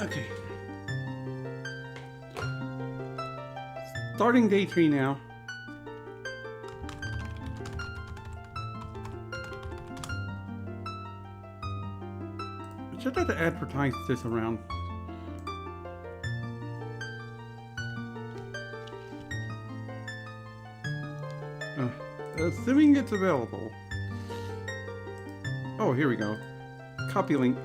Okay. Starting day 3 now. I should have to advertise this around. Assuming it's available. Oh, here we go. Copy link.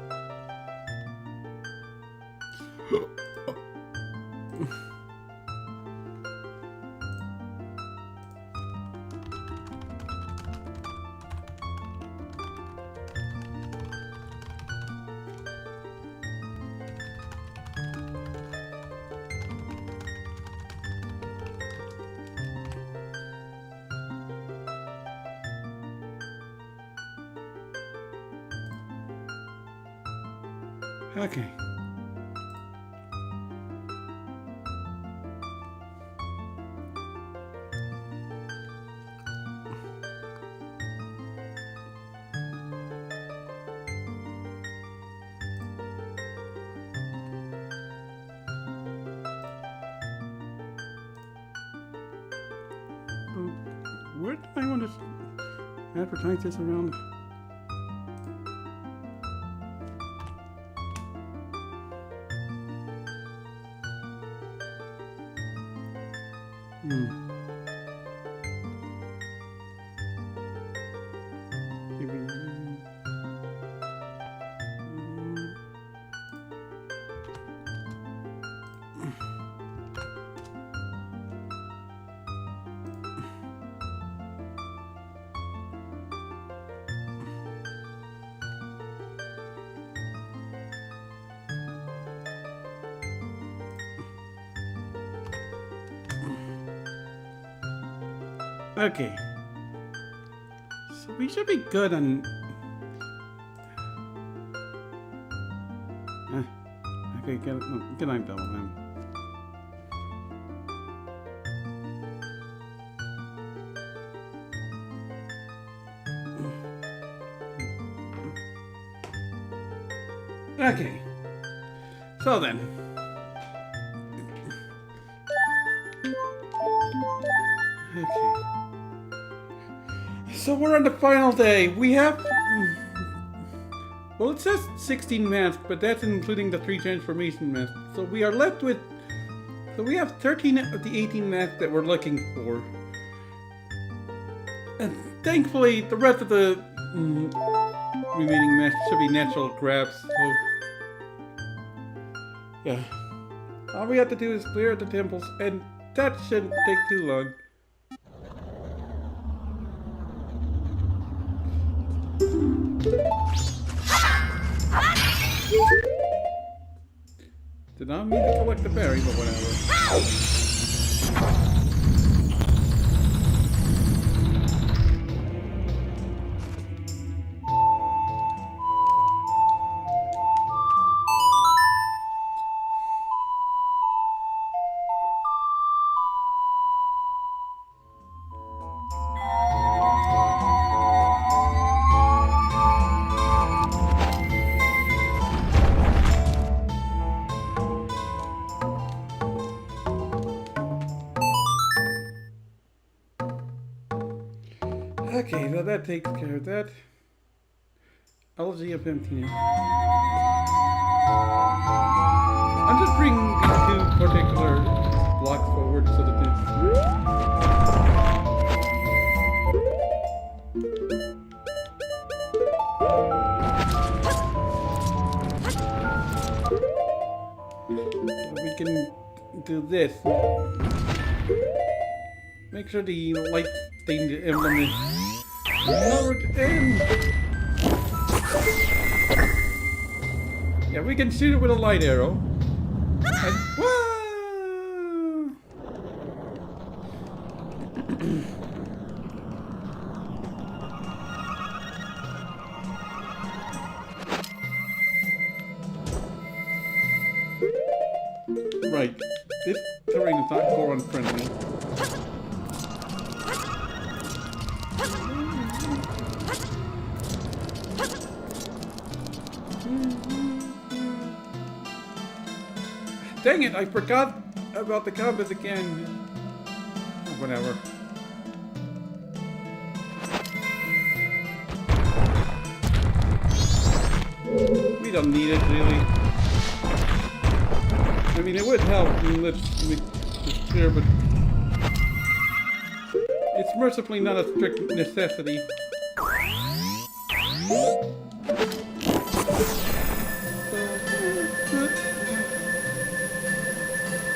Okay. Where do I want to advertise this around? Okay. So we should be good on... okay, good night, Double Man. Okay. So then. Okay. So we're on the final day. We have... well, it says 16 masks, but that's including the 3 transformation masks. So we are left with... so we have 13 of the 18 masks that we're looking for. And thankfully, the rest of the remaining masks should be natural grabs. So... yeah. All we have to do is clear out the temples, and that shouldn't take too long. Did not mean to collect the berry, but whatever. Okay, so that takes care of that. LG of empty now. I'm just bringing these 2 particular blocks forward so that so we can do this. Make sure the light thing, the emblem is lowered in. Yeah, we can shoot it with a light arrow. And whoa! Right, this terrain is not Goron friendly. Dang it, I forgot about the compass again. Oh, whatever. We don't need it, really. I mean, it would help. Let's make this clear, but it's mercifully not a strict necessity.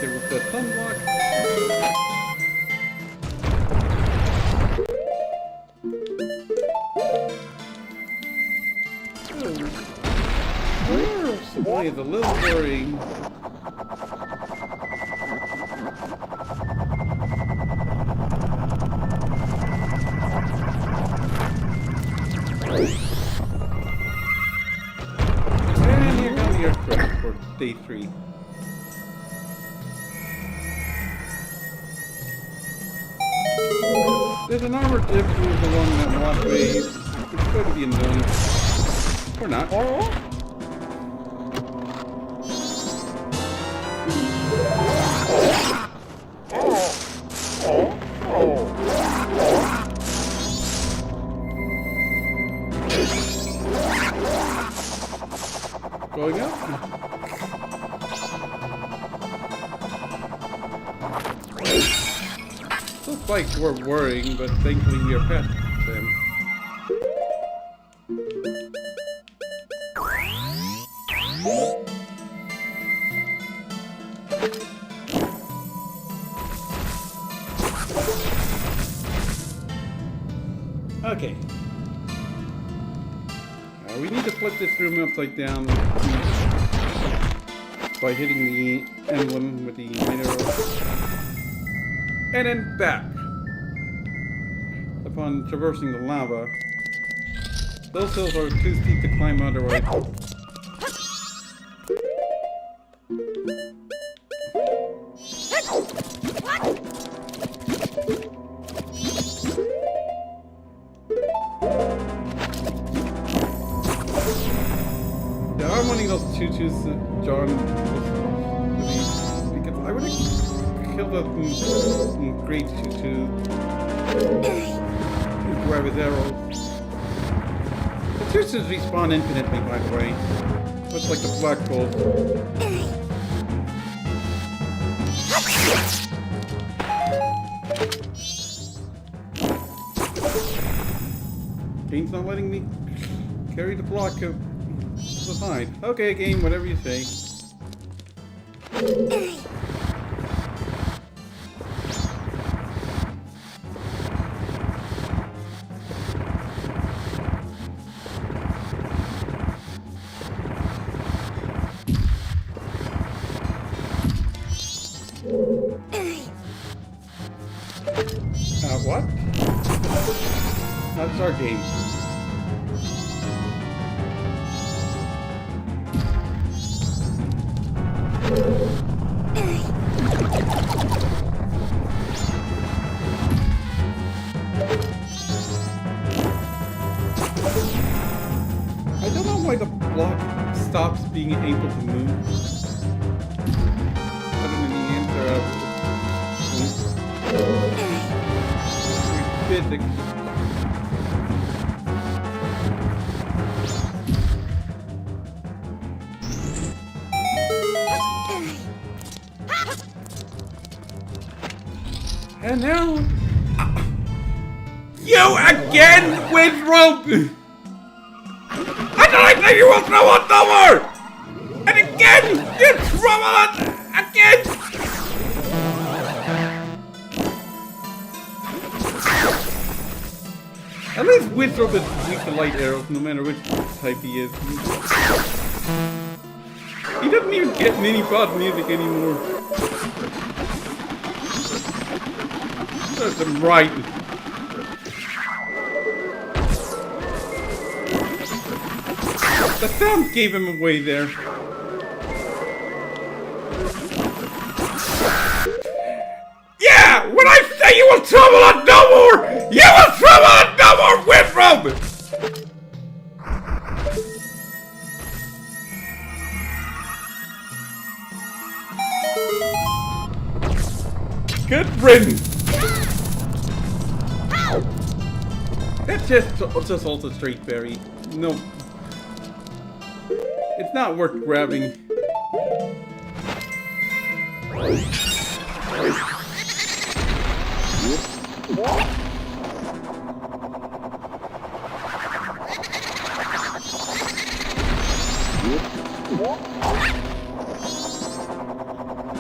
There was the sunblock. Supply is a little worrying. And here comes the aircraft for day 3. There's an armored dip moves along that walkway. It's going to be annoying. Or not. Going up? Those spikes were worrying, but thankfully we are past them. Okay. We need to flip this room upside down by hitting the emblem with the Majora. And then back. Upon traversing the lava. Those hills are too steep to climb otherwise. I'm wanting those choo-choos John because I would have killed a great choo-choo and grab his arrows. The choo-choos respawn infinitely, by the way. Much like the black holes. Game's not letting me carry the block of fine. Okay, game, whatever you say. What? That's our game. I don't know why the block stops being able to move. Other than the answer of physics. And now, you again with rope. I don't think you will throw it no more. And again, you trouble it again. At least Withrope is weak to light arrows, no matter which type he is. He doesn't even get mini pod music anymore. That's him right. The sound gave him away there. Yeah! When I say you will trouble it no more, you will trouble it no more, Withrope! Good riddance. That's just also straight berry. No. It's not worth grabbing.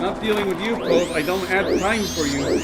Not dealing with you, Pose. I don't have time for you.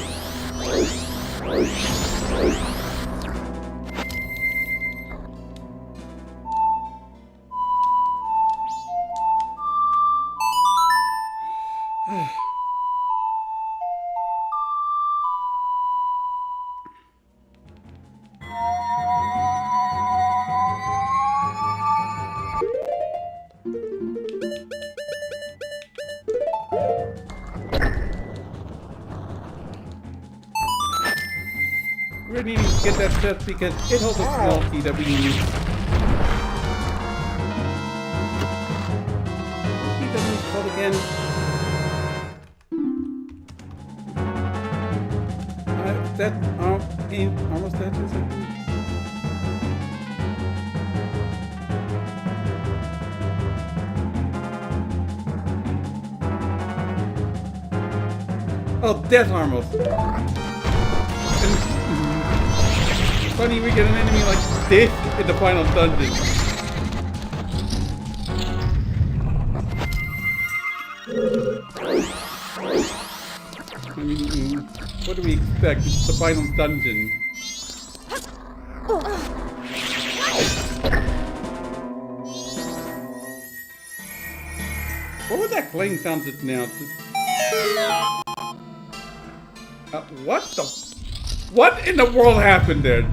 We're needing to get that chest because it holds a small key that we need. He doesn't call again. That almost that is it. Oh, death almost. Funny we get an enemy like this in the final dungeon. I mean, what do we expect? It's the final dungeon. What was that clang sound just now? What the? What in the world happened there?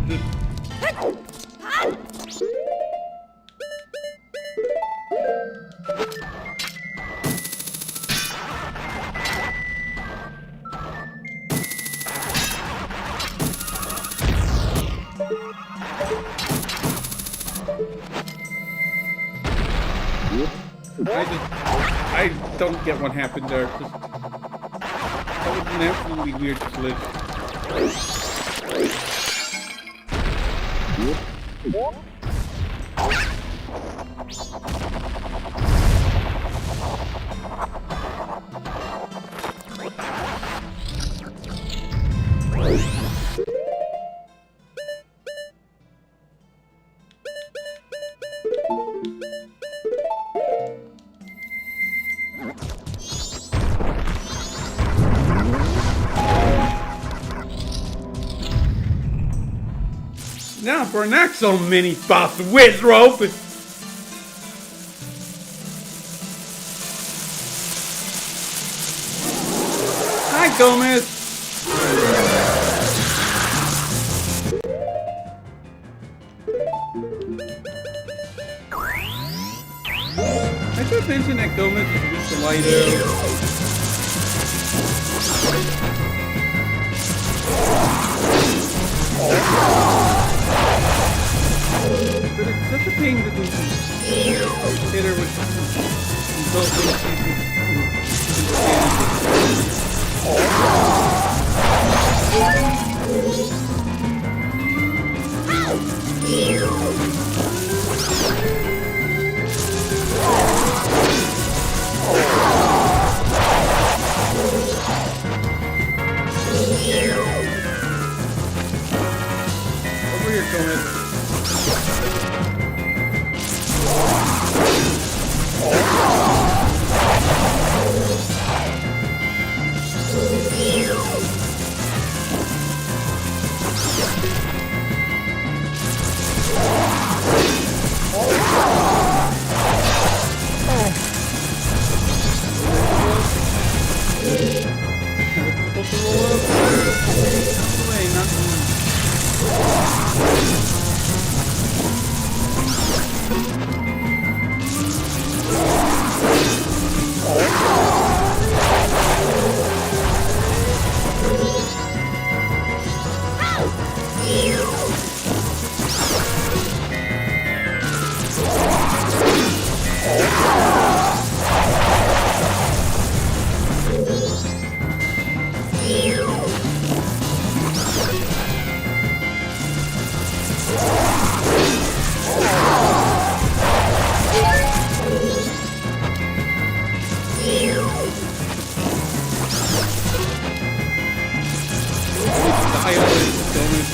I don't get what happened there. That was an absolutely weird glitch. Now for an actual mini boss whiz rope. Hi, Gomez. I should mention that Gomez is weak to light arrows. But it's such a pain to do. Hit her with both these pieces. Over here, Gomez. I always done it.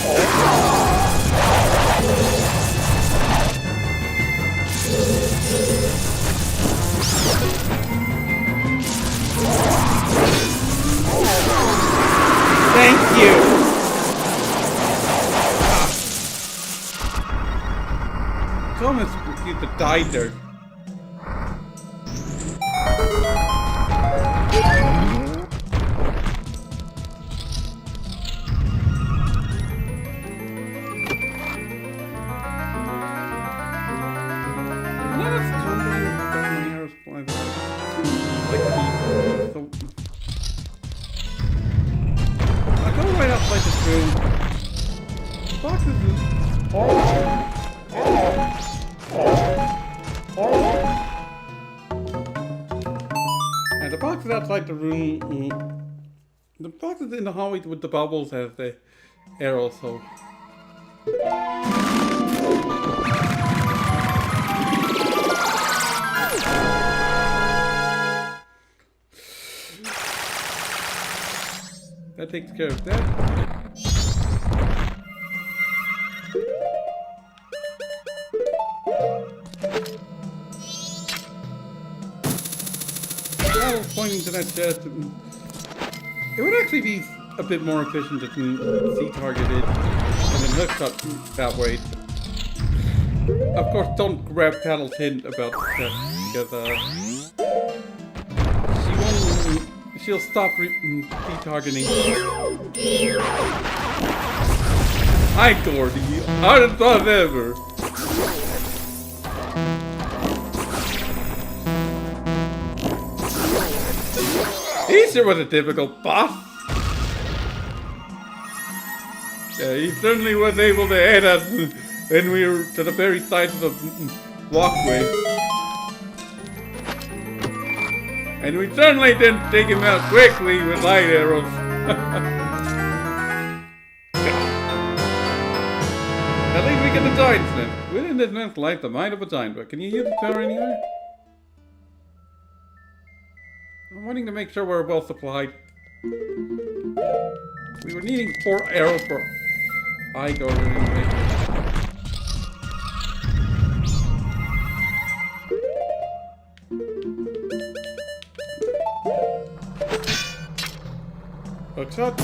Thank you! It's almost you to die there. And the boxes outside the room, the boxes in the hallway with the bubbles has the arrow, so. That takes care of that. Pointing to that chest, it would actually be a bit more efficient if Z targeted and then hooked up that way. Of course, don't grab Tattle's hint about the chest because she'll stop Z-targeting. Hi, Gordy. Hardest thought ever. He sure was a difficult boss. Yeah, he certainly was able to hit us when we were to the very side of the walkway. And we certainly didn't take him out quickly with light arrows. At least we get the giant snip. Within this man's life, the mind of a giant, but can you use the power anywhere? I'm wanting to make sure we're well supplied. We were needing 4 arrows for Igor anyway. Hook shot.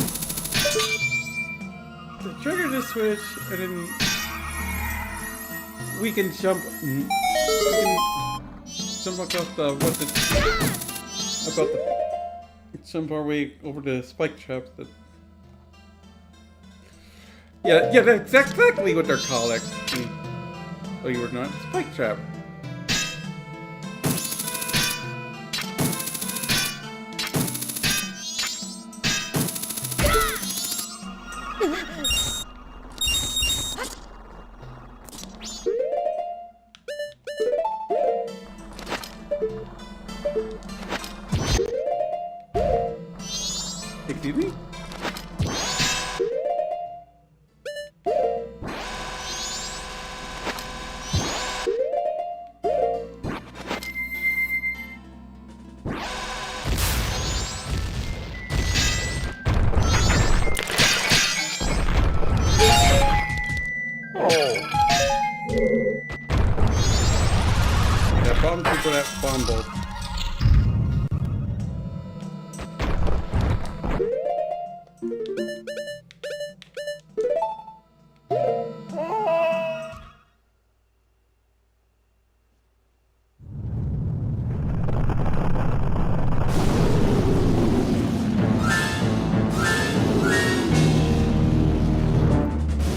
To trigger the switch, and then we can jump. We can jump across the jump our way over the spike traps that. Yeah, that's exactly what they're called, actually. Oh, you were not? Spike trap. Excuse me? Yeah, bomb people that bomb bolt.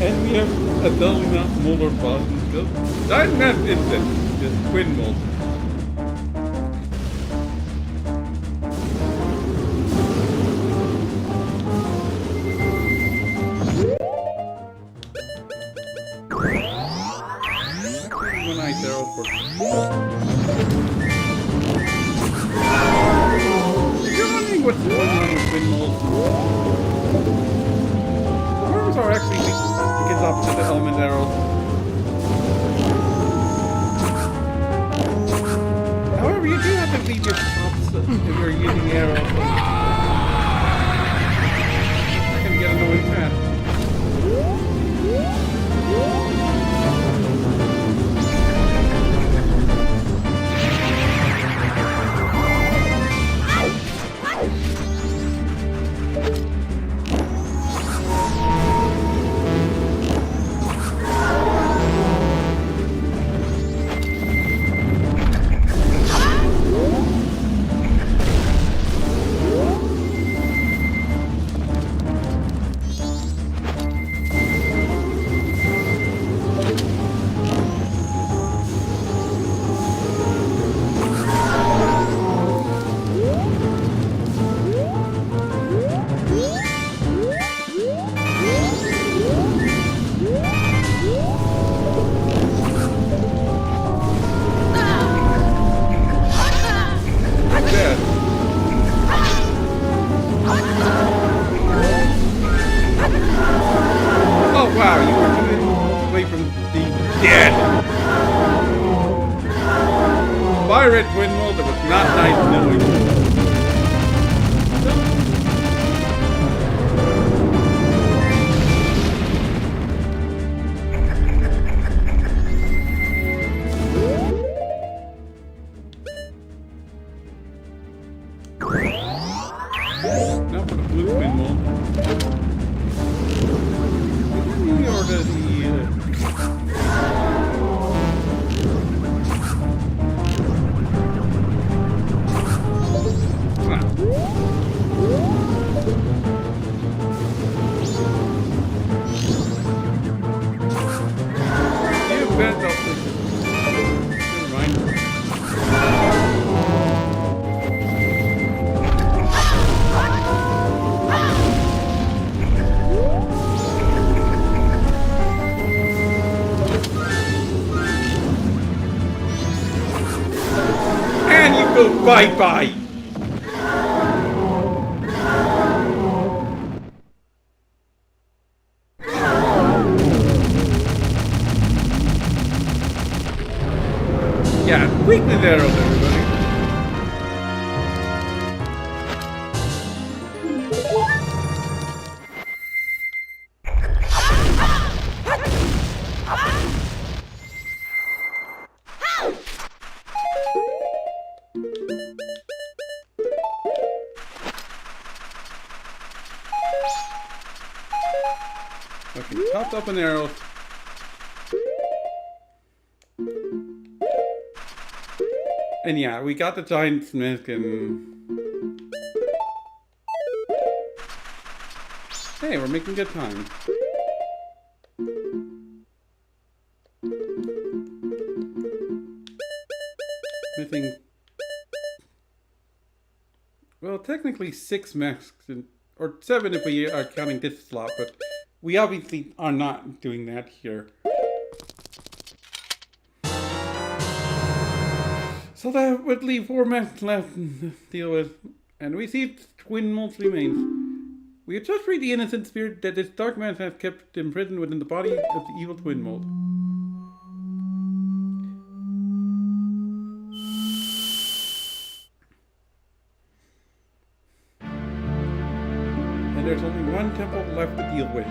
And we have a dull enough molar bosses built. I'm not instant, just twin mold. One eye arrow for. If you're wondering what's going on with twin molds, worms are actually gets up to the element arrows. However, you do have to leave your stops if you're using arrows. I can get annoying fast. pirate windmill that was not nice knowing. Now for the blue windmill. We ordered the bye-bye! Yeah, weakness arrows, everybody. Okay, topped up an arrow. And yeah, we got the giant smith and... Hey, we're making good time. Missing... Well, technically 6 mechs, or 7 if we are counting this slot, but we obviously are not doing that here. So that would leave 4 mechs left to deal with, and we see Twin Mold's remains. We have just freed the innocent spirit that this dark man has kept imprisoned within the body of the evil Twin Mold. And there's only one temple left to deal with.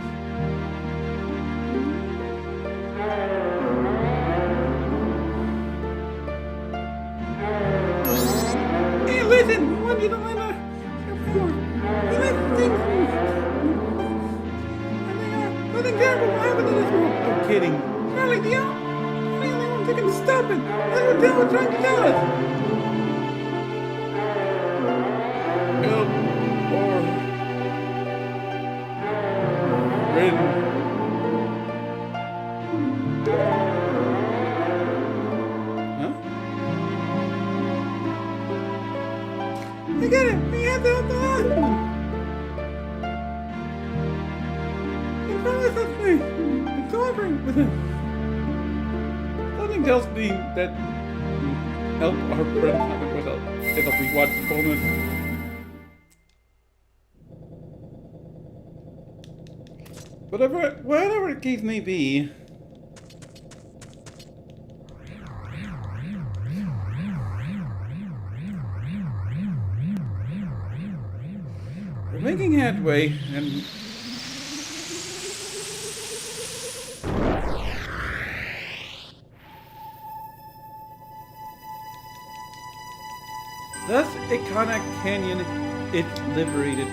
Hey, listen! We want you to let us... Nothing terrible will happen to this world. I'm kidding. Charlie, the only one that can stop it. That's what they were trying to tell us. Help or Rin. Huh? I get it. We have to help the hospital. I'm cooperating with him. Something tells me that help our friend Hamid with us. Get a rewatch bonus. Whatever the case may be. We're making headway and thus, Ikana Canyon is liberated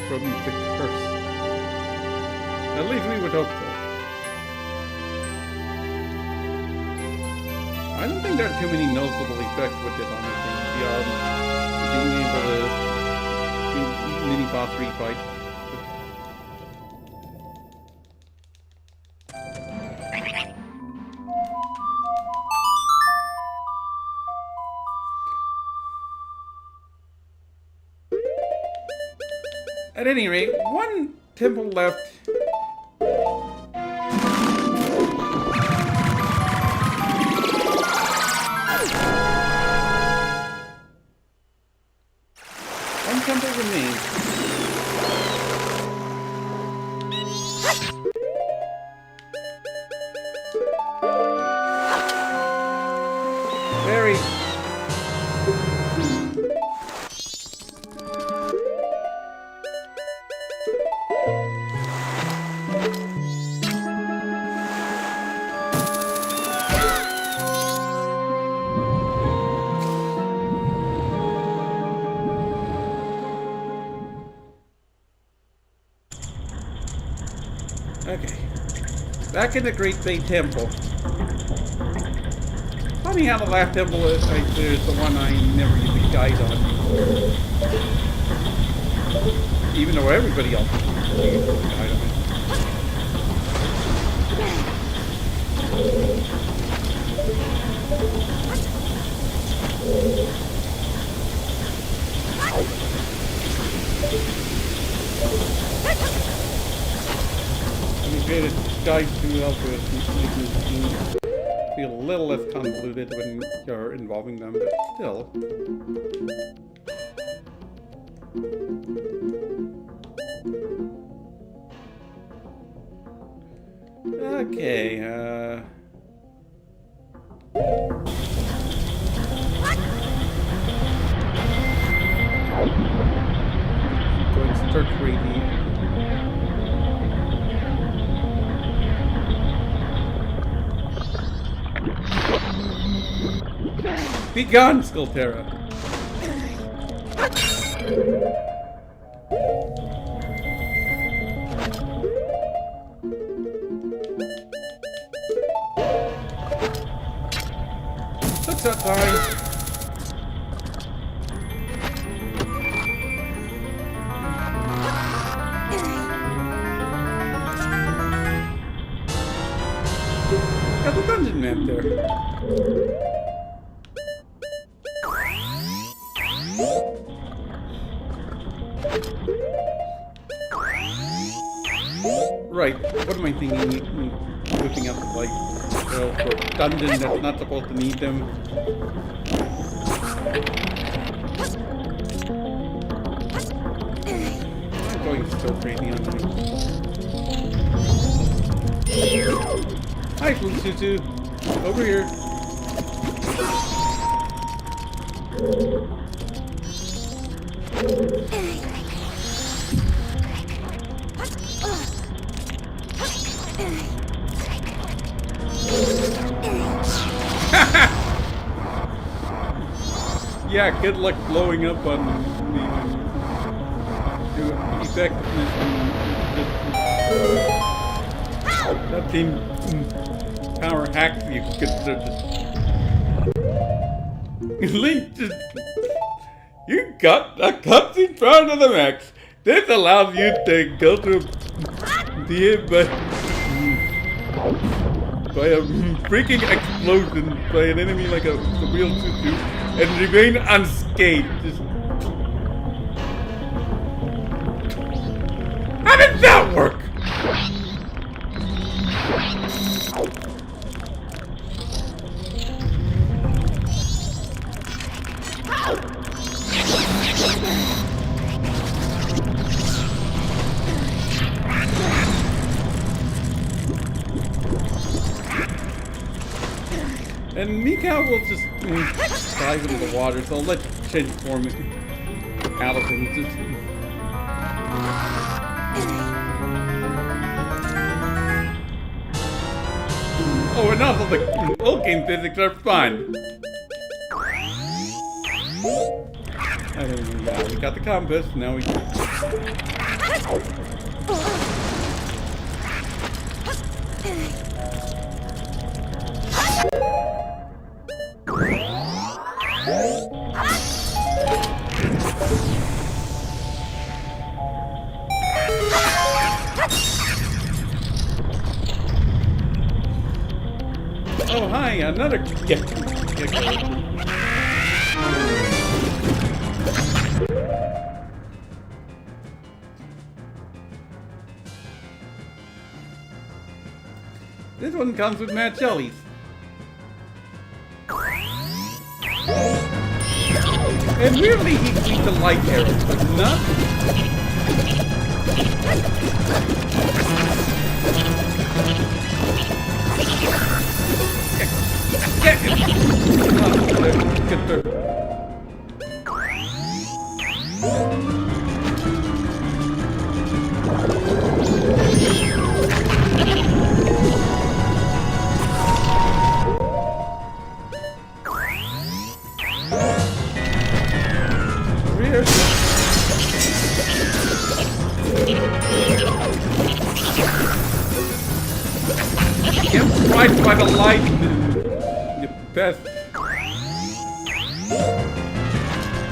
from the curse. At least we would hope so. I don't think there are too many noticeable effects with it, honestly, beyond being able to do mini-boss refights. At any rate, one temple left. One temple remains. Very Okay. Back in the Great Bay Temple. Funny how the last temple is the one I never used a guide on. Even though everybody else used a guide on it. We created guide to help with making the scene feel a little less convoluted when you're involving them, but still. Okay, going to start crazy. Be gone, Skullterra! Looks that fine. Got the dungeon map there. Right, what am I thinking? Whipping out the light. Well, for a dungeon that's not supposed to need them. I'm going so crazy on them. Hi, Flututu. Over here. Yeah, good luck blowing up on the effectiveness and that team power hacks you could just Link just you got a cutscene power to the max. This allows you to go through the by a freaking explosion by an enemy like a real tutu and remain unscathed. Just... How did that work? And Mika will just dive into the water, so I'll let you change form out of him. Just... Oh, and also the old game physics are fun. Yeah, we got the compass, now we... Oh, hi, another gift. This one comes with mad jellies. And weirdly, he eats the light arrows, but not... Weird. surprised by the light. The best.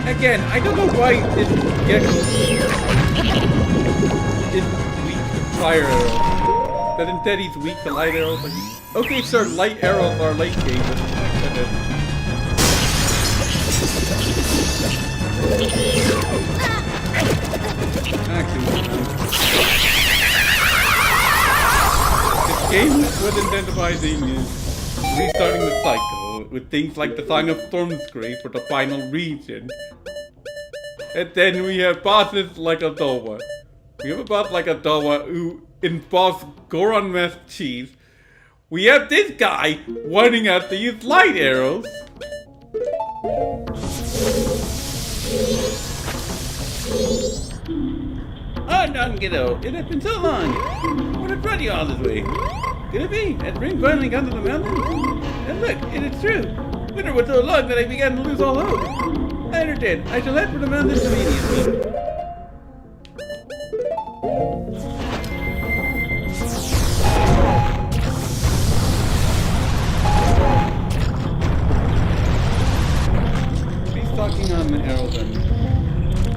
Again, I don't know why this gecko is weak to fire arrows. But instead he's weak to light arrows. Okay, sir, light arrows are late game. This game was incentivizing restarting the cycle with things like the Song of Stormscrape for the final region. And then we have bosses like Adowa. We have a boss like Adowa who involves Goron Masked Cheese. We have this guy wanting us to use light arrows. Oh, Don Ghetto, it has been so long. What has brought you all this way? Could it be? Has spring finally come to the mountains? And look, it is true. Winter was so long that I began to lose all hope. I understand. I shall head for the mountains immediately. Restocking on the arrows and...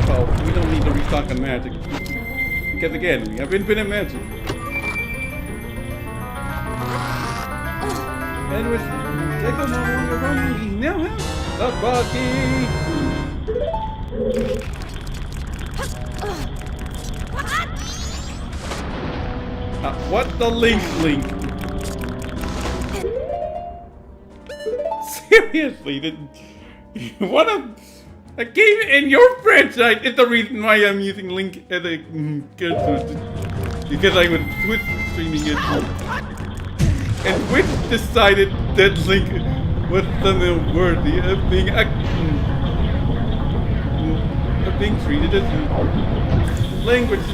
well, we don't need to restock on magic. Because again, we have infinite magic. And with Gecko no longer running, we now have the buggy! What the link? Seriously, what a game in your franchise is the reason why I'm using Link as a character. Because I was Twitch streaming it. And Twitch decided that Link was somehow worthy of being treated as language.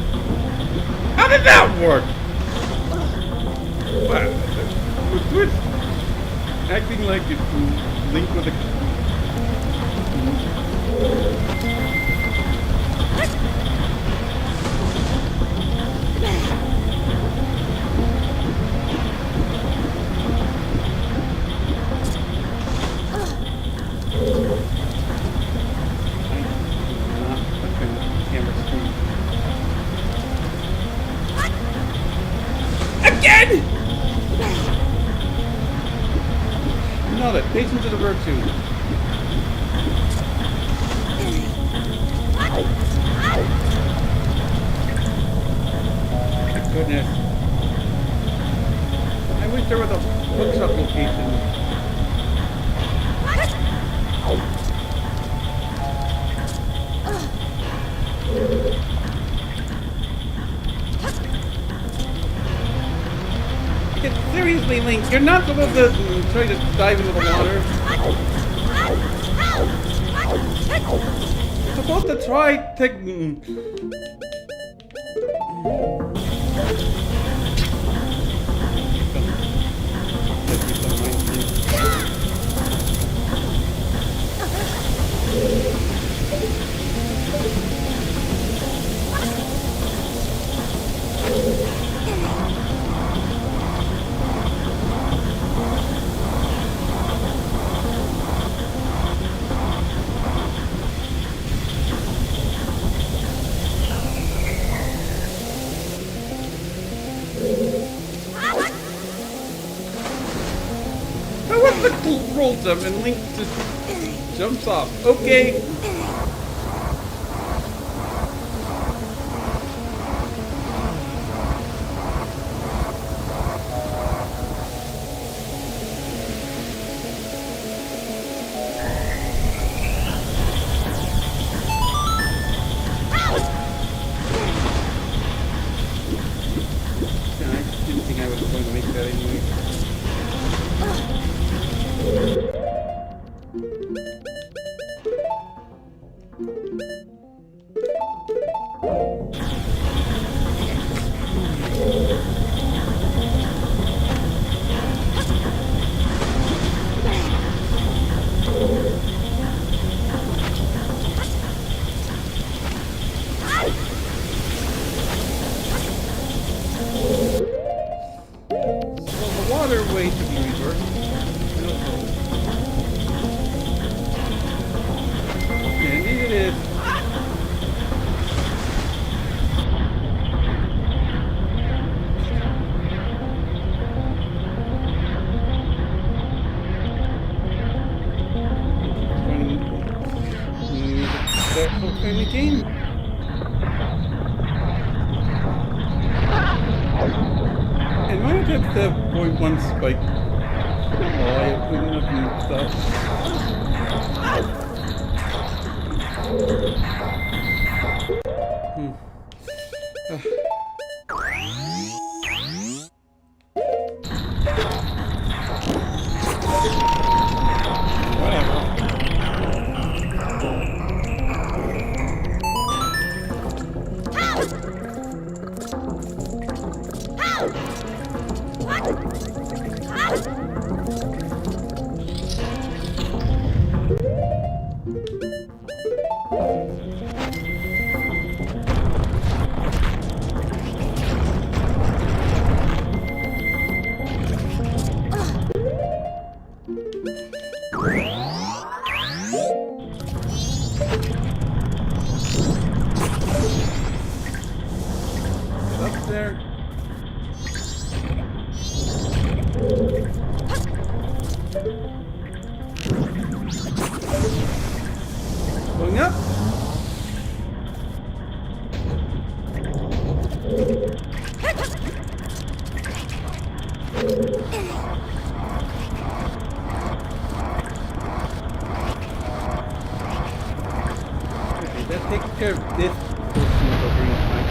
How did that work? Wow. Was Twitch acting like if Link was a... Again! No, that patience is a virtue. My goodness. I wish there was a bookshop location. Seriously, Link, you're not supposed to try to dive into the water. You're supposed to try to... rolls them and Link just jumps off. Okay. other way to be reversed. Indeed it is. That whole kind of game. And why did the boy one spike? Oh, I have enough stuff. There. Going up. Okay, that takes care of this portion of the green pipe.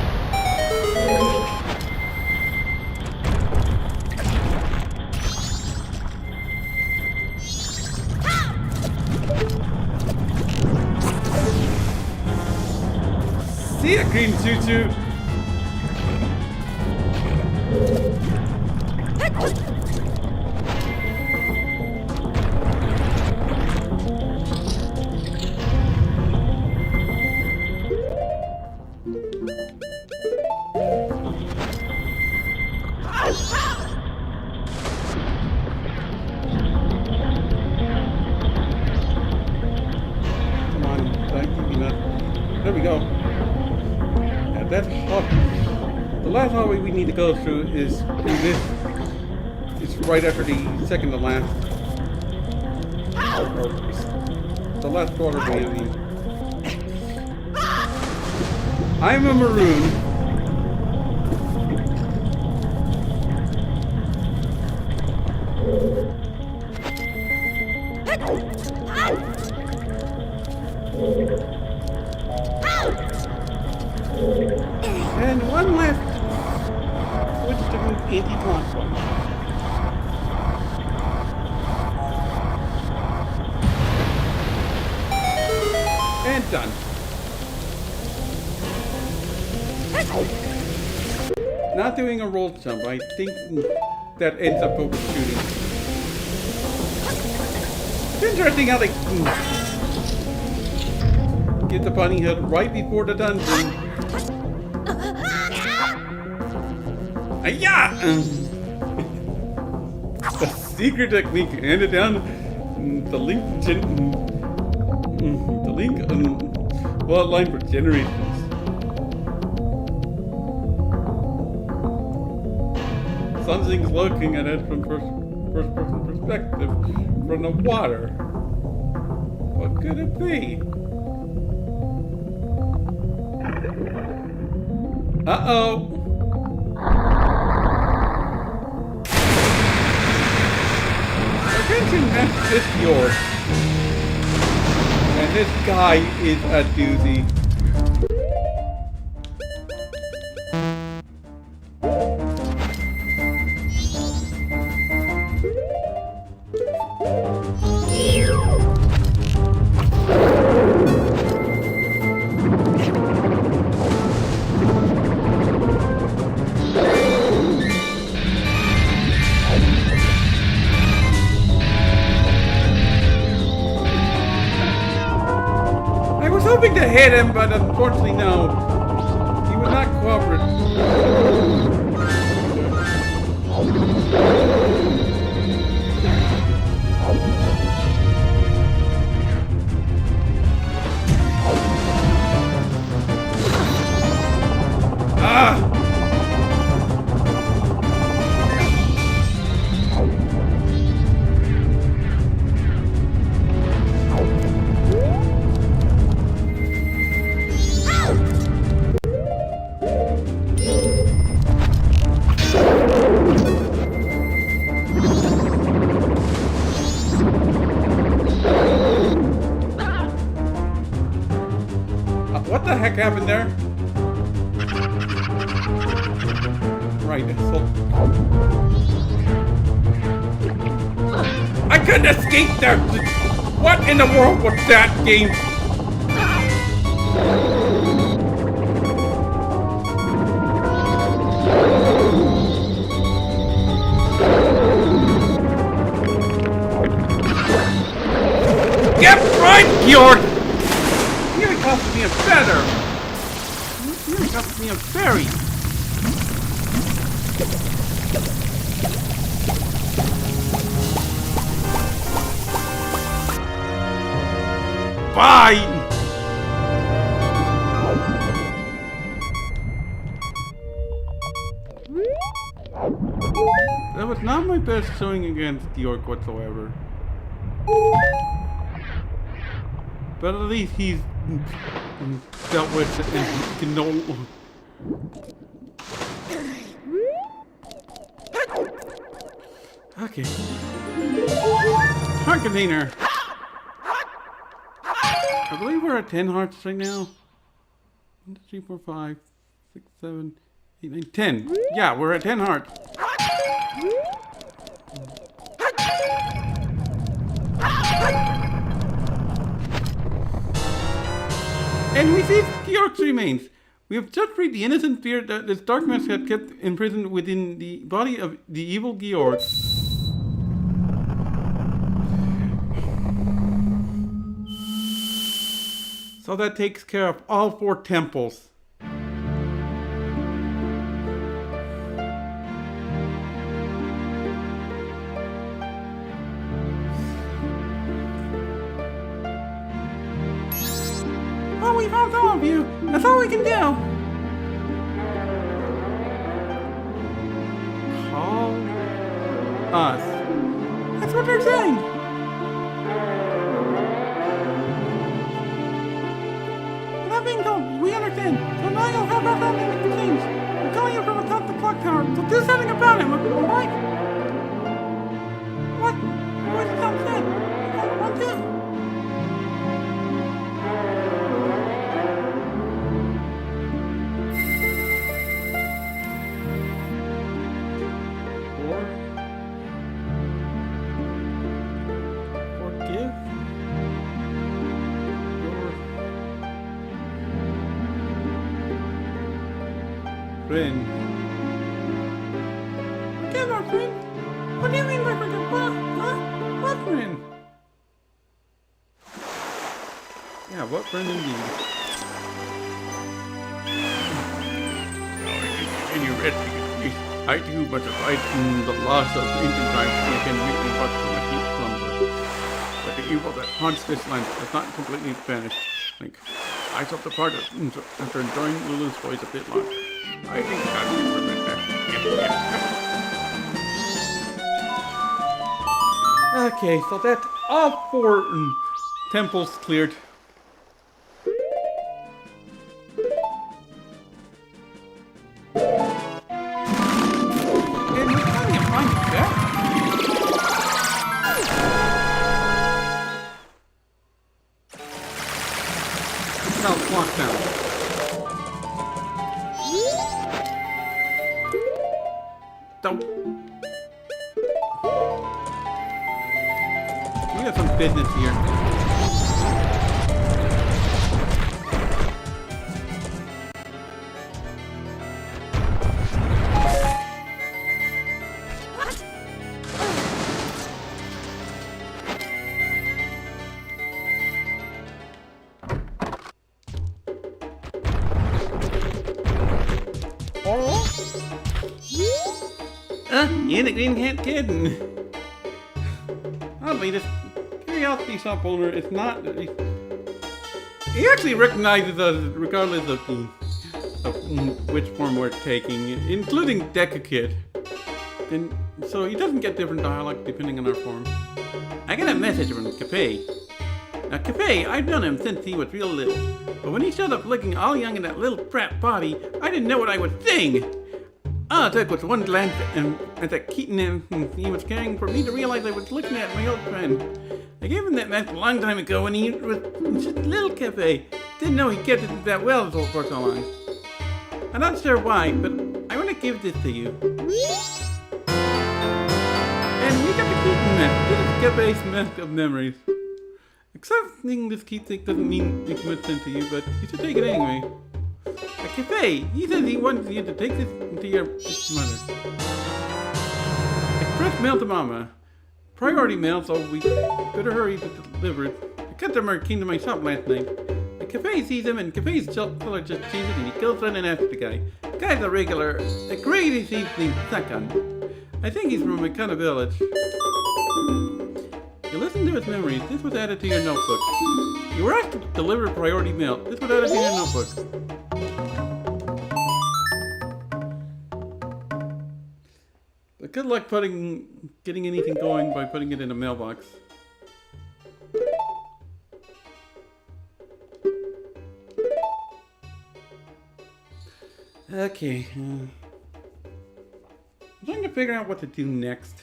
See ya, green tutu. Come on, thank you, there we go. That the last hallway we need to go through is through this. It's right after the second to last. Or the last doorway, I mean. I'm a maroon. And one left. Switch to anti-taunt one. And done. Not doing a roll jump. I think that ends up overshooting. It's interesting how they get the bunny hood right before the dungeon. Yeah! The secret technique handed down the link line for generations. Something's looking at it from first person perspective from the water. What could it be? Uh-oh. Attention, that's just yours. And this guy is a doozy. Hoping to hit him, but unfortunately no. He would not cooperate. so... I couldn't escape there! What in the world was that game? Get right, Georg! You're costing me a feather! You're costing me a berry! Bye! That was not my best showing against Georg whatsoever. But at least he's dealt with it and can know. Okay. Heart container. I believe we're at 10 hearts right now. 1, 2, 3, 4, 5, 6, 7, 8, 9, 10. Yeah, we're at 10 hearts. And we see Georg's remains. We have just freed the innocent spirit that this dark mask had kept imprisoned within the body of the evil Georg. So that takes care of all 4 temples. Oh, we found all of you. That's all we can do. Call us. That's what they're saying. Without being told, we understand. So now you'll have our family make the change. I'm calling you from atop the clock tower, so do something about him, alright? What? What is upset? What do? Forgive your friend. Forgive our friend? What do you mean by forgive? What? Huh? What friend? Yeah, what friend indeed? Any rest because I too must abide from the loss of ancient times and can weakly but from a deep slumber. But the evil that haunts this land has not completely vanished. I shall depart after enjoying Lulu's voice a bit longer. I think God will prevent that. Okay, so that's all 4 temples cleared. And we can't find that. Now lock down. Don't. We got some business here. Yeah, the green cat kidding. Oddly, this curiosity shop owner is not. He actually recognizes us regardless of which form we're taking, including Deca Kid. And so he doesn't get different dialect depending on our form. I got a message from Capet. Now, Capet, I've known him since he was real little. But when he showed up looking all young in that little crap body, I didn't know what I was saying. All it took was one glance at that Keaton he was carrying for me to realize I was looking at my old friend. I gave him that mask a long time ago when he was just a little Capet. Didn't know he kept it that well for so long. I'm not sure why, but I want to give this to you. And we got the Keaton mess. This is Kefe's mess of memories. Accepting this keepsake doesn't mean it much sense to you, but you should take it anyway. Kefe, he says he wants you to take this to your mother. Express mail to Mama. Priority mail, so we better hurry to deliver it. I cut the came to my shop last night. The Kefe sees him, and Kefe's killer just chases and he kills running after the guy. The guy's a regular, a crazy thief named Sakan. I think he's from Makana Village. You listen to his memories. This was added to your notebook. You were asked to deliver priority mail. This was added to your notebook. But good luck getting anything going by putting it in a mailbox. Okay. I'm trying to figure out what to do next.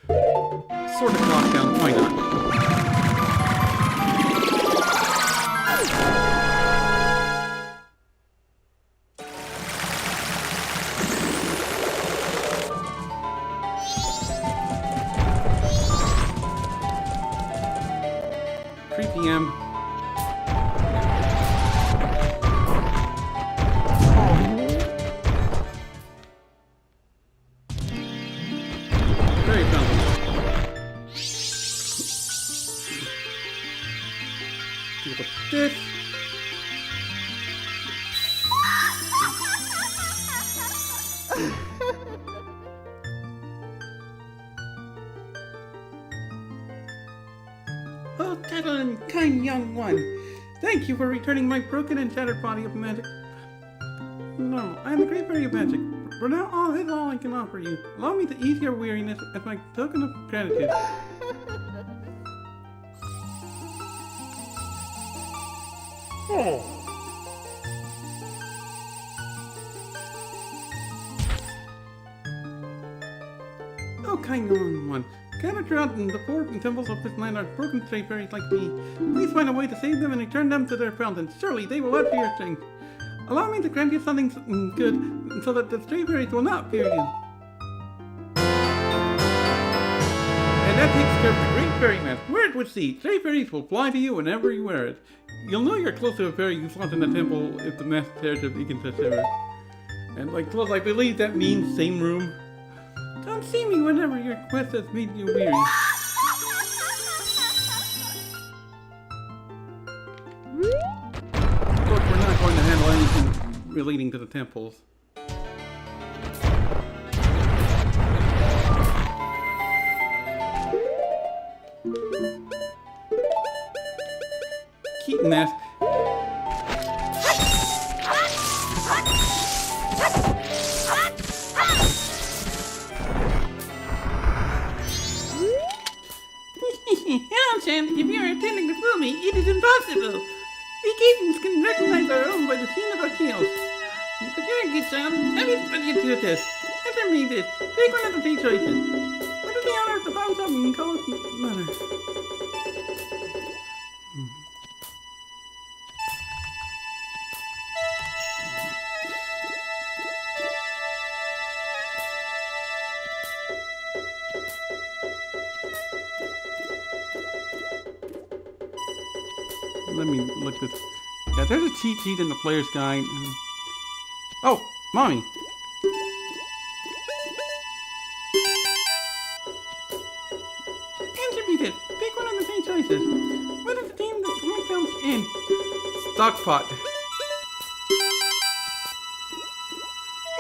Sort of knockdown, why not? PM. Very comfortable. Deal with this. Oh, gentle and kind young one, thank you for returning my broken and shattered body of magic. No, I am the great fairy of magic. For now, all is all I can offer you. Allow me to ease your weariness as my token of gratitude. Oh. Oh, kind young one. Gather throughout the four temples of this land are broken stray fairies like me. Please find a way to save them and return them to their fountains. Surely they will add to your strength. Allow me to grant you something good so that the stray fairies will not fear you. And that takes care of the great fairy mask. Wear it with seed. Stray fairies will fly to you whenever you wear it. You'll know you're close to a fairy you sought in the temple if the mask tears if you can touch ever. And like close, I believe that means same room. Come see me whenever your quest has made you weary. Of course, we're not going to handle anything relating to the temples. Keaton asked, Hello, Sam. If you are attempting to fool me, it is impossible. We Keatons can recognize our own by the sheen of our tails. But you're a good child. Let me put you to a test. Answer me this. Pick one of the three choices. What is the honor of the bounce up and call it mother? let me look this. Yeah, there's a cheat sheet in the player's guide. Oh, Mommy. Answer me this. Pick one of the three choices. What is the name that the comes in? Stockpot.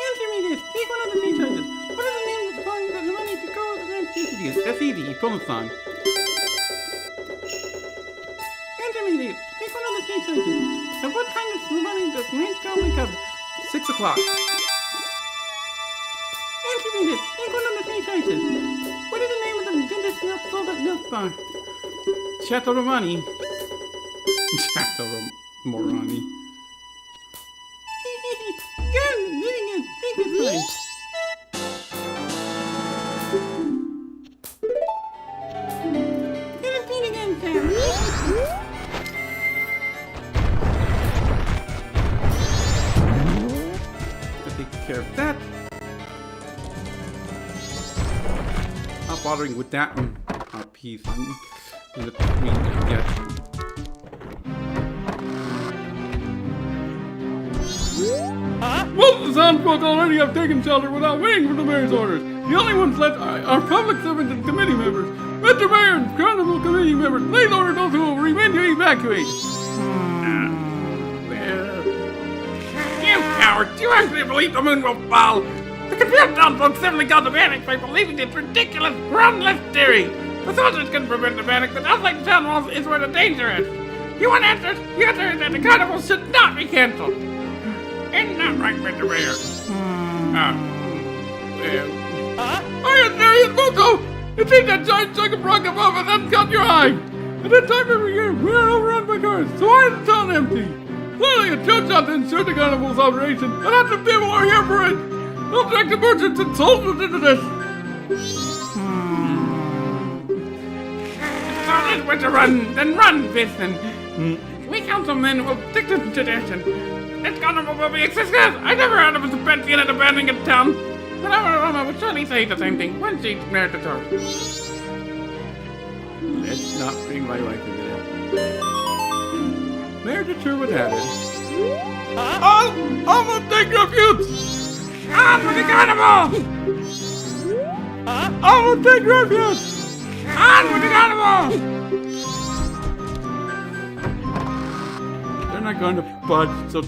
Answer me this. Pick one of the three choices. What is the name of the song that the money to go to the grand Easy. That's easy. Phone song. Answer me this. Pick one of the three choices. At what time does the money does the range go wake up? 6 o'clock. Answer me this. Pick one of the three choices. What is the name of the vintage milk sold at milk bar? Chateau Romani. Chateau Morani. Good. Moving in. Take it fine. Let us meet again, Sam. take care of that. Not bothering with that one. Piece. Let me get. Most of the townsfolk already have taken shelter without waiting for the mayor's orders. The only ones left are public servants and committee members. Mr. Mayor and Carnival Committee members, please order those who will remain to evacuate. You cowards! You actually believe the moon will fall? The confused townsfolk simply got the panic by believing this ridiculous, groundless theory. The soldiers can prevent the panic, but outside the town walls is where the danger is. You want answers? The answer is that the carnival should not be cancelled. Isn't that right, Mr. Mayor? I assure you, Buko! It seems that giant chunk of rock above us has caught your eye. At that time every year, we are overrun by cars, so why is the town empty? Clearly a joke shot to ensure the carnival's operation, and lots of people are here for it. They'll drag the merchants and soldiers into this. So this was to run, then run, Piston. We councilmen will stick to tradition. This carnival will be a success. I never heard of a suspension at abandoning a town. But I would surely say the same thing when she's married to her. Let's not bring my wife into that. Mayor Deter was at it. All will take refuge! On with the carnival! All will take refuge! On with the carnival! They're not going to budge, so...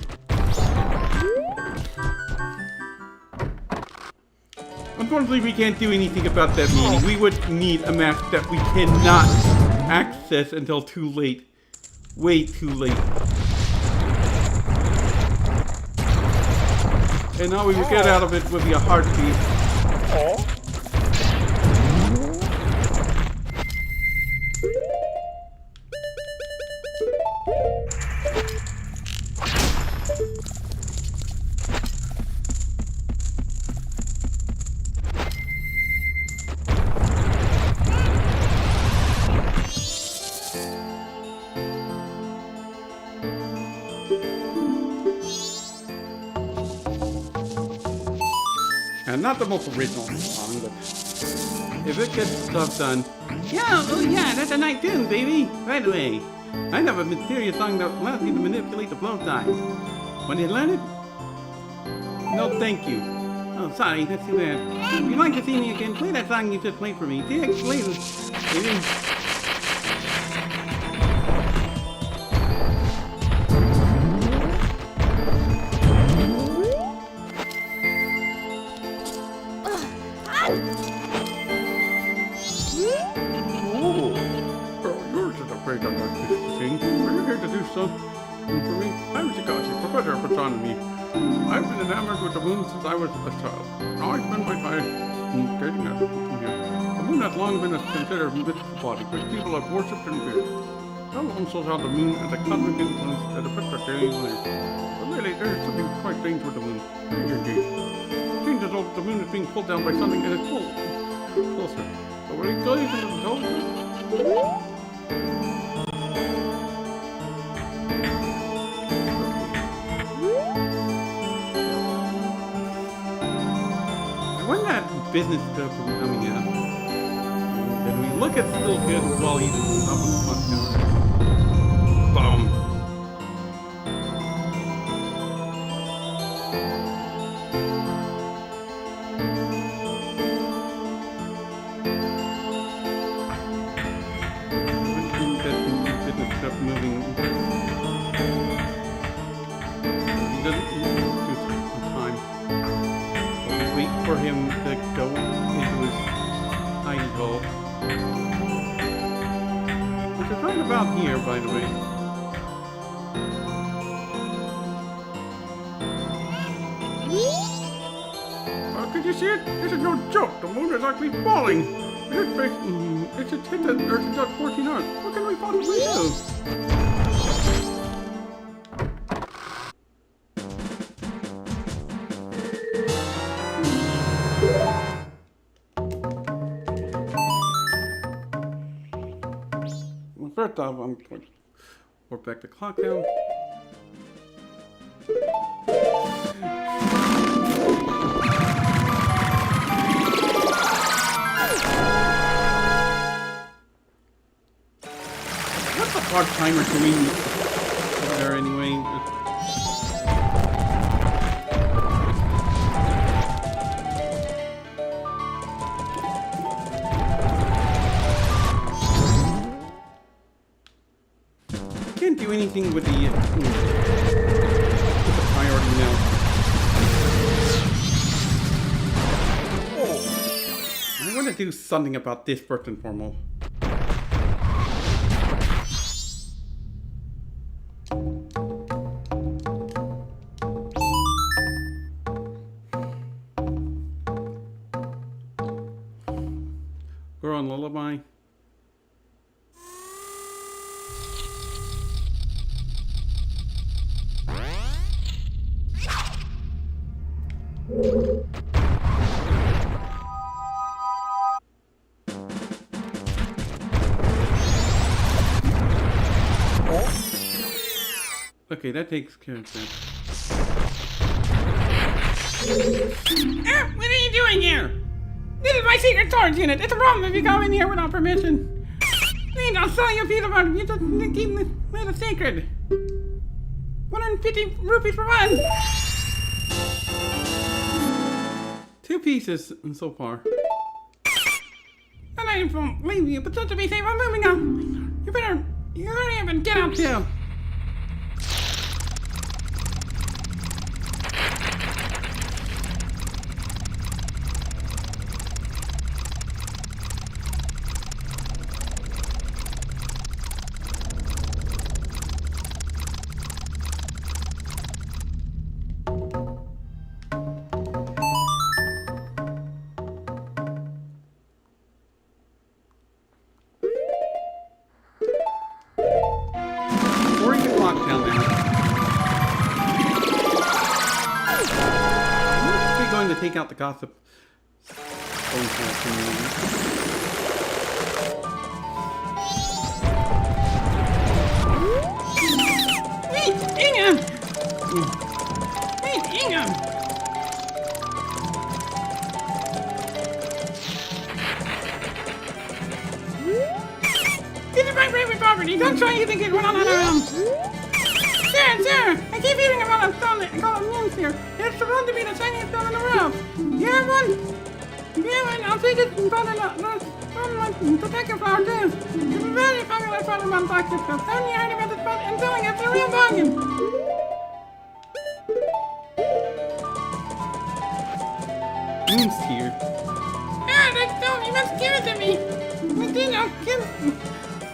Unfortunately, we can't do anything about that meeting. We would need a map that we cannot access until too late. Way too late. And all we would get out of it would be a heartbeat. And not the most original song, but if it gets stuff done. Oh yeah, that's a nice tune, baby. By the way, I have a mysterious song that allows you to manipulate the flow time. Want you to learn it? No, thank you. Oh, sorry, that's too bad. If you'd like to see me again, play that song you just played for me. See, explain it. I've been enamored with the moon since I was a child. Now I spend my time getting at it. The moon has long been considered a mythical body, which people have worshipped and feared. Some also saw the moon as a cosmic influence that affects our daily life. But really, there is something quite strange with the moon. Strange indeed. It seems as though the moon is being pulled down by something and it's pulled closer. So will it go into the intelligence? When that business stuff will be coming out, then we look at still good while he's up in front tower. Boom. Business stuff moving. He doesn't do time. Wait for him to go into his tiny hole. Which is right about here, by the way. Did you see it? This is no joke. The moon is actually falling. It's hit the Earth in just 14 hours. What can we possibly do? First off, I'm going to work back the clock down. hard timer doing over there anyway. Can't do anything with the priority now. I want to do something about this first and foremost. We're on lullaby. Okay, that takes care of that. What are you doing here? This is my secret storage unit. It's a problem if you go in here without permission. Please, I'll sell you a piece of art if you just keep this matter sacred. 150 rupees for one. 2 pieces so far. And I won't leave you, but just to be safe, I'm moving on. You hurry up and get out too. Or you can lock down there. We're going to take out the gossip. Wait, Ingham! Wait, Ingham! This is my private property. Don't try you think it went on our own. Sir, I keep hearing about a stone that called a moon sphere. It's supposed to be the shiniest stone in the world. You have one? If you have one, I'll take it and put it on my protective flower too. It's a very popular spot among black stuff. Haven't you heard about this spot? And selling it, it's a real bargain. Moon's here. Ah, that stone, you must give it to me. But then I'll give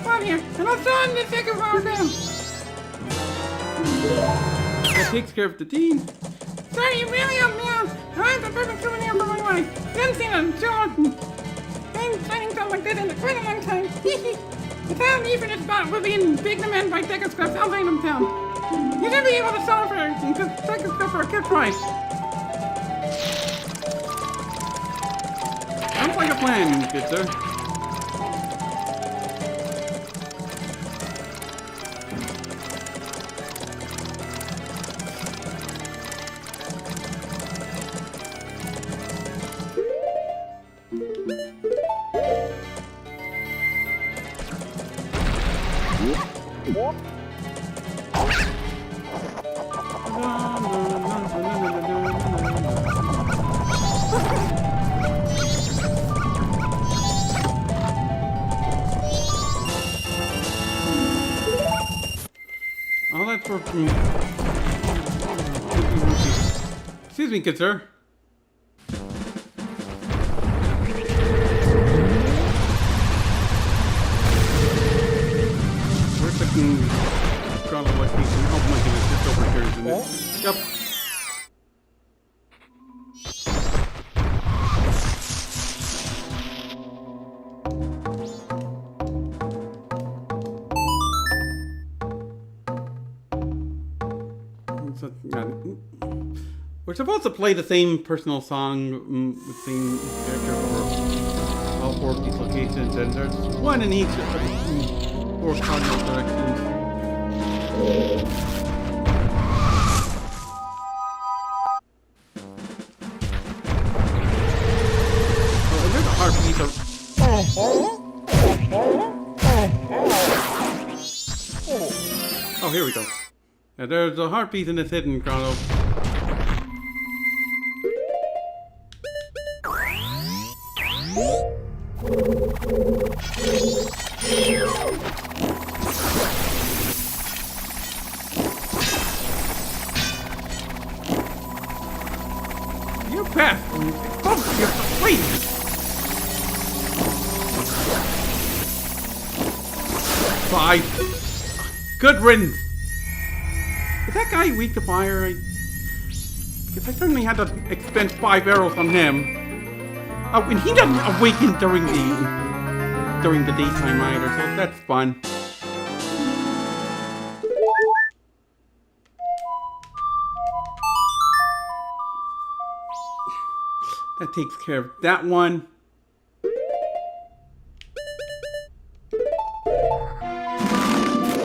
one here, and I'll throw in the second flower too. That takes care of the dean. Sir, you really helped me out. I have the perfect souvenir for my wife. You haven't seen a shining stone like this in quite a long time. The town need for this spot will be in big demand by Decker Scraps all Venom Town. You should be able to sell it for Decker Scraps for a good price. Sounds like a plan, good sir. All that's for excuse me, good sir. Where's the ground location? Oh my goodness, it's over here, isn't it? Yep. We're supposed to play the same personal song with the same character for all 4 of these locations, and there's one in each of the 4 cardinal directions. Oh, and there's a hard piece of... here we go. Now, there's a heartbeat in this hidden grotto. You passed. Oh, you're so wait. Five. Good riddance. Is that guy weak to fire? Because I certainly had to expend 5 arrows on him. Oh, and he doesn't awaken during the daytime either, so that's fun. That takes care of that one.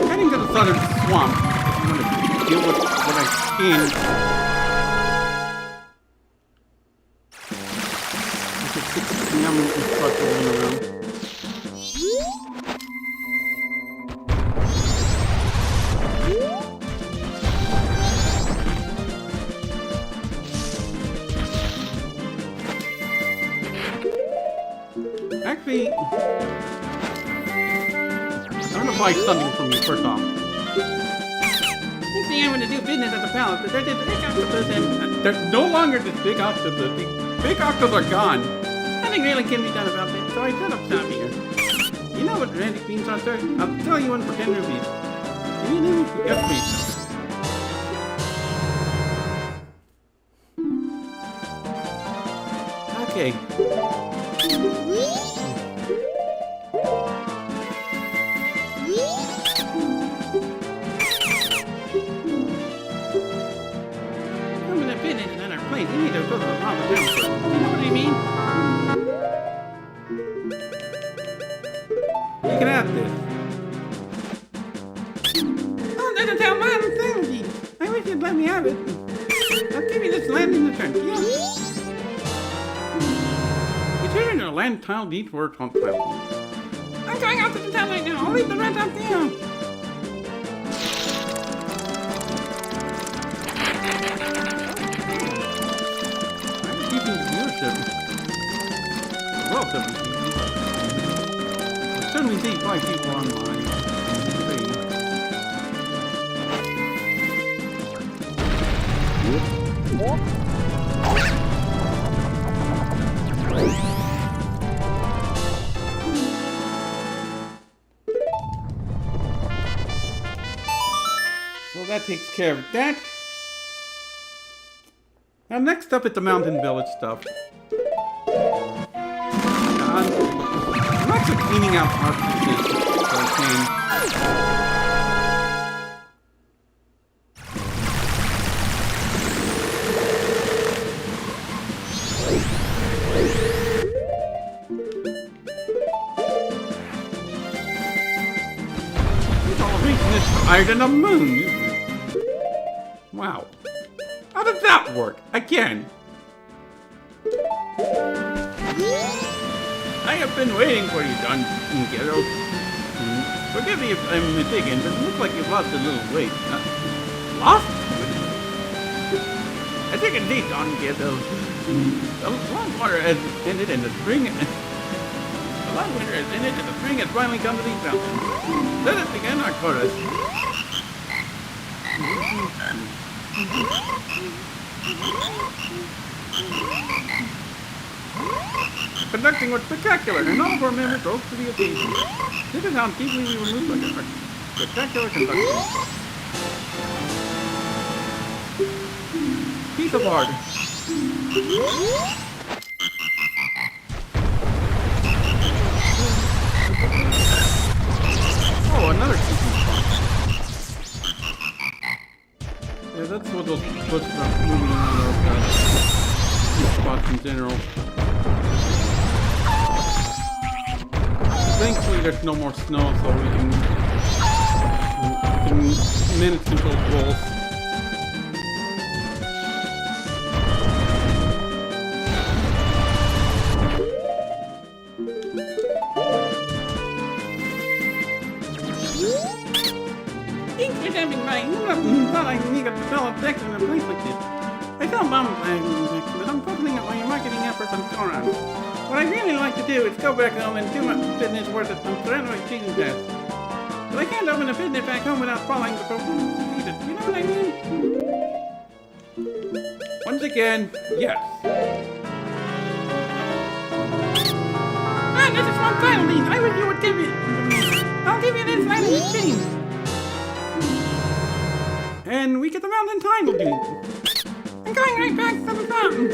Heading to the southern swamp. I'm gonna deal with what I can. Actually, I'm gonna buy something from you first off. I think I'm going to do business at the palace, but there's this big octopus and... There's no longer this big octopus. The big octopus are gone. Nothing really can be done about this, so I set up shop here. You know what randy beans are, sir? I'll sell you one for 10 rupees. Give me a name? Yes, please. Okay. I'm going to fit in another place. You need to go to the proper town first. You know what I mean? You can have this. Oh, there's a town man thing. I wish you'd let me have it. I'll give you this land in return. Yeah. You're in a land tile deed for on tile. I'm going out to the town right now. I'll leave the rent up to you. I'm keeping the viewership. Relatively. I certainly see 5 people on my thing. So that takes care of that. Now next up at the Mountain Village stuff. I'm actually cleaning out RPGs so I can. It's all reaching this higher than the moon. Wow. How does that work? Again. I have been waiting for you, Don Ghetto. Forgive me if I'm mistaken, but it looks like you've lost a little weight. Lost? I think indeed, Don Ghetto. The long water has ended and the spring... The long winter has ended and the spring has finally come to these mountains. Let us begin our chorus. Conducting was spectacular, and all of our members rose to the occasion. This is how deeply we were moved by our spectacular conducting. Piece of art. Oh, another teaching spot. Yeah, that's what those books are moving around those spots in general. Thankfully, there's no more snow, so we can manage control rolls. Thanks for having do is go back home and do my business worth of some ceramic cheating test. But I can't open a business back home without following the procedures. You know what I mean? Once again, yes. Ah, this is one title deed. I wish you would give it. I'll give you this land in exchange. And we get the mountain title deed. I'm going right back to the fountain.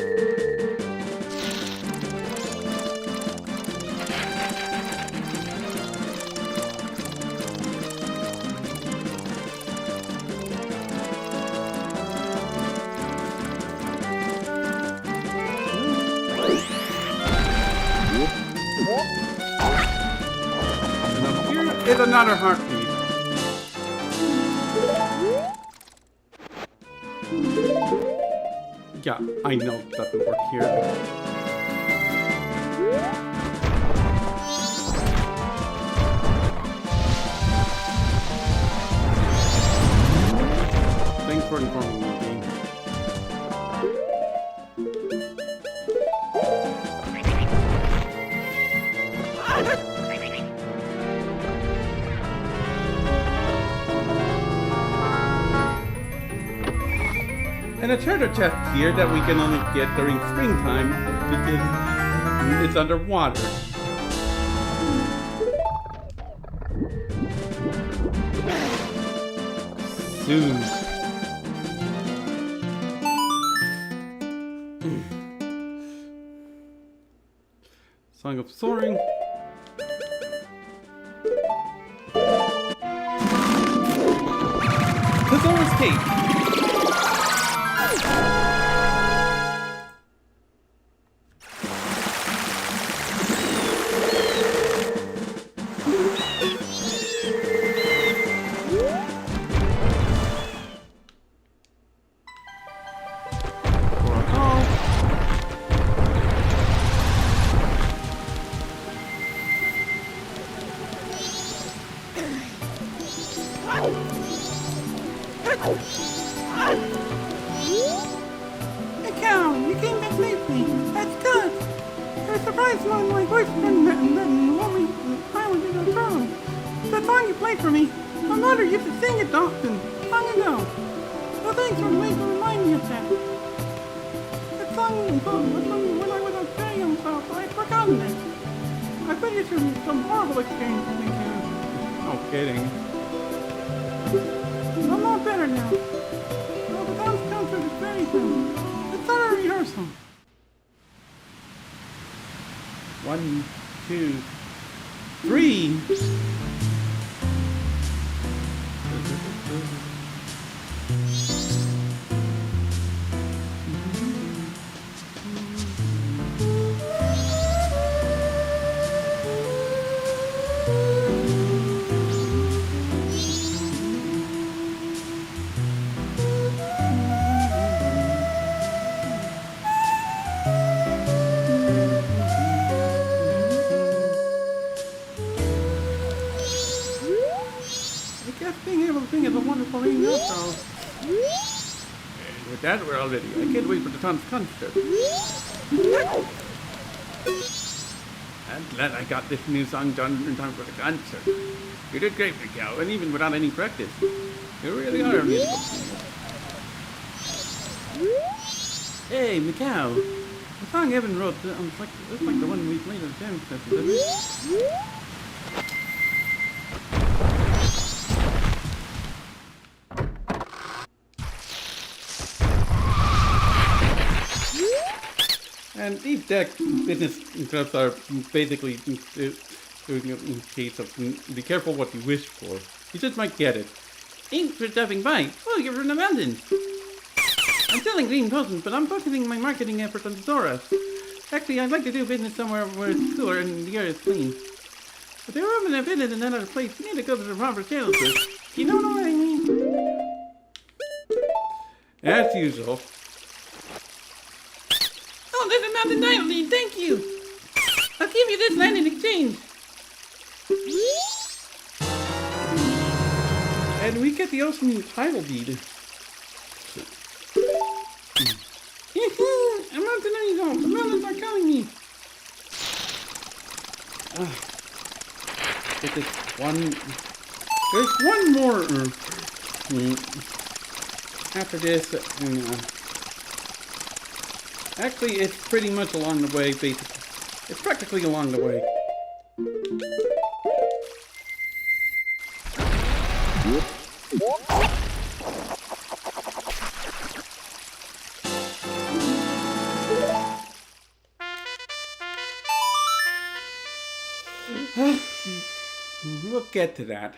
And up here is another heartbeat. Yeah, I know it doesn't work here. Thanks for informing me, Dean. And a treasure chest here that we can only get during springtime because it's underwater. Soon. Song of Soaring. Kazora's Cave. Hey, Cal, you came back safely. That's good. I was surprised when my boyfriend and want me island in the throne. That song you played for me, my mother used to sing it often, long ago. So thanks for reminding me of that. That song was from when I was a very young child, but I'd forgotten it. I put you through some horrible experiences in Cal. No kidding. I'm not better now. Well, the dance concert is very soon. Let's start our rehearsal. 1, 2, 3. I guess being able to sing is a wonderful thing after all. And with that, we're all ready. I can't wait for the dance concert. I'm glad I got this new song done in time for the concert. You did great, Mikao, and even without any practice. You really are a musical genius. Hey, Mikao. The song Evan wrote, it's like the one we played at the jam session, isn't it? And these deck business clubs are basically doing a case of be careful what you wish for. You just might get it. Thanks for stopping by. Oh, you're in abundance. I'm selling green potions, but I'm focusing my marketing efforts on Zora. Actually, I'd like to do business somewhere where it's cooler and the air is clean. But they were open a business in another place. You need to go to the proper sales list. You know what I mean? As usual. Oh, there's a mountain diamond lead. Thank you. I'll give you this land in exchange. And we get the ocean title deed. I'm not denying you. The mountains are calling me. Get this one. There's one more after this. Actually, it's pretty much along the way, basically. It's practically along the way. We'll get to that.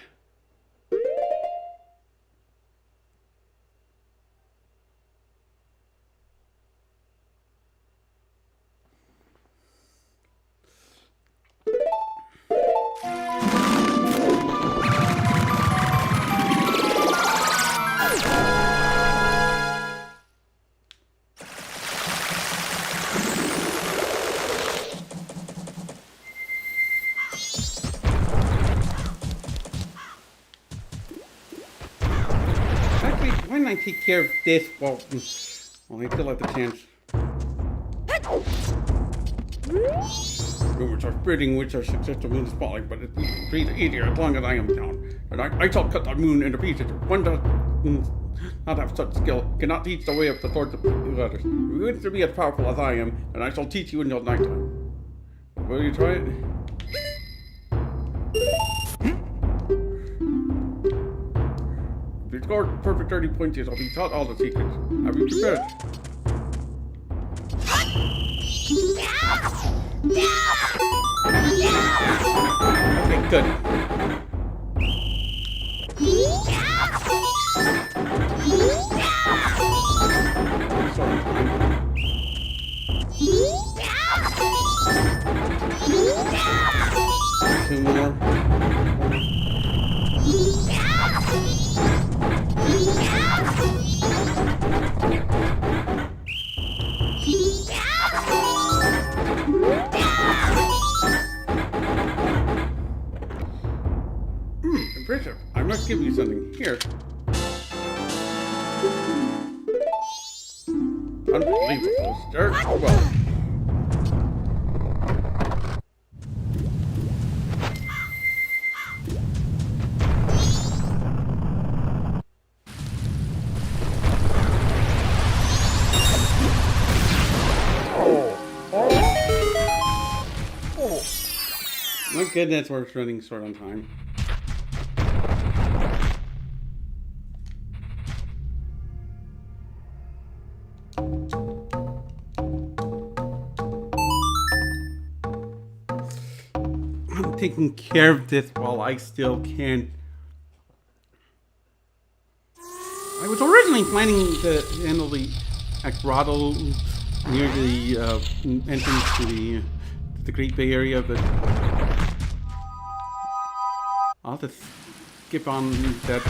Why don't I take care of this while I still have the chance? Rumors are spreading which are successful moon spotting, but it's easier as long as I am down. And I shall cut the moon into pieces. One does not have such skill, cannot teach the way of the swords of others. If you wish to be as powerful as I am, then I shall teach you until nighttime. Will you try it? If you score perfect 30 points, I'll be taught all the secrets. Have you prepared? Okay, good. Two more. Impressive. I must give you something. Here. Unbelievable. Start well. My goodness, we're running short on time. I'm taking care of this while I still can. I was originally planning to handle the grotto near the entrance to the Great Bay Area, but I'll just skip on that.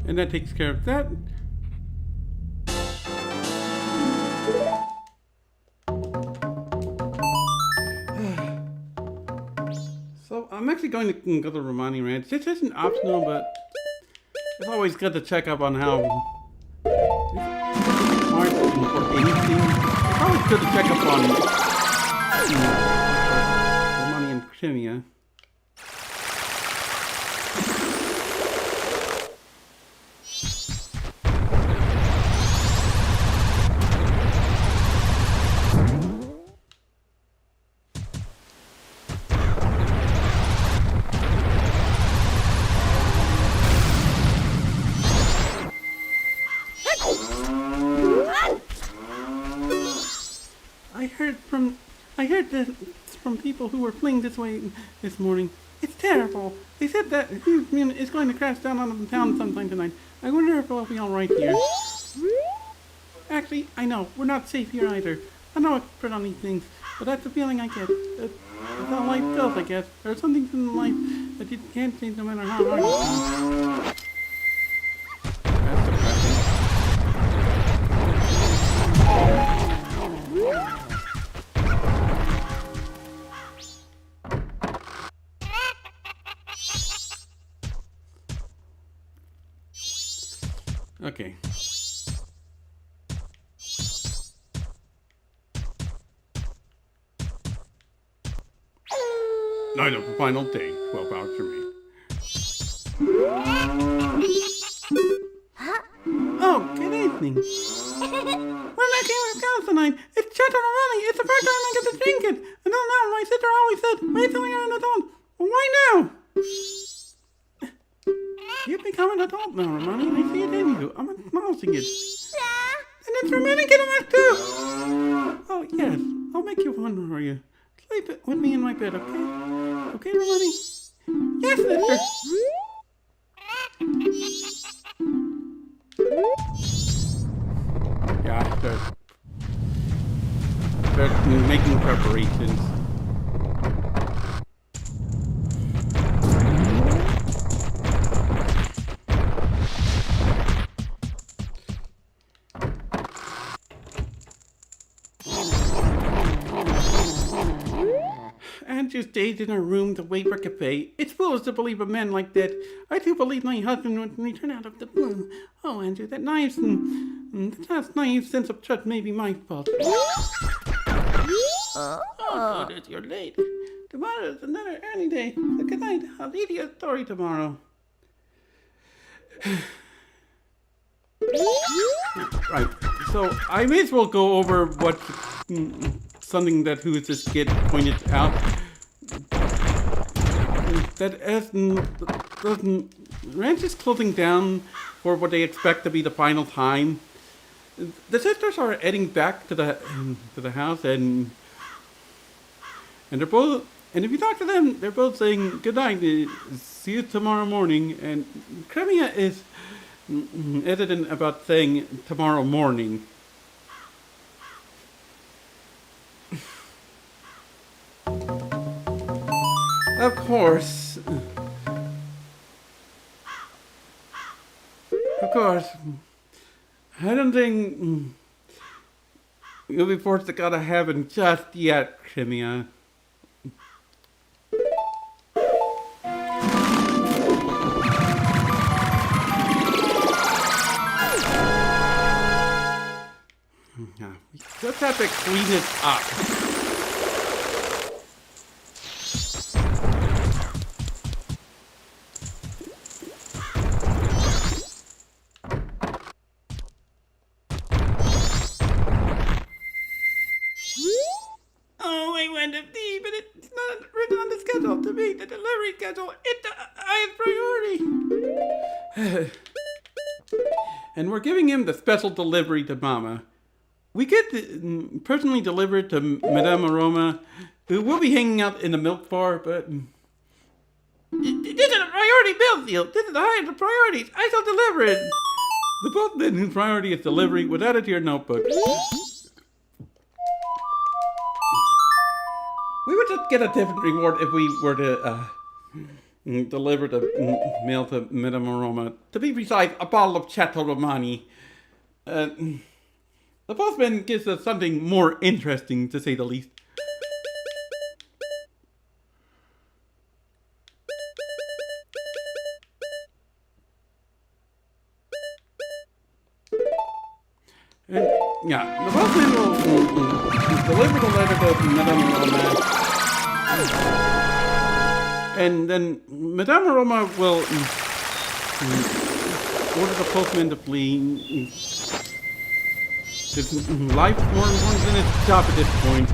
And that takes care of that. So I'm actually going to go to Romani Ranch. This isn't optional, but it's always good to check up on how smart or anything. It's always good to check up on Romani and Crimea. I heard that from people who were fleeing this way this morning. It's terrible. They said that it's going to crash down on the town sometime tonight. I wonder if I'll be all right here. Actually, I know, we're not safe here either. I'm no expert on these things, but that's the feeling I get. That's how life feels, I guess. There are some things in life that you can't change no matter how hard you try. That's depressing. Okay. Night of the final day, 12 hours remain. Oh, good evening. We're making with cows tonight. It's Chateau Running. It's the first time I get to drink it. Until now, my sister always said, wait till you're an adult. Well, why now? You've become an adult now, Romani. I see it in you. I'm acknowledging it. And it's romantic in a mess, too. Oh, yes. I'll make you one for you. Sleep with me in my bed, okay? Okay, Romani? Yes, sister. Yeah, they're making preparations. Andrew stayed in her room to wait for Cafe. It's foolish to believe a man like that. I do believe my husband would return out of the blue. Oh, Andrew, that that naive sense of trust may be my fault. Oh, good, you're late. Tomorrow is another early day. So good night. I'll read you a story tomorrow. Right. So I may as well go over what something that Who Is This Kid pointed out. That as the ranch is closing down for what they expect to be the final time, the sisters are heading back to the house, and they're both. And if you talk to them, they're both saying good night. See you tomorrow morning. And Cremia is hesitant about saying tomorrow morning. Of course. I don't think you'll be forced to go to heaven just yet, Crimea. Yeah, we just have to clean it up. Oh, I went to see, but it's not written on the schedule to me, the delivery schedule. It's the highest priority. And we're giving him the special delivery to Mama. We get personally delivered to Madame Aroma, who will be hanging out in the milk bar, but This is a priority bill deal. This is the highest of priorities. I shall deliver it. the boatman whose priority is delivery was added to your notebook. We would just get a different reward if we were to deliver the mail to Madame Aroma. To be precise, a bottle of Chateau Romani. The postman gives us something more interesting, to say the least. And, yeah, the postman will deliver the letter to Madame Aroma. And then Madame Aroma will order the postman to flee. His life's more important than his job at this point.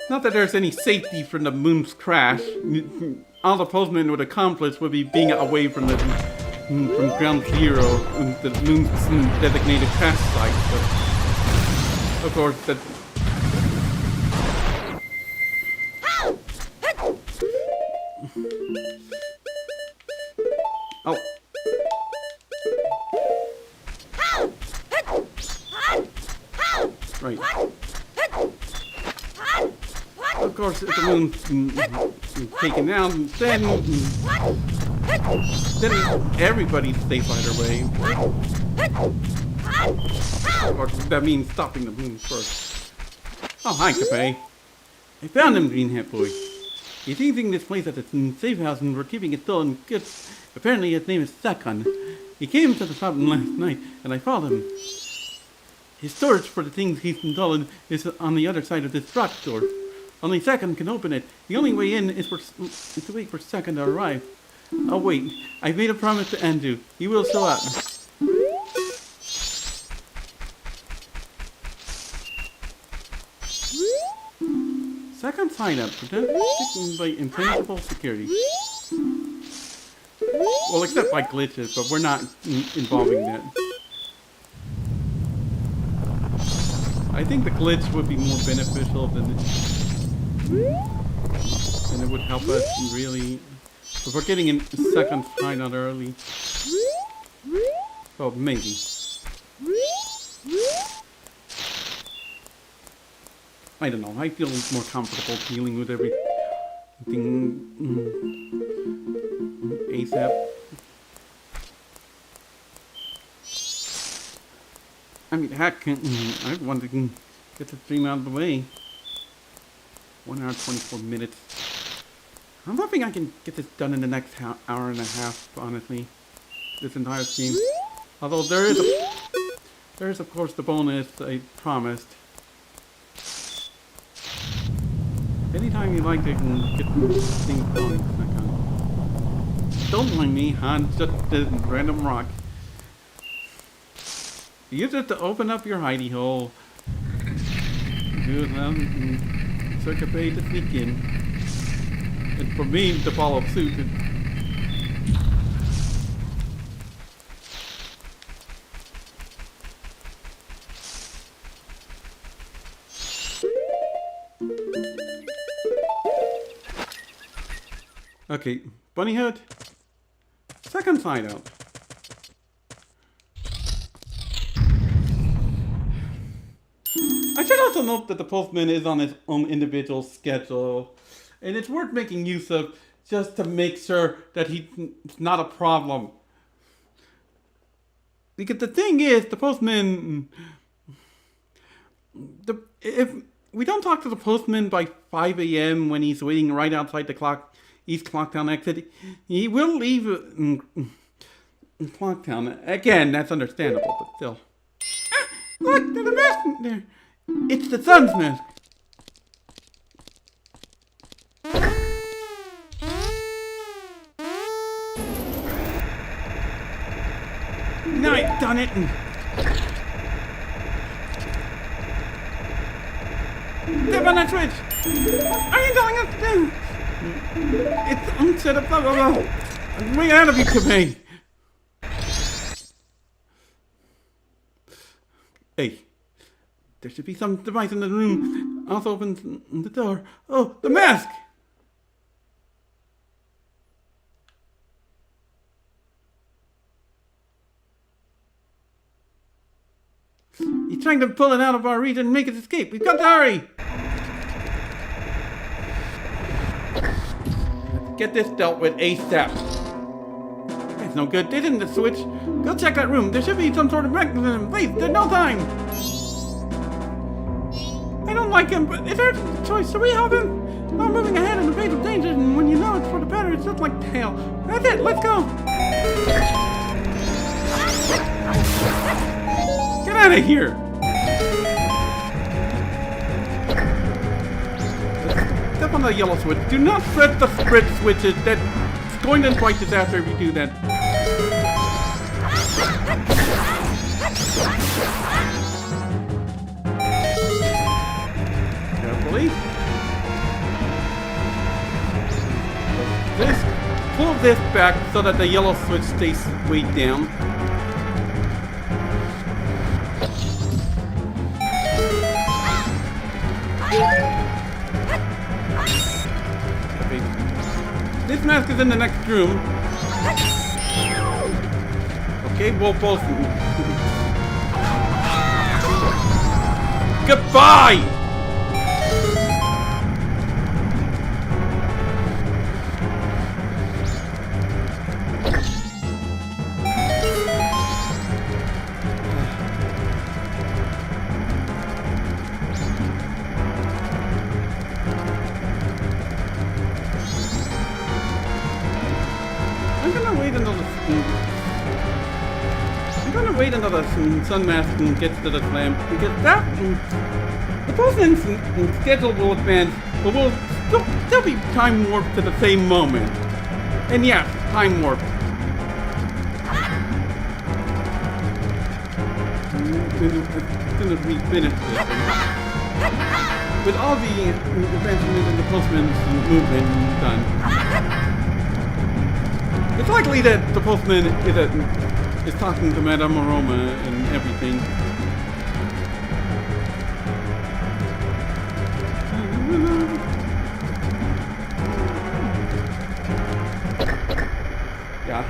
Not that there's any safety from the moon's crash. All the postman would accomplish would be being away from from ground zero, the moon's designated crash site. But of course, that. Oh. Right. Of course, if the moon's taken down, then everybody stays either way. Or that means stopping the moon first. Oh, hi, Cafe. I found him, Green Hat Boy. He's using this place as a safe house and we're keeping it still and good. Apparently his name is Sakon. He came to the shop last night and I followed him. His storage for the things he's stolen is on the other side of this rock door. Only Sakon can open it. The only way in is to wait for Sakon to arrive. Oh wait, I've made a promise to Andrew. He will show up. Second sign up, protected by impenetrable security. Well, except by glitches, but we're not involving that. I think the glitch would be more beneficial than it would help us really. If we're getting in second sign out early. Well, maybe. I don't know. I feel more comfortable dealing with everything ASAP. I mean, heck, I want to get the stream out of the way. 1 hour, 24 minutes. I'm hoping I can get this done in the next hour and a half, honestly. This entire stream. Although there is of course the bonus I promised. Anytime you like to get things going. Don't mind me, Han. Just a random rock. Use it to open up your hidey hole. Use Circuit Bay to sneak in. And for me to follow suit. Okay, Bunny Hood. Second sign out. I should also note that the postman is on his own individual schedule, and it's worth making use of just to make sure that he's not a problem. Because the thing is, the postman, if we don't talk to the postman by 5 a.m. when he's waiting right outside the East Clocktown exit, he will leave Clocktown. Again, that's understandable, but still. Ah, look, there's a mask there. It's the sun's mask. Now I've done it. Step on that switch. Are you telling us to do? It's unset up, blah, blah, blah. I'm way out of you, Kabay. Hey, there should be some device in the room. Also opens the door. Oh, the mask! He's trying to pull it out of our reach and make it escape. We've got to hurry! Get this dealt with ASAP. That's no good. They didn't switch. Go check that room. There should be some sort of mechanism in place. There's no time. I don't like him, but is there a choice? Should we help him? Not moving ahead in the face of danger, and when you know it's for the better, it's just like tail. That's it. Let's go. Get out of here. Step on the yellow switch. Do not press the sprint switches. That's going to invite disaster if you do that. Carefully. Pull this back so that the yellow switch stays way down. This mask is in the next room. Okay, we'll both. Goodbye! I'm gonna wait until the sun mask gets to the slam because the postman's schedule will advance, but we'll still be time warped to the same moment. And yes, time warp. As soon as we finish this, with all the advancement in the postman's movement done. It's likely that the postman is talking to Madame Aroma and everything. Yeah.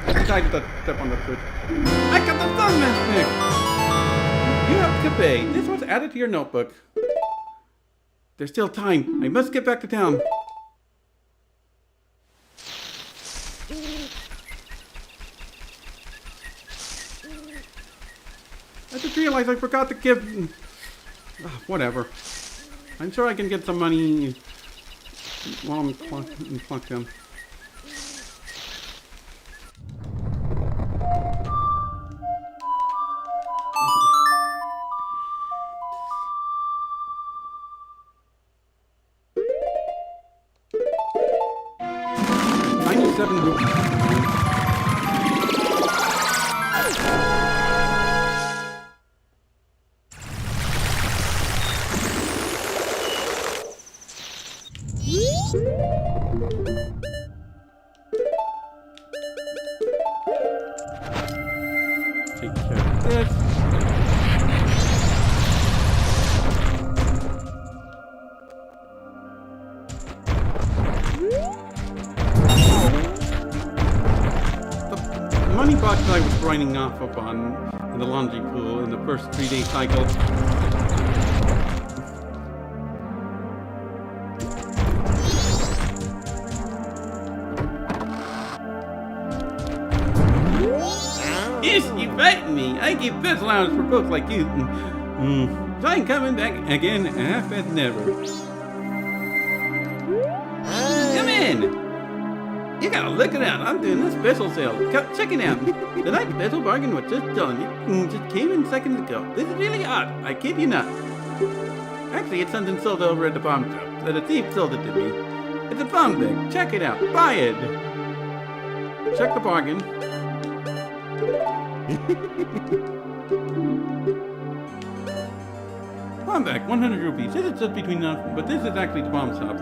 I decided to step on the foot. I got the sun mask! You have to pay. This was added to your notebook. There's still time. I must get back to town. I just realized I forgot to give... whatever. I'm sure I can get some money while I'm plucked in. Take care of this. The money box I was grinding off upon in the laundry pool in the first 3-day cycle. Yes, you frightened me. I give best allowance for folks like you. So I'm coming back again half as never. Come in. You gotta look it out. I'm doing a special sale. Check it out. The night special bargain was just done. It just came in seconds ago. This is really odd. I kid you not. Actually, it's something sold over at the bomb shop. The thief sold it to me. It's a bomb bag. Check it out. Buy it. Check the bargain. Bomb bag, 100 rupees. This is just between us, but this is actually the bomb shop.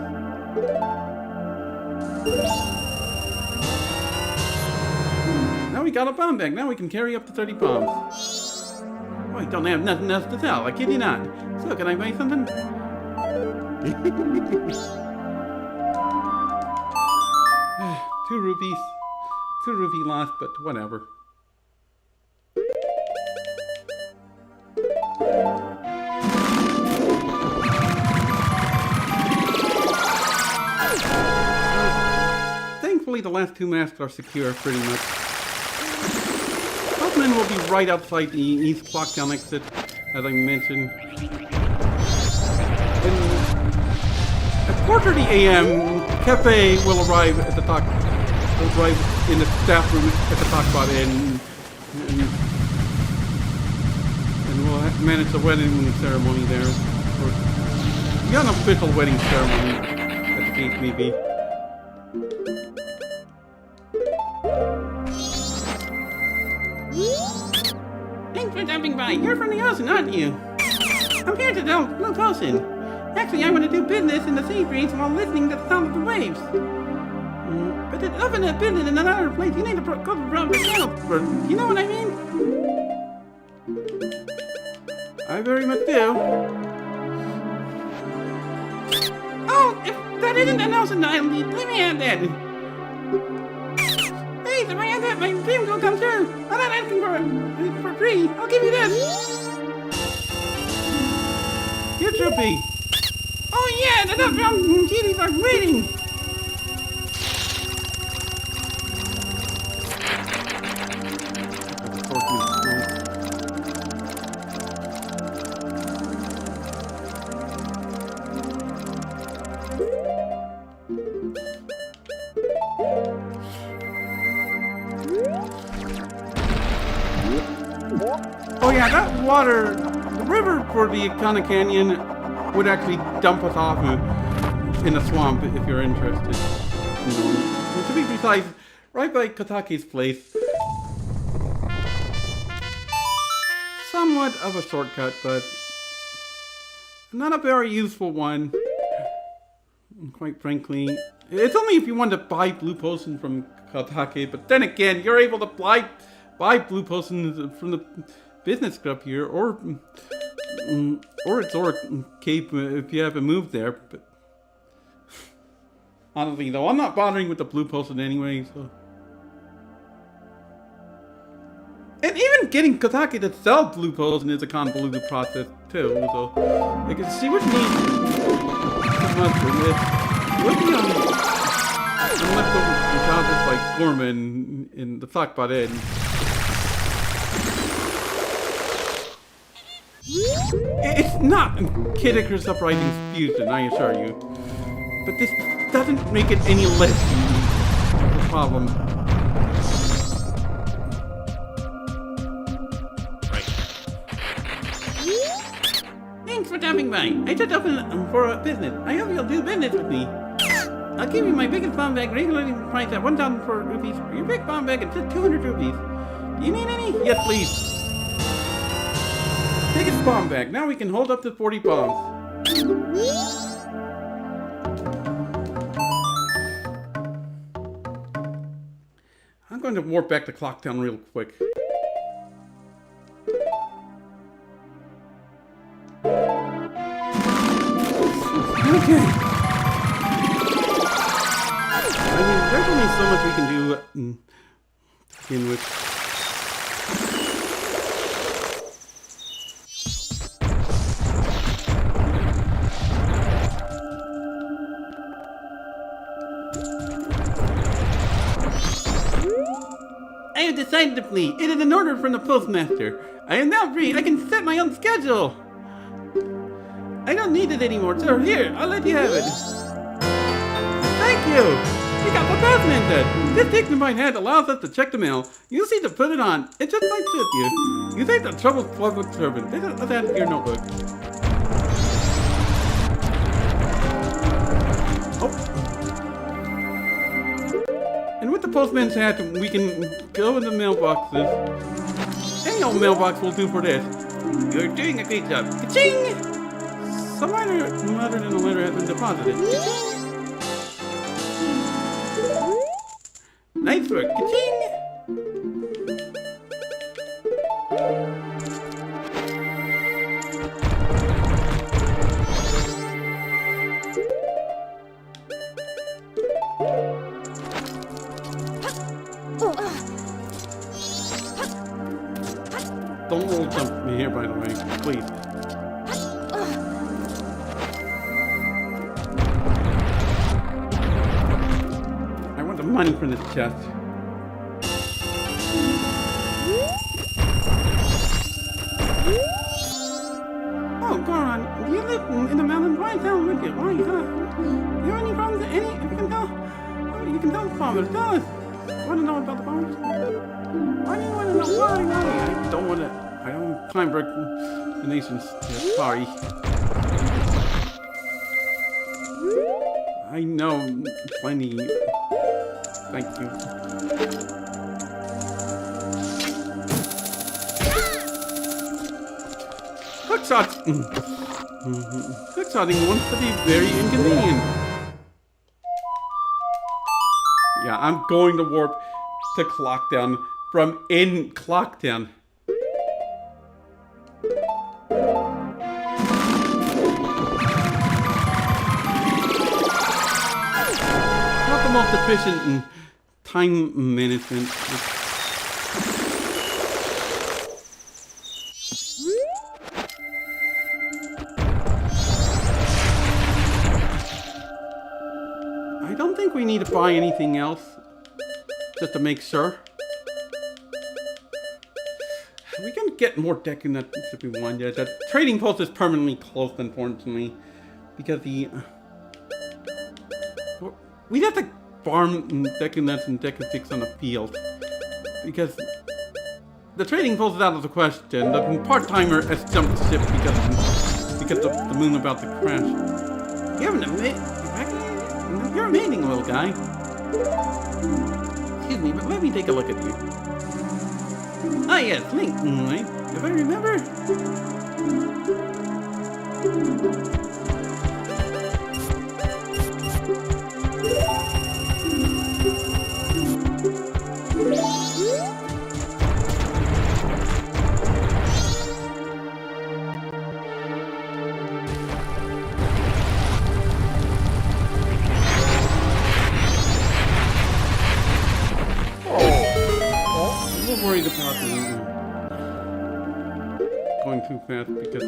Now we got a bomb bag. Now we can carry up to 30 bombs. Oh, I don't have nothing else to sell. I kid you not. So, can I buy something? 2 rupees. 2 rupee lost, but whatever. Thankfully, the last 2 masks are secure, pretty much. Postman will be right outside the East Clocktown exit, as I mentioned. At 4:30 a.m., Cafe will arrive at the talk. Arrive in the staff room at the talk spot, and we'll manage the wedding ceremony there, or the unofficial wedding ceremony, as the case may be. Thanks for stopping by. You're from the ocean, aren't you? I'm here to sell Blue Potion. Actually, I want to do business in the sea breeze while listening to the sound of the waves. But to open a business in another place, you need to go to proper channels first. You know what I mean? I very much do. Oh, if that isn't an ocean island, let me have that. Hey, if I have that, my dream will come true. I'm not asking for free. I'll give you this. Here, Troopy. Oh yeah, the dumb kitties are waiting. Oh yeah, that water, the river for the Ikana Canyon would actually dump us off in a swamp if you're interested. And to be precise, right by Kotake's place. Somewhat of a shortcut, but not a very useful one. Quite frankly, it's only if you want to buy blue potions from Kotake, but then again, you're able to buy blue potions from the business club here, or Resort Cape if you haven't moved there. But honestly, though, I'm not bothering with the blue potion anyway. So, and even getting Kotake to sell blue potion is a convoluted process too. So, because she would need leftover jobs like Gorman in the Sockbot Inn. It's not Kid Icarus Uprising's fusion, I assure you. But this doesn't make it any less of a problem. Right. Thanks for stopping by. I just opened for a business. I hope you'll do business with me. I'll give you my biggest bomb bag, regularly priced at 1,004 rupees. For your big bomb bag, it's just 200 rupees. Do you need any? Yes, please. Biggest bomb bag. Now we can hold up to 40 bombs. I'm going to warp back to Clocktown real quick. Okay. I mean, there's only so much we can do to begin with. I have decided to flee. It is an order from the postmaster. I am now free. I can set my own schedule. I don't need it anymore, so here, I'll let you have it. Thank you. You got the postman then. This dignified hat allows us to check the mail. You see to put it on. It just might fit you. You take the trouble public servant. Let's add your notebook. Oh. And with the postman's hat, we can go in the mailboxes. Any old mailbox will do for this. You're doing a great job. Ka-ching! Some letter in the letter has been deposited. Ka-ching! Nice work. Ka-ching! Don't roll jump me here, by the way, please. I want the money from this chest. Oh, Goron, do you live in the mountains? Why town with you? Why, huh? Do you have any problems? If you can tell? Oh, you can tell the farmers. Tell us. Want to know about the farmers? Why do you want to know why? I don't want to. I don't climb break the nations. Yeah, sorry. I know plenty. Thank you. Hookshot. Hookshotting wants to be very inconvenient. Yeah, I'm going to warp to Clocktown from in Clocktown. Not the most efficient in time management. need to buy anything else, just to make sure. We can get more deku nuts if we want. Yeah, the trading post is permanently closed, unfortunately, because we'd have to farm deku nuts and deku sticks on the field, because the trading post is out of the question. The part-timer has jumped ship because of the moon about to crash. You're amazing, little guy. Excuse me, but let me take a look at you. Ah, yes, Link, right? If I remember. Worried about going too fast because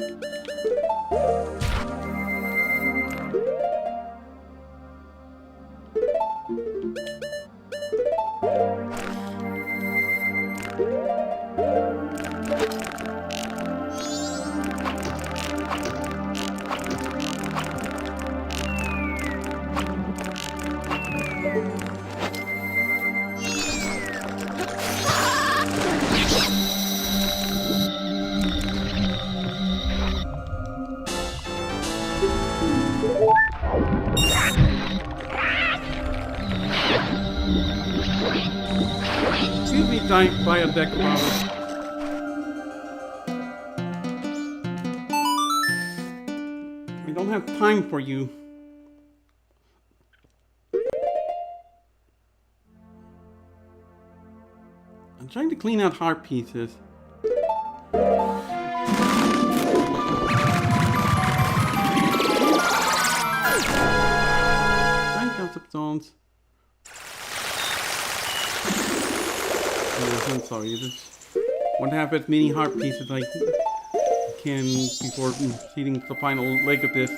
excuse me, giant biodeck model. We don't have time for you. I'm trying to clean out heart pieces. Concept zones. I'm sorry, I just want to have as many heart pieces I can before proceeding to the final leg of this.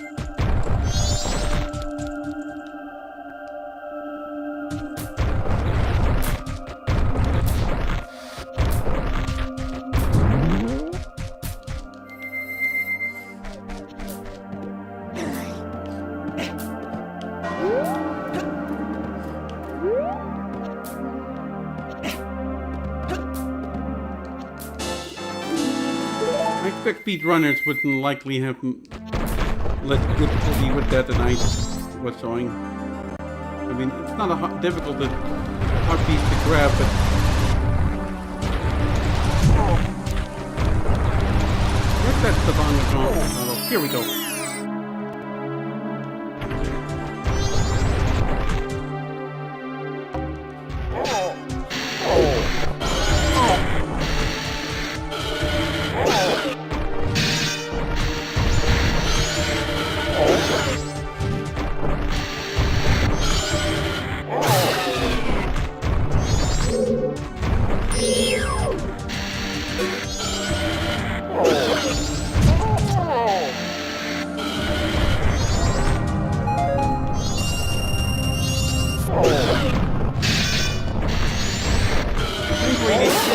I expect speedrunners wouldn't likely have let difficulty with that than I was showing. I mean, it's not a difficult heartbeat to grab, but where's that Savannah model? Here we go.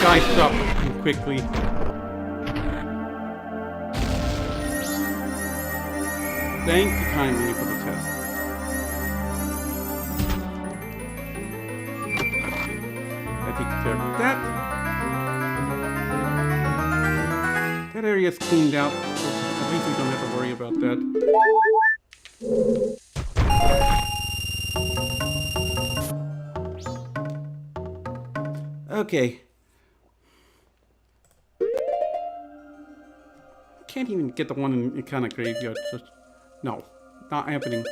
Guys up quickly. Thank you kindly for the test. That takes care of that. That area's cleaned out. So at least we don't have to worry about that. Okay. Can't even get the one in kind of graveyard. Just no, not happening.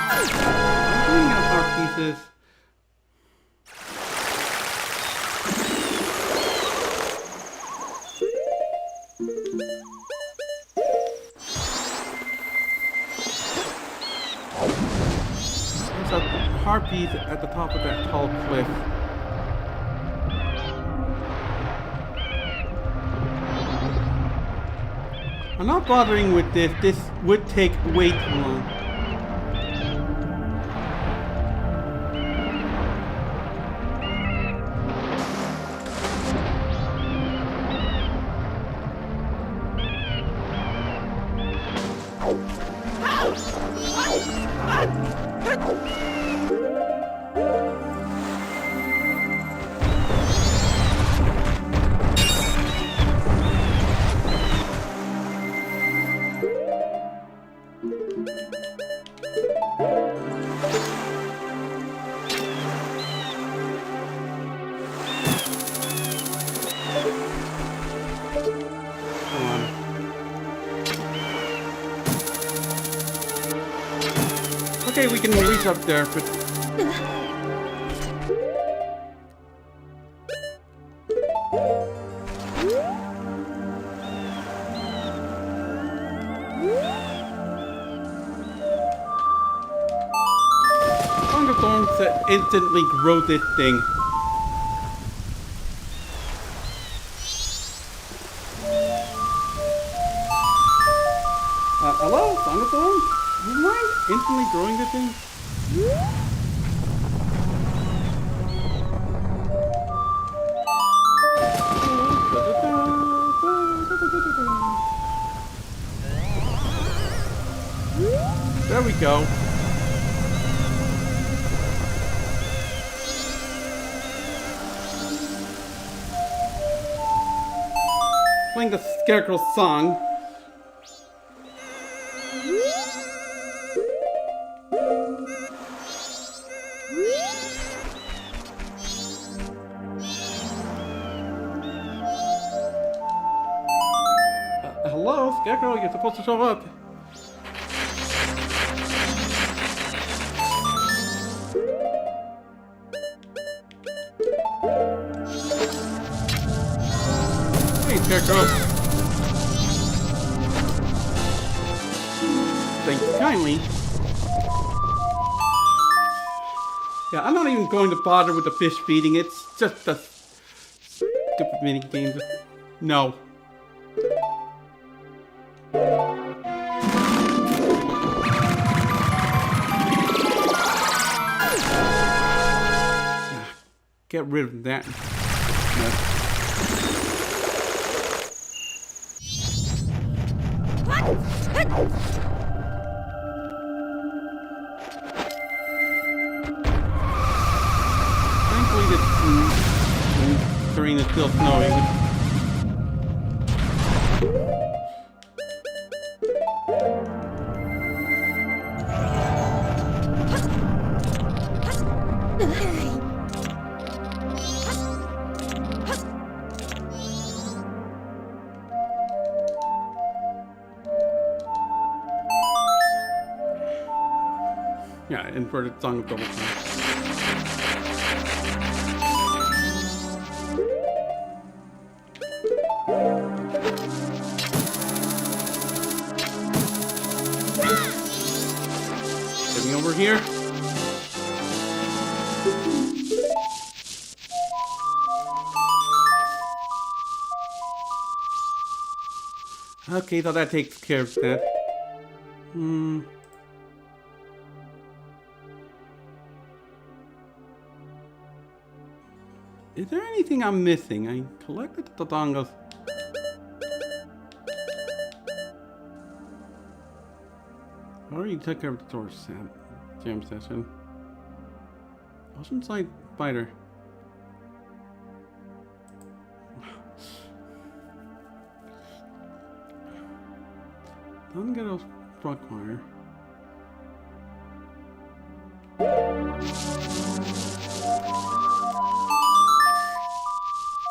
I'm cleaning out heart pieces. harpies at the top of that tall cliff. I'm not bothering with this. This would take way too long. Okay, we can reach up there, but... Thunderstorms instantly grow this thing. Hello, Thunderstorm? You mind instantly growing the thing? There we go. Playing the Scarecrow song. Hello, Scarecrow, you're supposed to show up. Hey, Scarecrow. Thank you kindly. Yeah, I'm not even going to bother with the fish feeding. It's just a stupid mini game. No. Get rid of that. Thankfully, the terrain is still snowing. Yeah, inverted song of double time. Getting over here. Okay, so that takes care of that. Is there anything I'm missing? I collected the dongles. I already took care of the door jam session. Oceanside Spider. Don't get a frog wire.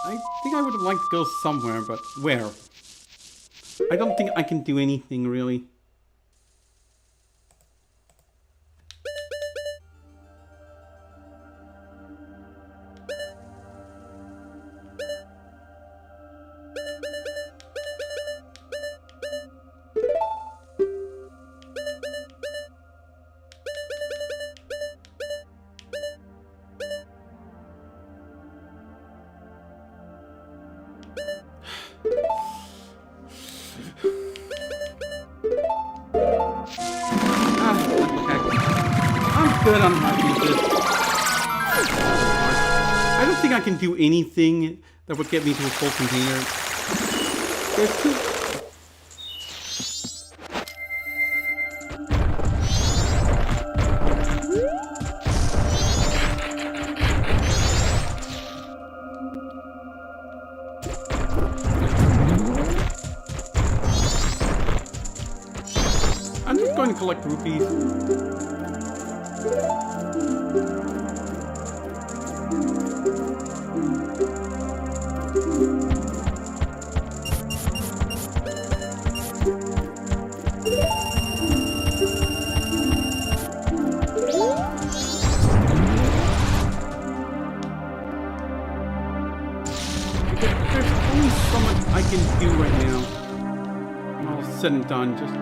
I think I would have liked to go somewhere, but where? I don't think I can do anything really. good. I'm happy with this. I don't think I can do anything that would get me to a full container. There's two. I'm just going to collect rupees. There's only so much I can do right now. All said and done, just...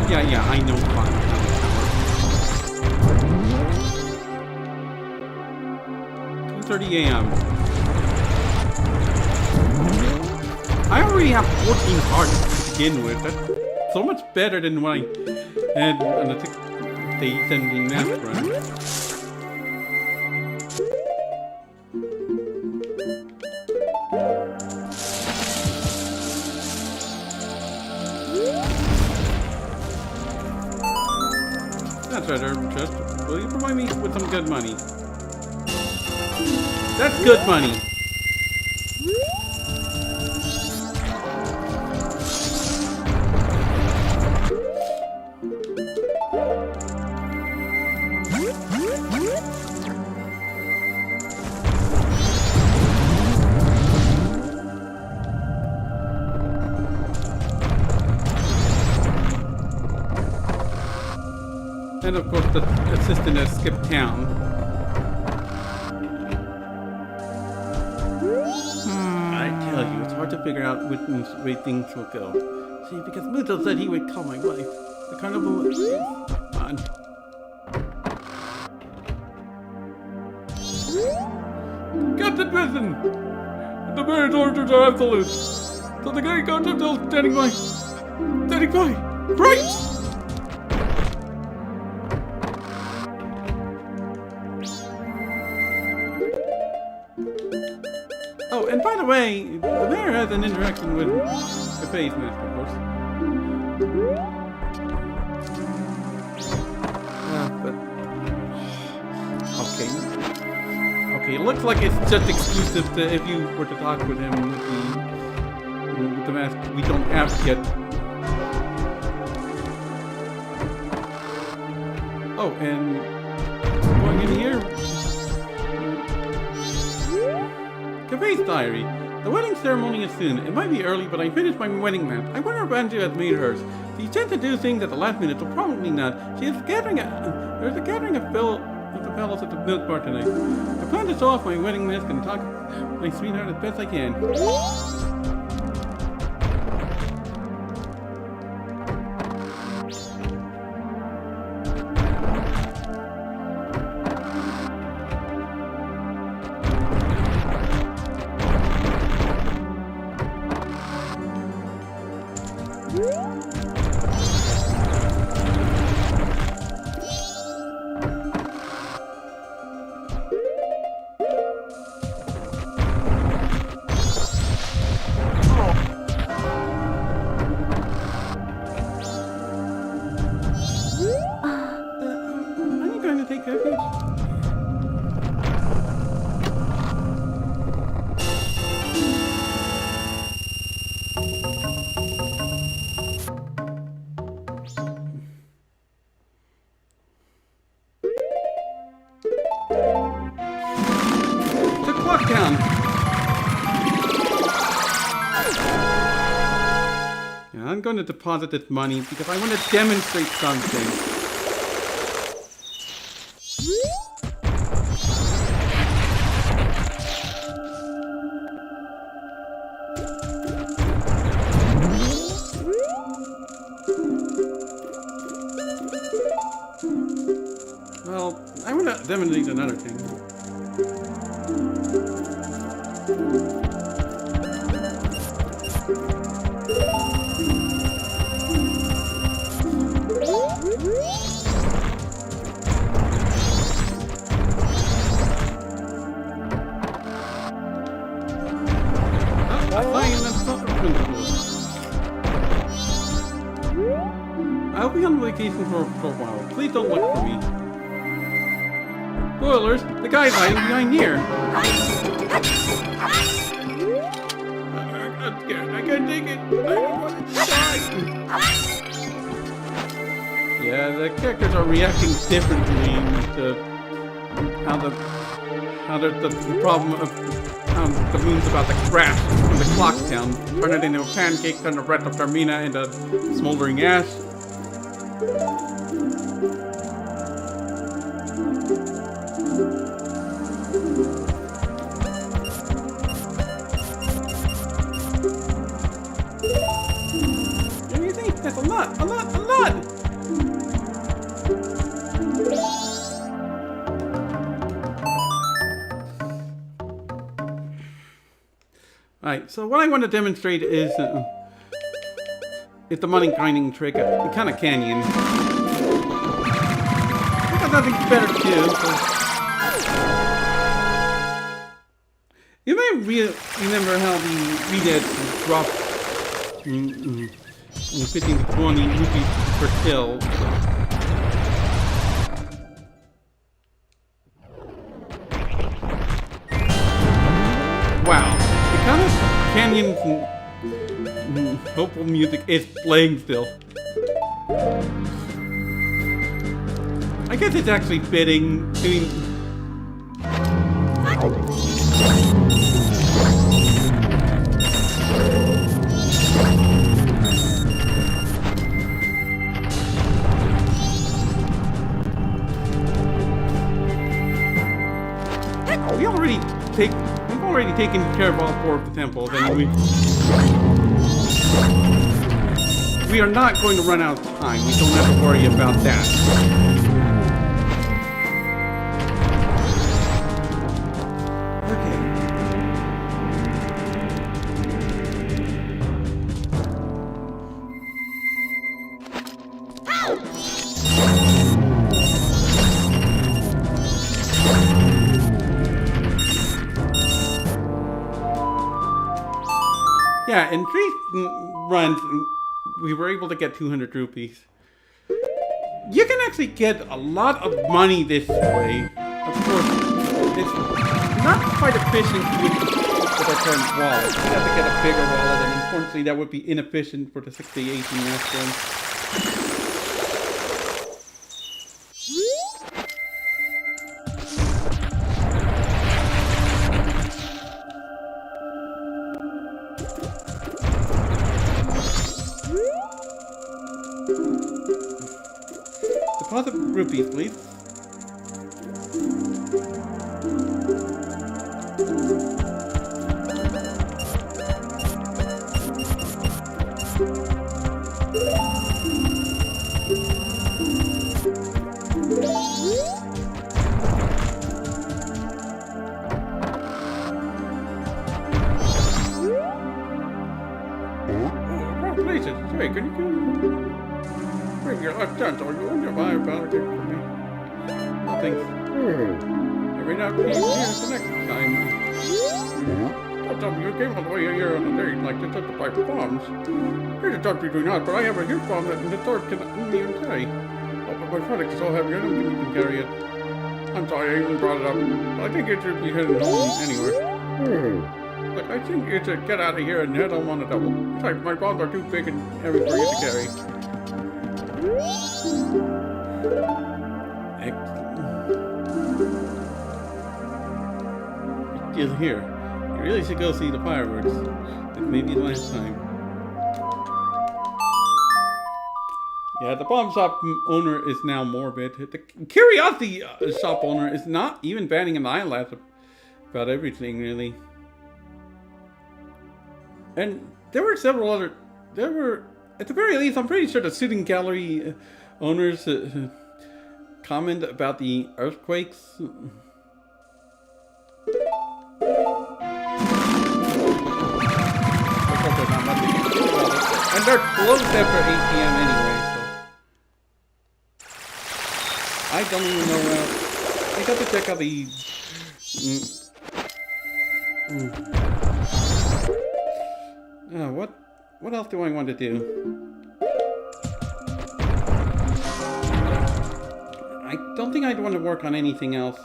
Yeah, I know fine. 2:30 a.m. I already have 14 hearts to begin with. That's so much better than what I had on the day 17 mask run. That's right, Herb. Will you provide me with some good money? That's good money. And of course, the assistant has skipped town. I tell you, it's hard to figure out which way things will go. See, because Muto said he would call my wife. The carnival is on. Captain Benson! The mayor's orders are absolute. So the guy got until standing by. Standing by! Right! Oh, and by the way, the mayor has an interaction with the face mask, of course. But okay, it looks like it's just exclusive to if you were to talk with him with the mask. We don't have yet. Oh, and going in here. Cafe's diary. The wedding ceremony is soon. It might be early, but I finished my wedding map. I wonder if Banjo has made hers. She tends to do things at the last minute, so probably not. There's a gathering of the fellows at the milk bar tonight. I plan to show off my wedding mask and talk to my sweetheart as best I can. Are you going to take refuge? The clock down. Yeah, I'm going to deposit this money because I want to demonstrate something. Well, I want to demonstrate another thing. I'll be on vacation for a while. Please don't look for me. Spoilers, the guy's hiding behind here. I'm scared. I can't take it. I don't want to die. Yeah, the characters are reacting differently to how the problem of how the moon's about to crash from the clock town, turn it into a pancake, turn the rest of Termina into smoldering ash. What do you think? That's a lot! Alright, so what I want to demonstrate is the money grinding trick, kind of canyon. I got nothing better to do. So. You may remember how the redeads dropped 15 to 20 rupees per kill. Wow. Kind of canyon hopeful music is playing still. I guess it's actually fitting. I mean, we've already taken care of all 4 of the temples, and we are not going to run out of time. We don't have to worry about that. Yeah, in 3 runs, we were able to get 200 rupees. You can actually get a lot of money this way. Of course, it's not quite efficient with our current wallet. You have to get a bigger wallet, and unfortunately that would be inefficient for the 60-18 master. Deposit rupees, please. Congratulations. Hey, can you bring your left hand or you and your eye about it for me? Nothing. Every now and then, here's the next time. Don't tell me you came all the way here on a date like this at the pipe of bombs. Here's a talk between us, but I have a huge bomb that the Thor can only even carry. Oh, but my product is so heavy, I don't think you can carry it. I'm sorry, I even brought it up. But I think it should be headed home anyway. But I think you should get out of here and head home on a double. Besides, my bombs are too big and heavy for you to carry. Excellent. Still here. You really should go see the fireworks. It may be the last time. Yeah, the bomb shop owner is now morbid. The curiosity shop owner is not even batting an eyelash about everything, really. And there were several other... There were... At the very least, I'm pretty sure the shooting gallery owners comment about the earthquakes. And they're closed after 8 p.m. anyway, so... I don't even know I got to check out the... what else do I want to do? don't think I'd want to work on anything else.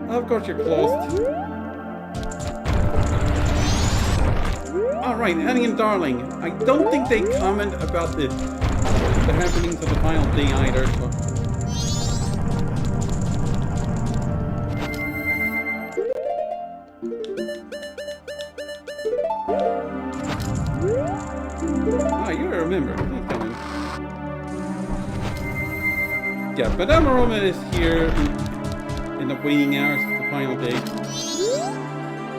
Of course you're closed. Alright, Annie and Darling. I don't think they comment about the happenings of the final day either, so. Ah, you remember. He's coming. Yeah, Madame Aroma is here in the waiting hours of the final day.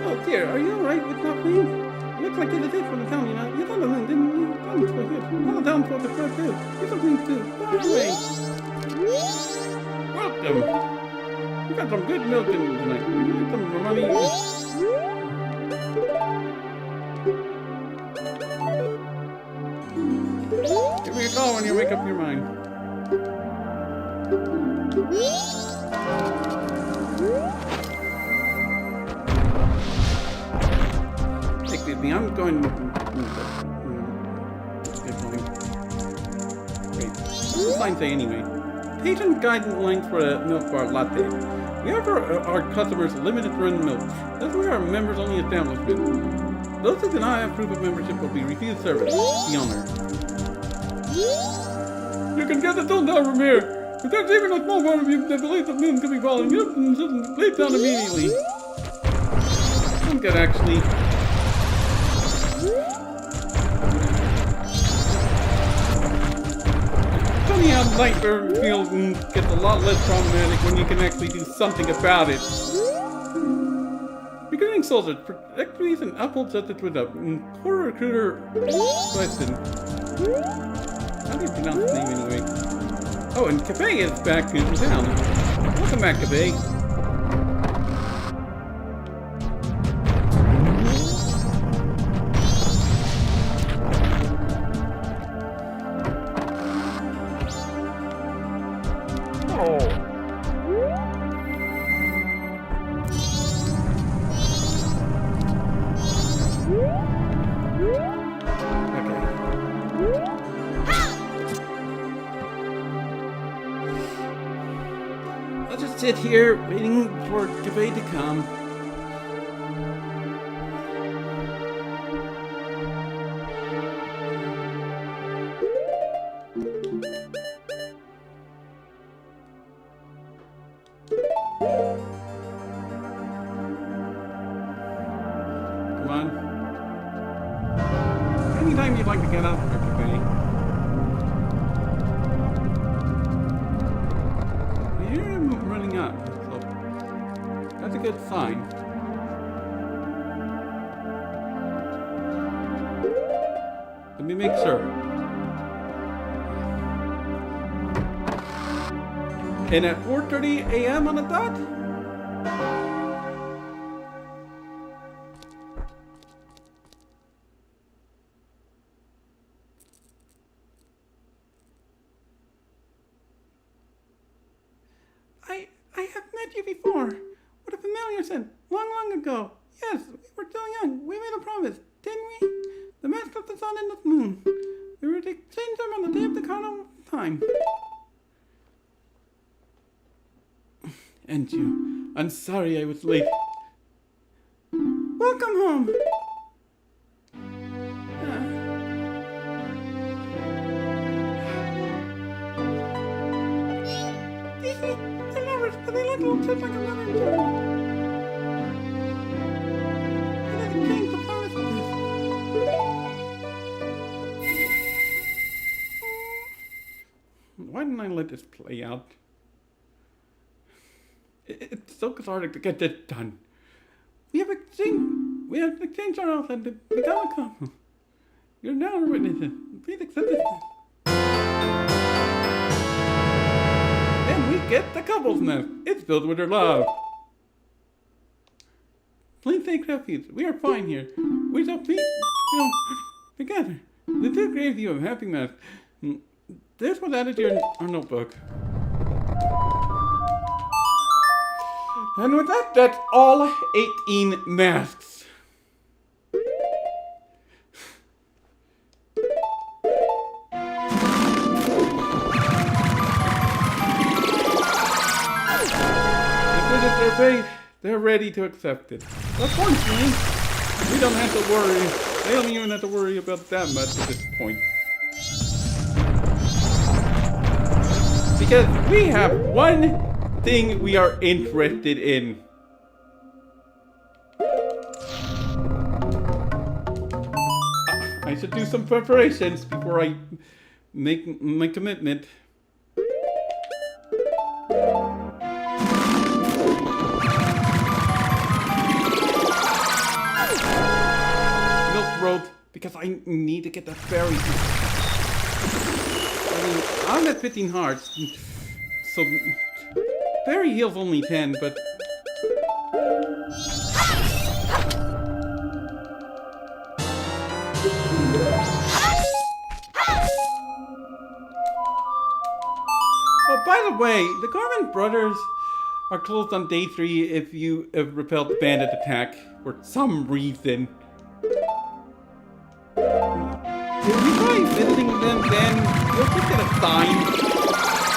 Oh dear, are you alright with not being? Looks like it is it from the town, you know. You thought the moon, didn't you? That was so good. All the town for the first too. You took me too. Far away. Welcome. We got some good milk in tonight. We got some money. Give me a call when you make up your mind. Excuse me, I'm going. Wait, what's the sign say anyway? Patient guidelines for a milk bar latte. We offer our customers limited run milk, as we are a members only establishment. Those who do not have proof of membership will be refused service. Be honored. You can get the tool down from here. If there's even a small part of you that believes the moon could be falling, you can leave town immediately. I'm good, actually. Funny how nightmare feels gets a lot less problematic when you can actually do something about it. Beginning soldiers, protect trees and uphold justice with a core recruiter question. How do you pronounce his name anyway? Oh, and Cafe is back in town. Welcome back, Cafe. Sit here waiting for Cafe to come. Come on. Anytime you'd like to get up for Cafe. Up, so that's a good sign. Let me make sure. And at 4:30 a.m. on the dot? I have met you before. What a familiar scent. Long ago. Yes, we were still young. We made a promise, didn't we? The mask of the sun and the moon. We were to exchange them on the day of the carnival time. And you. I'm sorry I was late. Welcome home. But they look a little bit like another job. It doesn't change the promise of this. Why didn't I let this play out? It's so cathartic to get this done. We have exchanged our oath and become a couple. You're now our witnesses. Please accept this. And we get the couple's nest. It's filled with her love. Please take refuge. We are fine here. We shall be together. The two grave you of happy masks. This was added to our notebook. And with that, that's all 18 masks. visit their faith, they're ready to accept it. Unfortunately, we don't have to worry. They don't even have to worry about that much at this point. Because we have one thing we are interested in. I should do some preparations before I make my commitment. Milk Road, because I need to get the ferry. I mean, I'm at 15 hearts, so ferry heals only 10, but... Oh, by the way, the Garmin Brothers are closed on day 3 if you have repelled the bandit attack for some reason. If we try visiting them, then we'll just get a sign.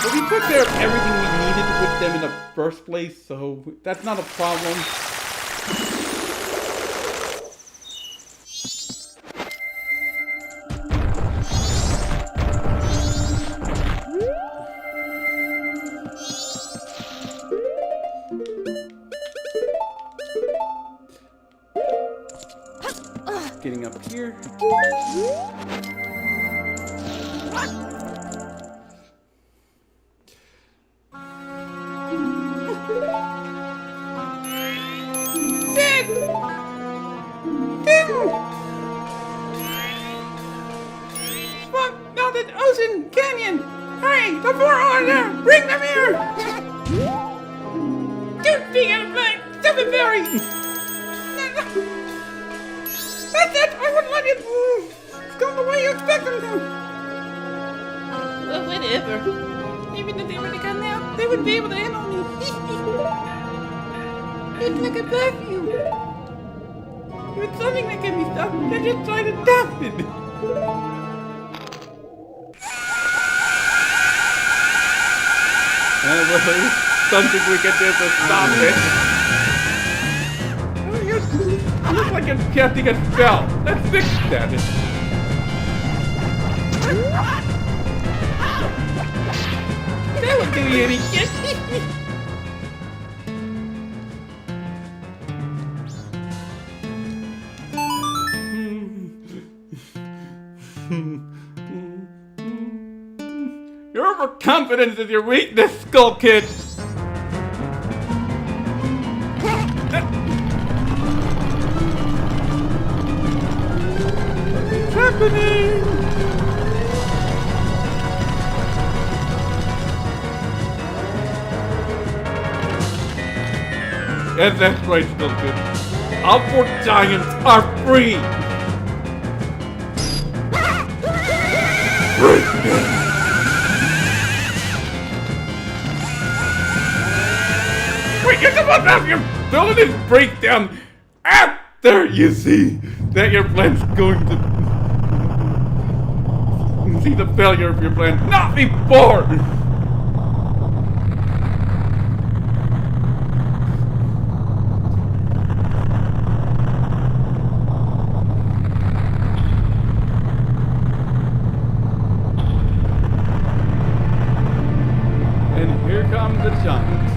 But we took care of everything we needed with them in the first place, so that's not a problem. Getting up here. Melted Ocean Canyon! Hurry! The four are there! Bring them here! Don't be out of line! Stop it, Barry! That's it! I wouldn't let it go the way you expect them to! Well, whatever. Even if they were to come out, they wouldn't be able to handle me. It's like a perfume. If it's something that can be stopped, then just try to stop it. Well, something we can do to stop it. You look like you're casting a spell. Let's fix that. That would do you any good. Your overconfidence is your weakness, Skull Kid! What's happening? And that's right, Skull Kid. All 4 giants are free! Wait, you're supposed to have your abilities break down after you see that your plan's going to... see the failure of your plan, not before! And here come the giants.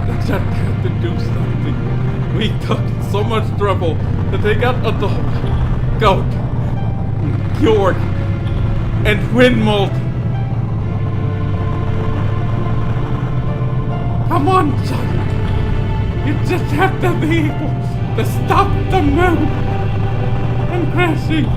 They just have to do something. We took so much trouble to take out a dog, goat, Fjord, and Windmold. Come on, giant. You just have to be able to stop the moon and crashing.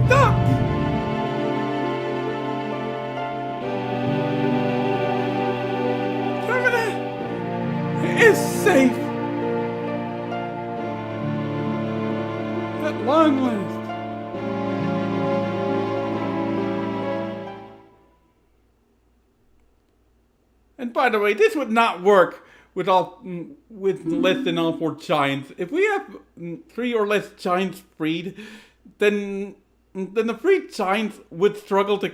stuck! Termina is safe! At long last. And by the way, this would not work with less than all 4 giants. If we have 3 or less giants freed, then the freed giants would struggle to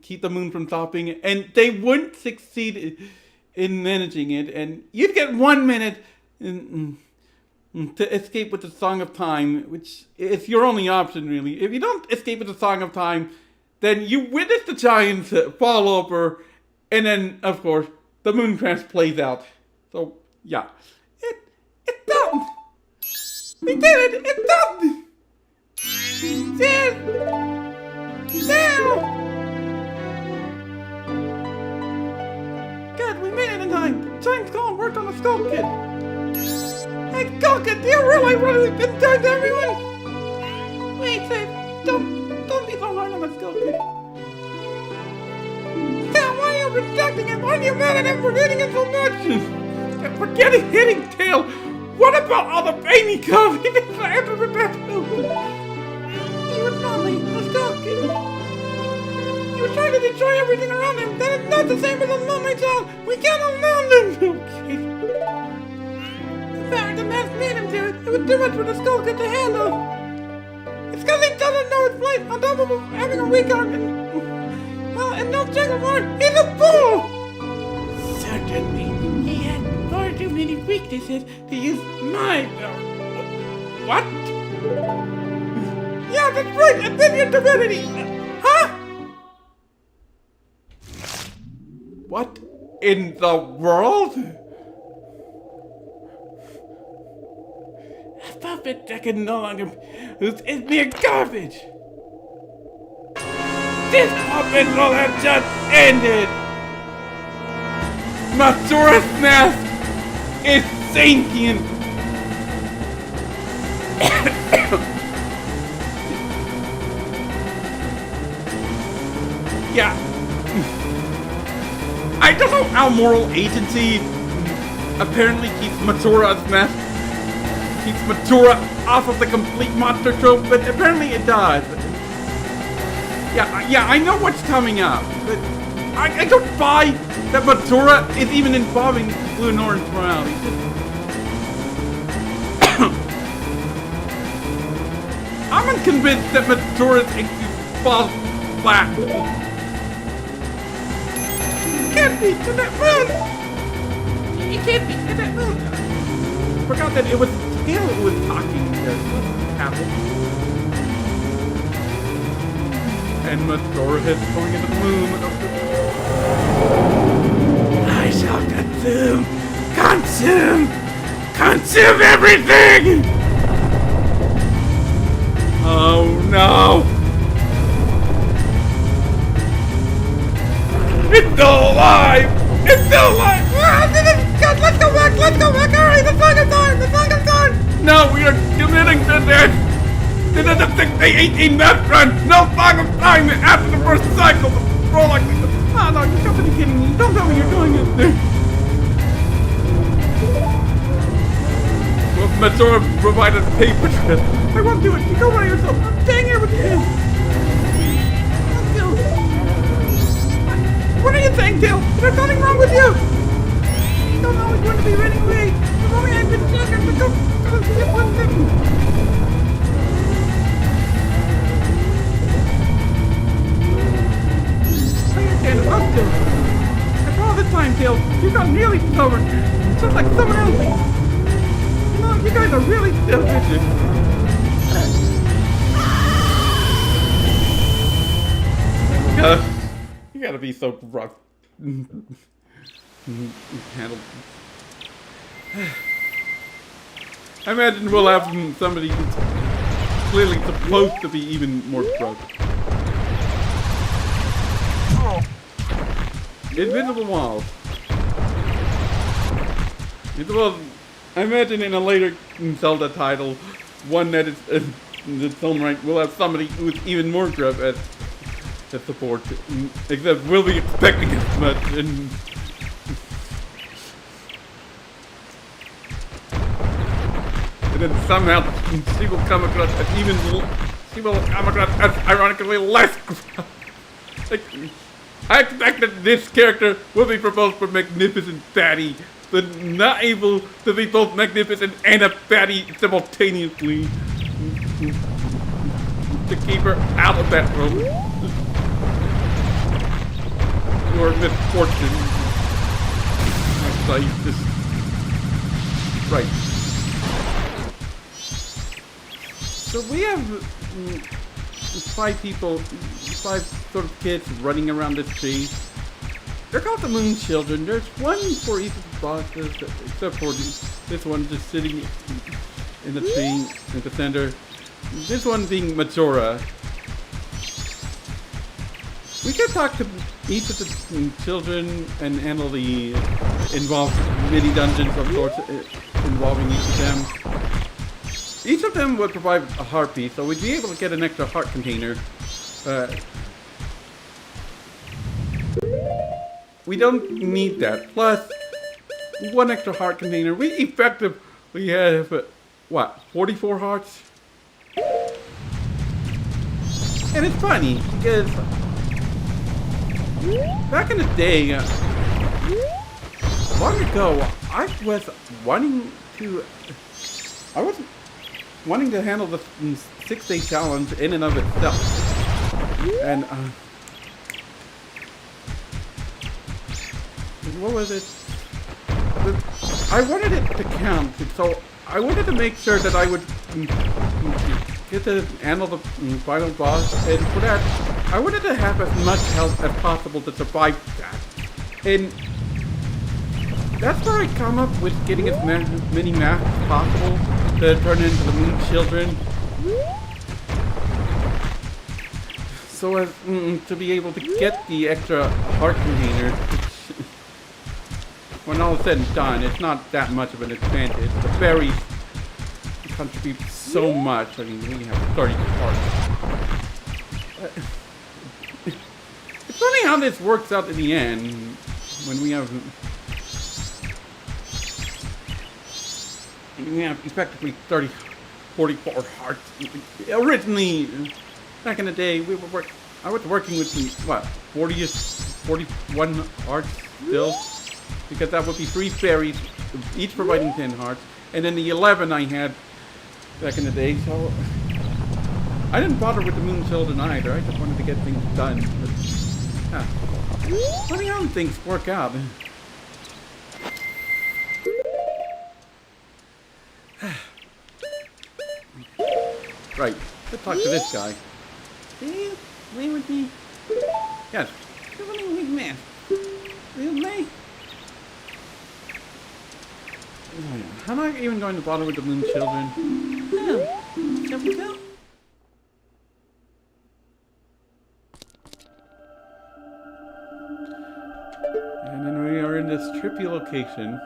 keep the moon from stopping, and they wouldn't succeed in managing it. And you'd get 1 minute to escape with the Song of Time, which is your only option, really. If you don't escape with the Song of Time, then you witness the giants fall over. And then, of course, the moon crash plays out. So, yeah. It's done! We did it! It's done! Now! God, we made it in time! Giant's gone worked on the Skull Kid! Hey, Skull Kid, do you really been done to everyone? Wait, Sid, don't be so hard on the Skull Kid. Why are you protecting him? Why are you mad at him for hitting him so much? And forgetting hitting Tail. What about all the pain he caused? He didn't answer with that too. He was lonely. Let's go, kid. He was trying to destroy everything around him. That is not the same as a lonely child. We can't allow them. Okay. The fact the mask made him do it. It was too much for the Skull Kid to handle. It's because he doesn't know his place. On top of having a weak arm and no jungle horn. He's a fool! Certainly, he had far too many weaknesses to use my power. What? Yeah, that's right! A billion divinity! Huh? What in the world? A puppet that can no longer use is mere garbage! This puppet will have just ended! Majora's Mask is sentient! Yeah. I don't know how moral agency apparently keeps Majora's Mask, keeps Majora off of the complete monster trope, but apparently it does. Yeah, I know what's coming up, but I don't buy that Majora is even involving Blue and Orange morality. I'm unconvinced that Majora's excuse falls flat. It can't be in that moon! It can't be in that moon! I forgot that it was Tail who was talking to Apple. And Majora is going into the moon. I shall consume everything! Oh no! It's still alive! It's still alive! Ah, God, let's go back! Alright, the Song of Time! No, we are committing to this! This is a 6-18 meth run! No Song of Time after the first cycle! Roll like this! Oh no, you gotta be kidding me! Don't tell me you're doing it! Well, Majora provided a paper trail. I won't do it! You go by yourself! I'm staying here with you! Let's go! What are you saying, Tail? There's nothing wrong with you! You don't always want to be running away! If only I'd been sooner to go see it one thing! After all this time, Tail, you got nearly stubborn, just like someone else. You know, you guys are really selfish. You gotta be so rough. Handle. I imagine we'll have somebody who's clearly supposed to be even more rough. Invisible walls. Well, I imagine in a later Zelda title, one that is in its own right, we'll have somebody with even more grub as support. Except we'll be expecting as much, and then somehow she will come across as she will come across as ironically less grub. Like, I expect that this character will be proposed for magnificent fatty, but not able to be both magnificent and a fatty simultaneously. To keep her out of that room. Or misfortune. Like this. Right. So we have 5 people, 5 sort of kids running around this tree. They're called the Moon Children. There's one for each of the bosses, except for this one just sitting in the tree in the center. This one being Majora. We can talk to each of the children and handle the involved mini dungeons of sorts involving each of them. Each of them would provide a heart piece, so we'd be able to get an extra heart container. We don't need that. Plus, 1 extra heart container. We effectively have, what, 44 hearts? And it's funny, because back in the day, long ago, I was wanting to handle the 6-day challenge in and of itself. And, what was it? I wanted it to count, so I wanted to make sure that I would get to handle the final boss, and for that, I wanted to have as much health as possible to survive that. And that's where I come up with getting as many maps as possible to turn into the Moon Children. So as to be able to get the extra heart container, which, when all is said and done, it's not that much of an advantage. The berries contribute so much. I mean, we have 30 hearts. It's funny how this works out in the end, when we have effectively 44 hearts. Originally, back in the day, I was working with, 41 hearts still, because that would be 3 fairies, each providing 10 hearts, and then the 11 I had back in the day, so I didn't bother with the Moon Children either. I just wanted to get things done. But, funny how things work out. Right, let's talk to this guy. Please, play with me. Yes. You're running with me. Will play? I'm not even going to bother with the Moon Children. No. Shall we go? And then we are in this trippy location.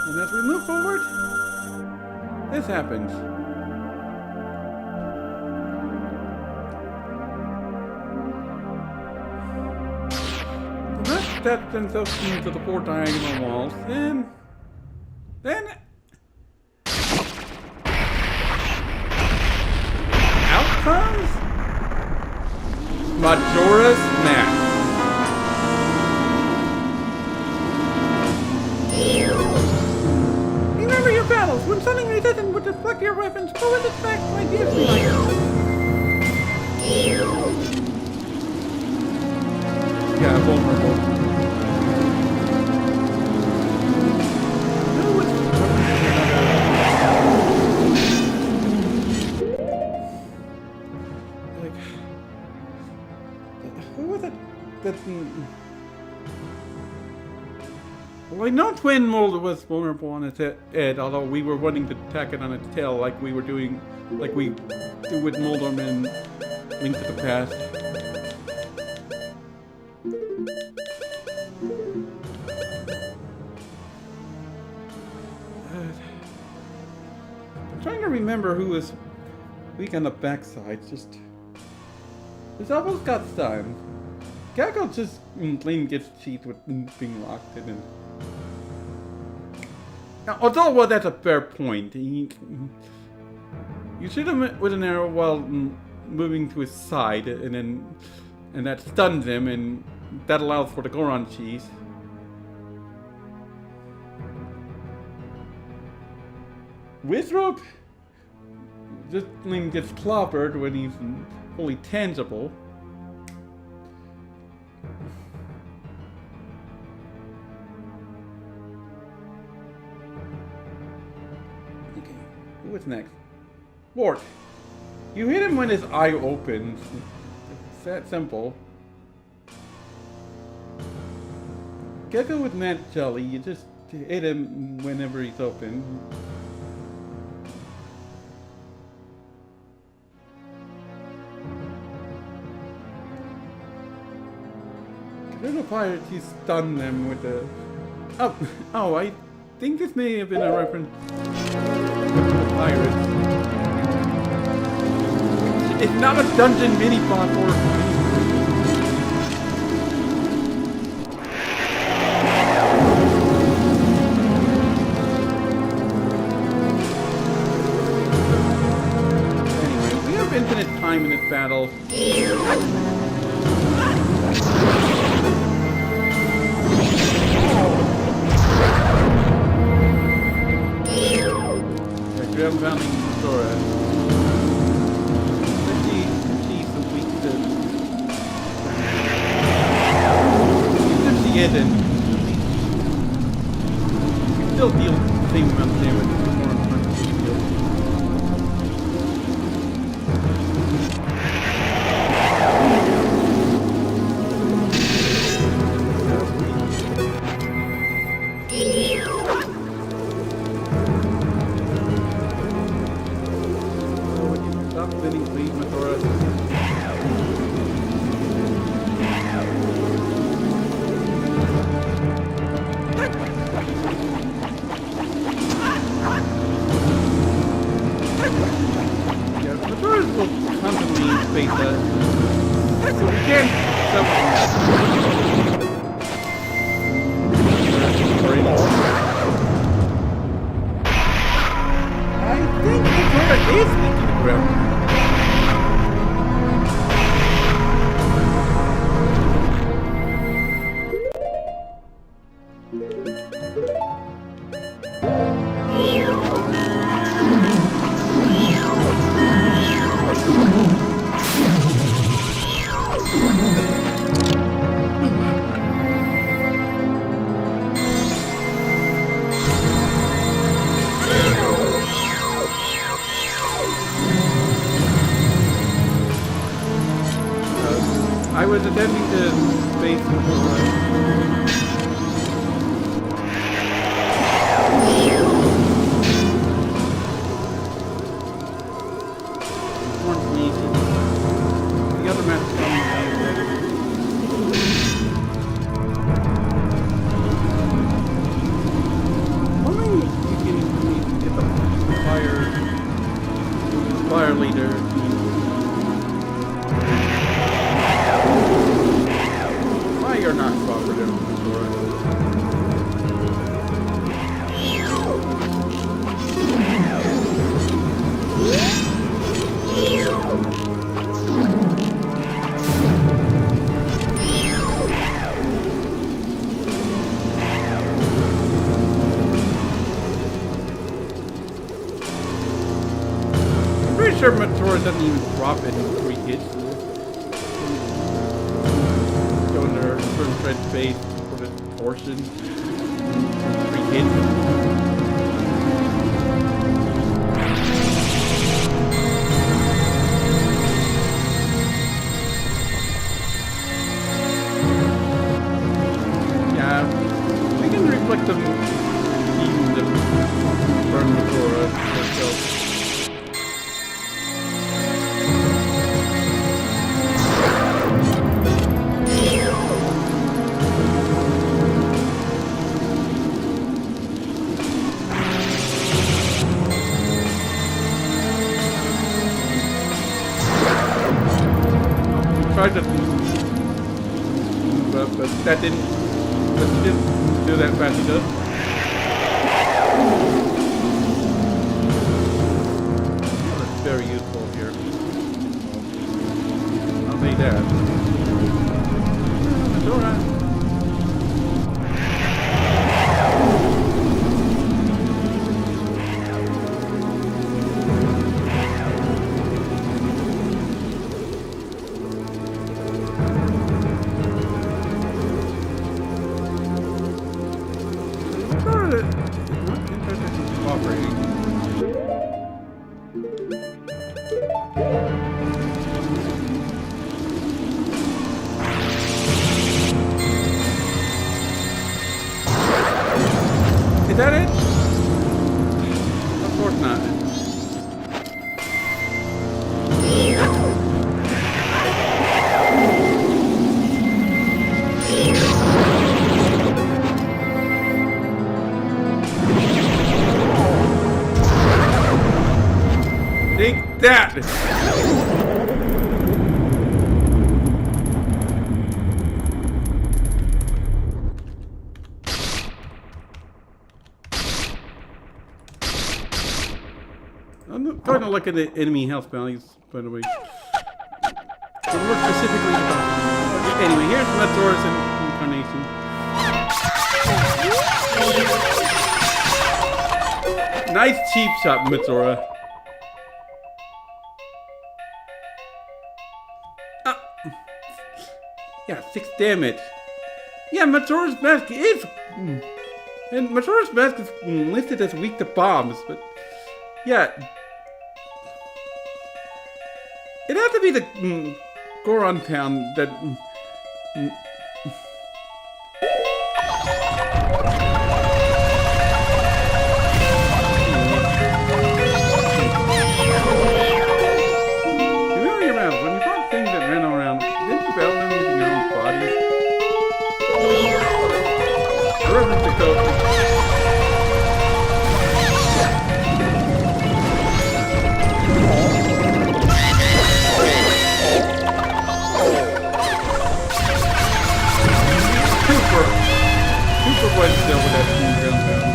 And as we move forward, this happens. Steps themselves into the 4 diagonal walls, then out comes Majora's Mask. Remember your battles. When something resistant would deflect your weapons, forward its back like this. Yeah, vulnerable. Well, I know Twin Mold was vulnerable on its head, although we were wanting to attack it on its tail like we were doing, like we do with Moldorm in Link to the Past. trying to remember who was weak on the backside. It's almost got stunned. Gecko just Lane gets cheat with being locked in. And now, although, well, that's a fair point. You shoot him with an arrow while moving to his side, and that stuns him, and that allows for the Goron cheese. Withrope just gets clobbered when he's fully tangible. Okay, what's next? Wart. You hit him when his eye opens. It's that simple. Gecko with Mad Jelly, you just hit him whenever he's open. Little pirates, you stun them with the... Oh, I think this may have been a reference to the pirates. It's not a dungeon mini-boss or... Anyway, we have infinite time in this battle. I'm founding Majora. She's a weak to... Even if she isn't, you still deal the same amount of damage with more punches you deal. I was attempting to face the other match wondering if you can get the fire leader. You're not cooperative, Majora. I'm pretty sure Majora doesn't even drop it in 3 hits. Red face for the portion. 3 hits. Yeah, we can reflect them even the burn Majora. tried to, but that didn't. But he didn't do that fast enough. That's very useful here. I'll say that. It's alright. Is that it? Of course not. Take that! I'm not trying to look at the enemy health values, by the way. But more specifically, anyway, here's Majora's incarnation. Nice cheap shot, Majora. Yeah, 6 damage. Yeah, Majora's Mask is... And Majora's Mask is listed as weak to bombs, but... Yeah. It has to be the Goron town that... When you fought things that ran around, didn't you battle them using your own body? I remember the code. Super was still with that ground pound.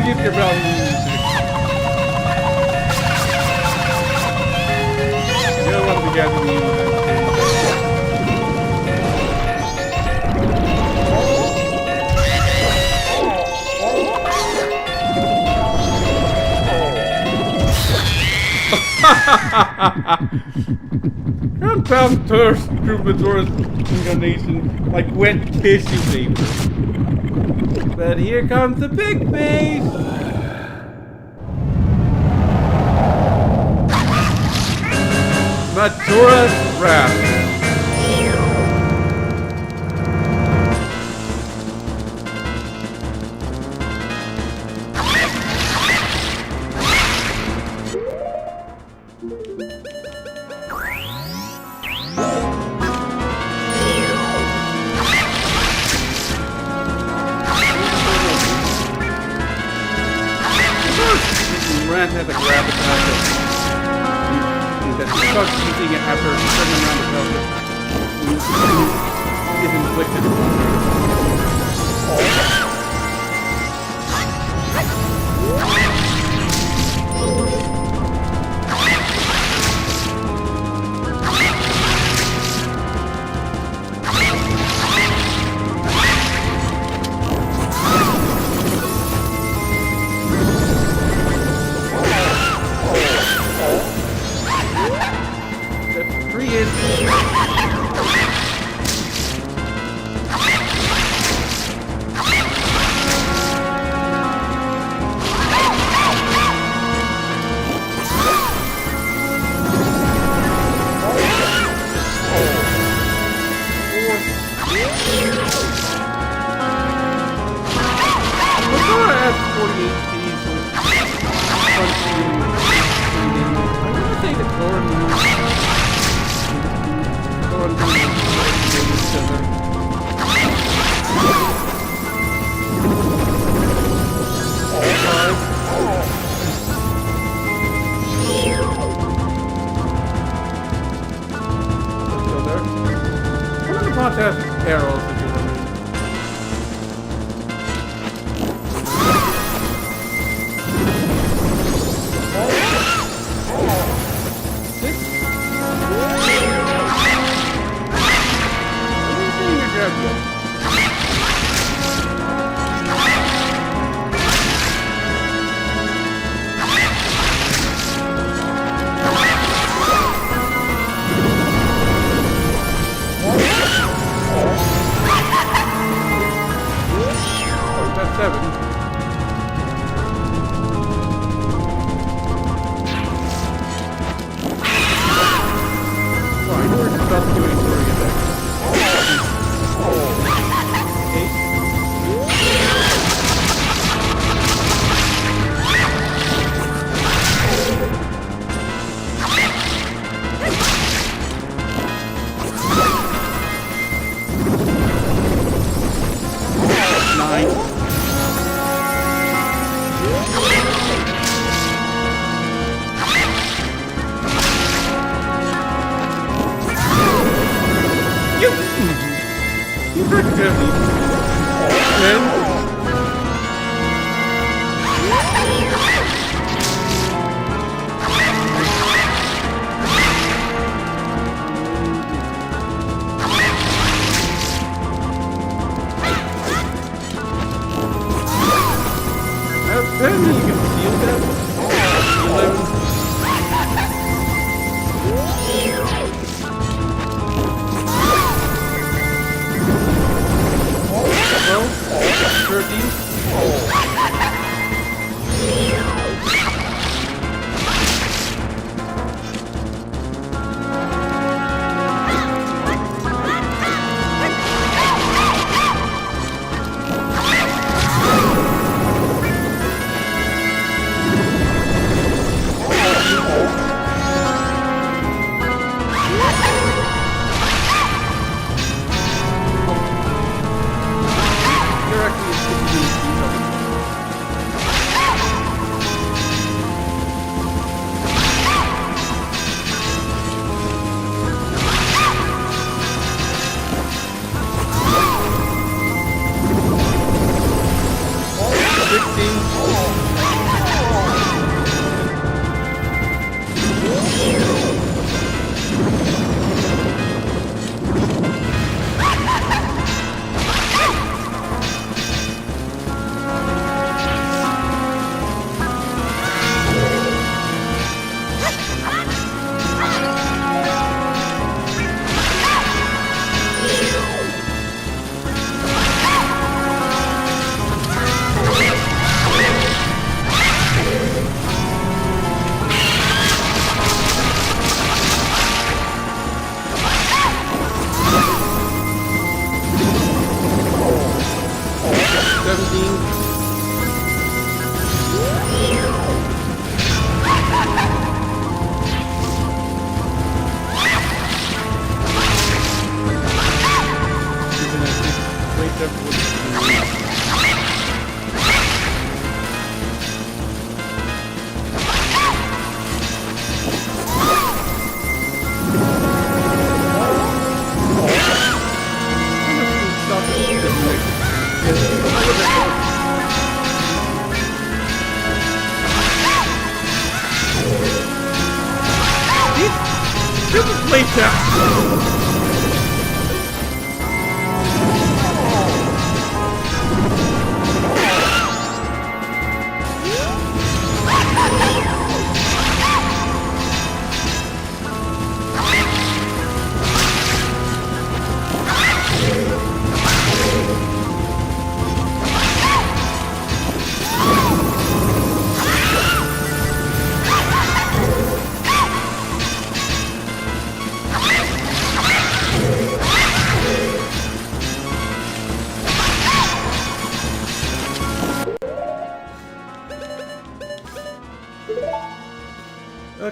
Give your bell music. You don't want to get me. Compound thirst through Majora's incarnation like wet tissue paper. But here comes the big face! Majora's Wrath. Wrath has a grab attack that starts using it after a certain amount of health is inflicted. still there. Still there. One of the pots has arrows, if you're wondering. Six. Anything to grab you. That's 7. Fine, we're just about to do it for you there. 8. 9. You pretty good. 10. Then you can feel that. 11.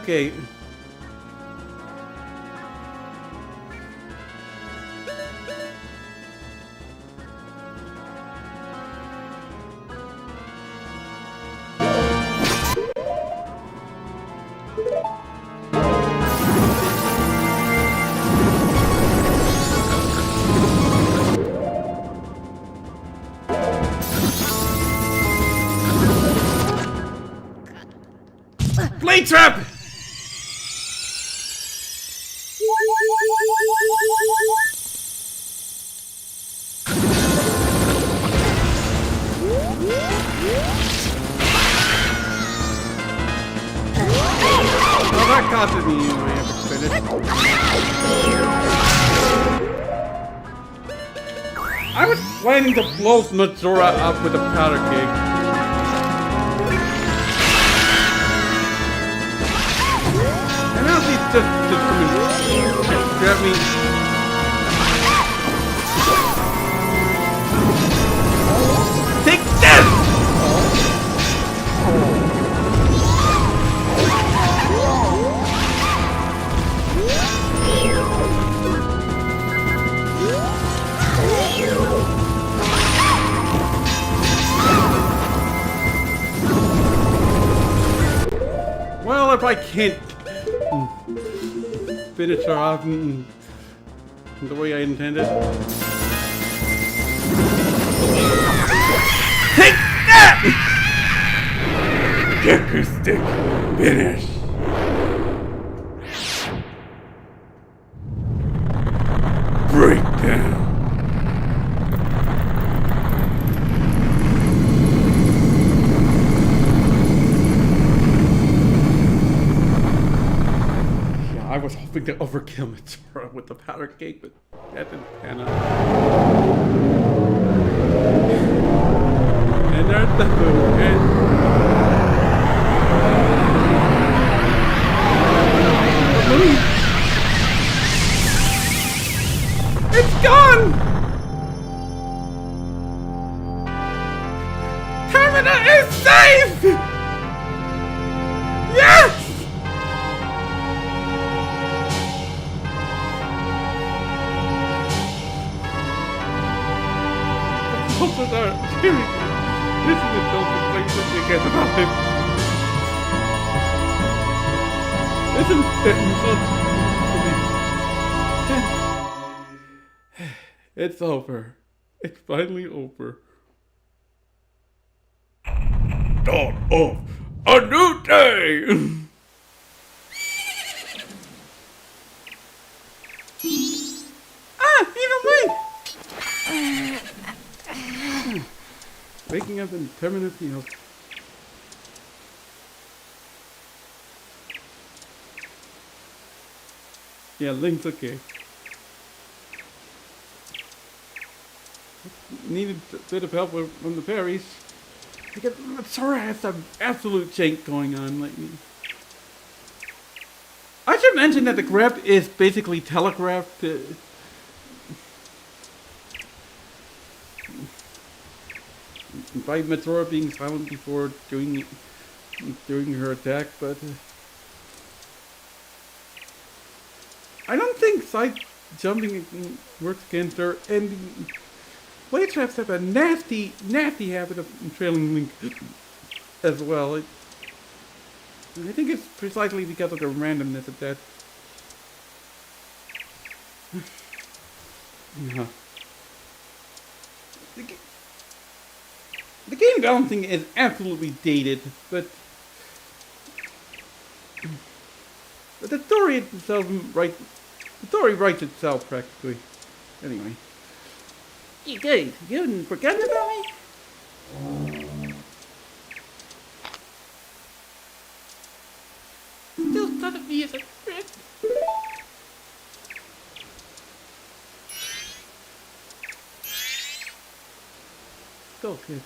Okay. Blade trap! Oh, that costed me anyway, I spin it. I was planning to blow Majora up with a powder keg. And now she's just coming to grab me. Take this! Well, if I can't finish her off the way I intended. Take that! Decker stick finish. Breakdown. I was hoping to overkill Majora with the powder cake, but that didn't pan out. And there's the food. It's gone! Termina is safe! Yes! Also, seriously, this is the dopest thing to get about him. Isn't it? It's over. It's finally over. Dawn of a new day! He's awake! Waking up in Terminal Field. Yeah, Link's okay. Needed a bit of help from the fairies. Because Sora has some absolute jank going on lately. I should mention that the grab is basically telegraphed. By Majora being silent before doing her attack, but I don't think side jumping works against her, and blade traps have a nasty habit of trailing Link as well. I think it's precisely because of the randomness of that. Yeah. The game balancing is absolutely dated, but the story itself writes itself practically. Anyway, you guys, you haven't forgotten about me? Still thought of me as a friend. Go, kid.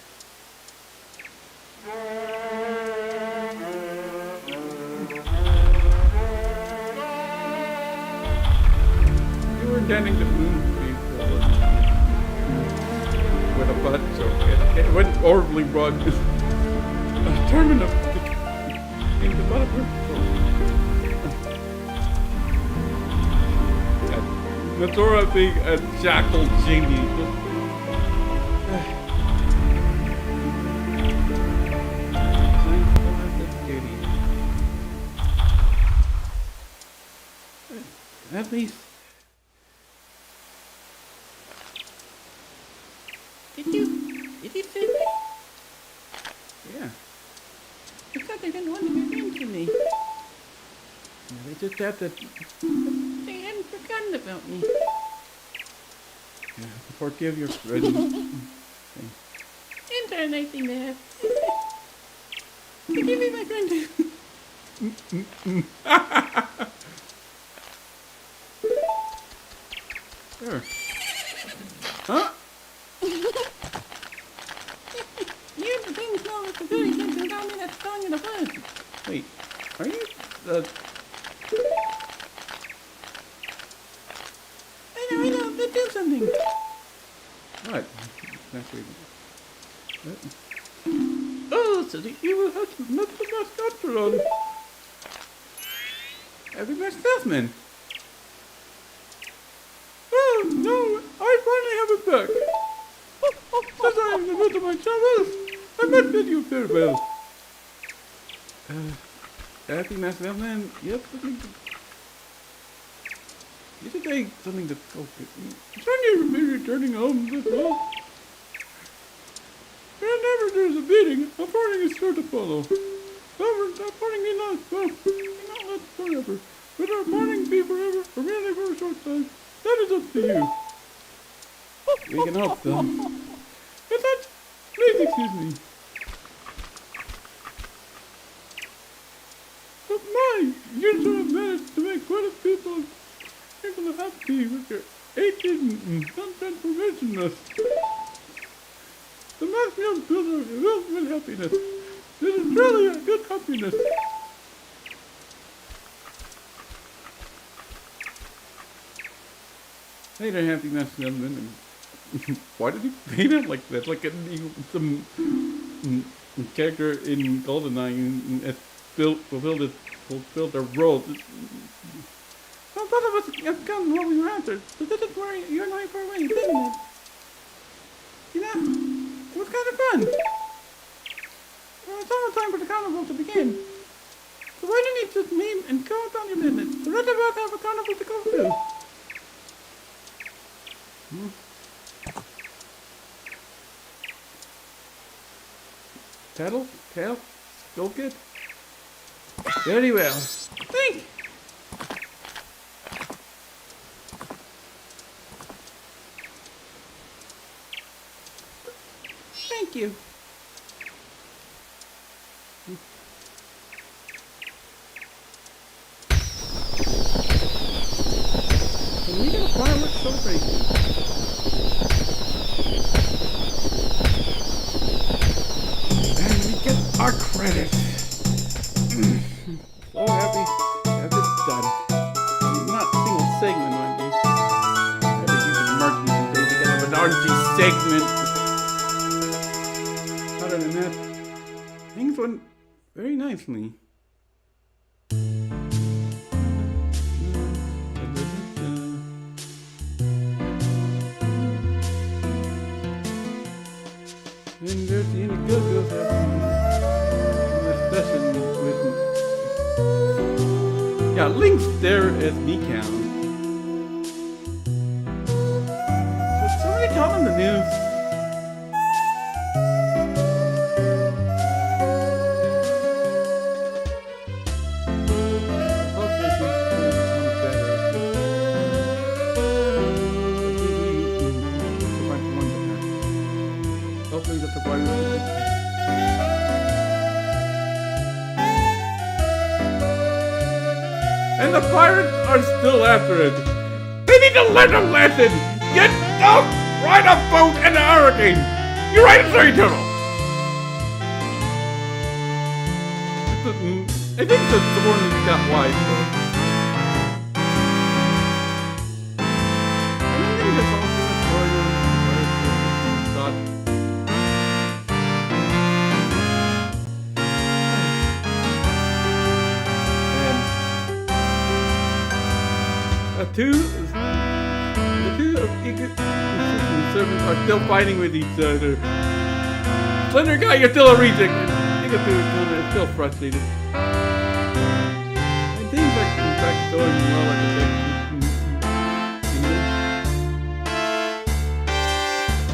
You were intending to move before with a butt, so it went horribly wrong. Terminus in the butt of her. Majora being a jackal genius. At least. Did you save me? Yeah. I thought they didn't want to get into me. just have to They hadn't forgotten about me. forgive your friend. Interesting there. Forgive me, my friend. Sure. Huh? You the things know that the fairy came and got me that song in the woods. Wait, are you I know, let's do something. what? Exactly. Oh, so the evil husband must have lost control. Happy Stuffman. Oh, no, I finally have it back. Since I am in the middle of my travels, I must bid you farewell. Happy Stuffman. Yep. You should take something to go with. Sonia will be returning home this fall. Whenever there's a bidding, a parting is sure to follow. However, that parting may not, well, may not last forever. Whether our parting be forever or merely for a short time, that is up to you. We can hope so. With that, please excuse me. But my, you sort of managed to make quite a people happy with your 18 untransformationless. The mass meal builder filled with happiness. This is truly a good happiness. Later, Happy Stuffman. Why did he paint it like that? Like some character in GoldenEye fulfilled their role. Well, both of us have gotten what we were after, so this is where you're and I far away, isn't it? You know, it was kind of fun. Well, it's almost time for the carnival to begin. So why don't you just leave and go about your business? The rest of us have a carnival to go to. Tail? Go get. Very well. Think! Thank you. Can we get a fireworks celebration? And we get our credit. So happy that it's done. Not a single segment, mind you. I had to use an emergency thing to get an emergency segment. Other than that, things went very nicely. And there's the Indiegogo's having a session with. Yeah, Link's there as Mecow. Did somebody tell him the news? Hopefully she's becomes better. Hopefully that's a part and the pirates are still after it. They need to learn a lesson. You don't ride a boat in a hurricane. You ride a tree turtle. I think the thorn got wide. So. I don't think that's all too much more than thought. The two servants are still fighting with each other. Slender guy, you're still a reject. Pikachu is still frustrated. And things are in fact going well, like I said.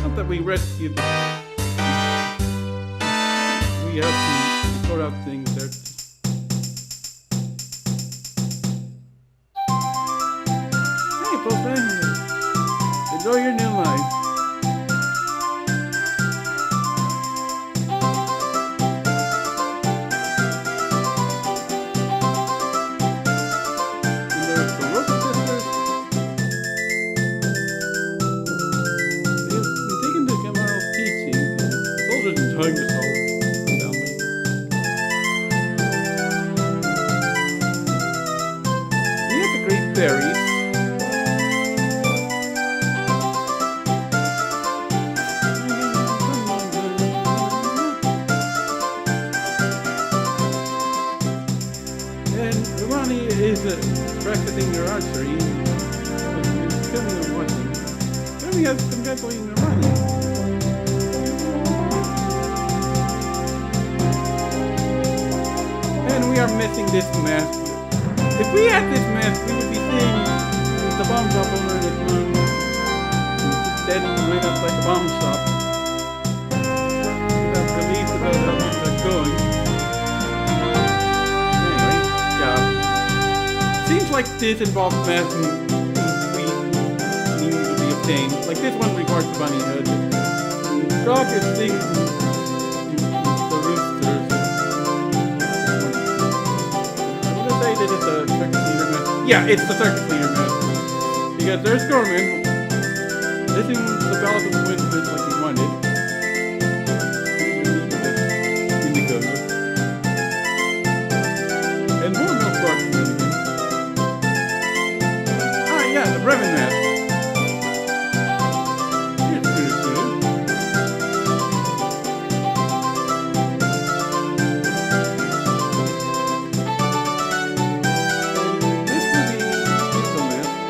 Not that we rescued. We have to sort out things there. enjoy your new life. And there's the Rosa sisters. They've taken to Gamal's teaching, and the soldiers enjoying this whole family. We have the great fairies. And Ronnie is practicing her archery. And filming and watching. Then we have congratulating Ronnie. And we are missing this mask. If we had this mask, we would be seeing the bomb shop owner and his mom standing right outside the bomb shop. I'm relieved about how things are going. Anyway, yeah. Seems like this involves masks we need to be obtained. Like this one requires the bunny hood. Frog is seeing the roosters. I'm gonna say that it's a circus leader mask. Yeah, it's the circus leader mask. Because there's Gorman listening to the bell of the wind just like he wanted. Indigo. And more milk rock community. Ah, yeah, the Brevin mask. Here's Scooter. This will be Disco mask.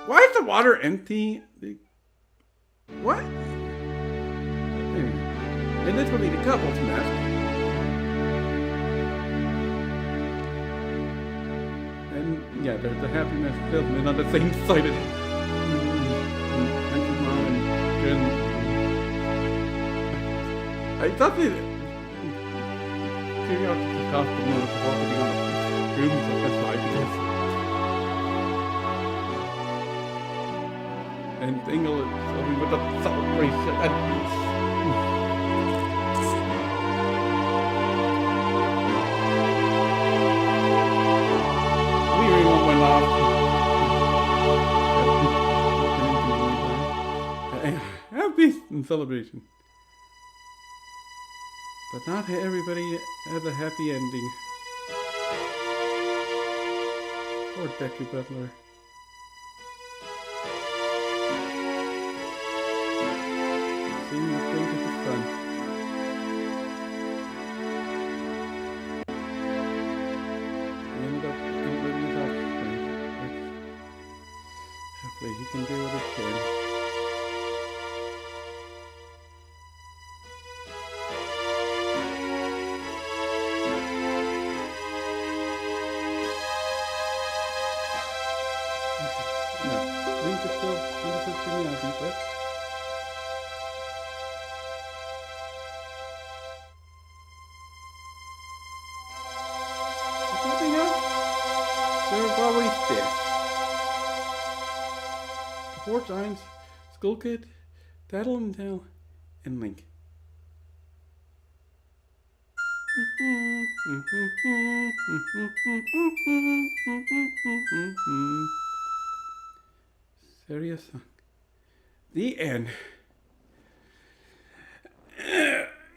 Why is the water empty? What? And this will be the couple's mask. And yeah, there's the happy mask filming on the same side of Andrew's mom and Jen. I thought that curiosity costume was supposed to be on the room, so that's why I guess. And Dingle is filming with a celebration. We really want one off. Have peace and celebration. But not everybody has a happy ending. Poor Becky Butler. Seeing the fate of his son. He ended up living his offspring. Hopefully he can do what he can. No, Link is still under his community, but nothing else? There's always this. The four giants, Skull Kid, Tattle and Tail, and Link. Serious song. The end.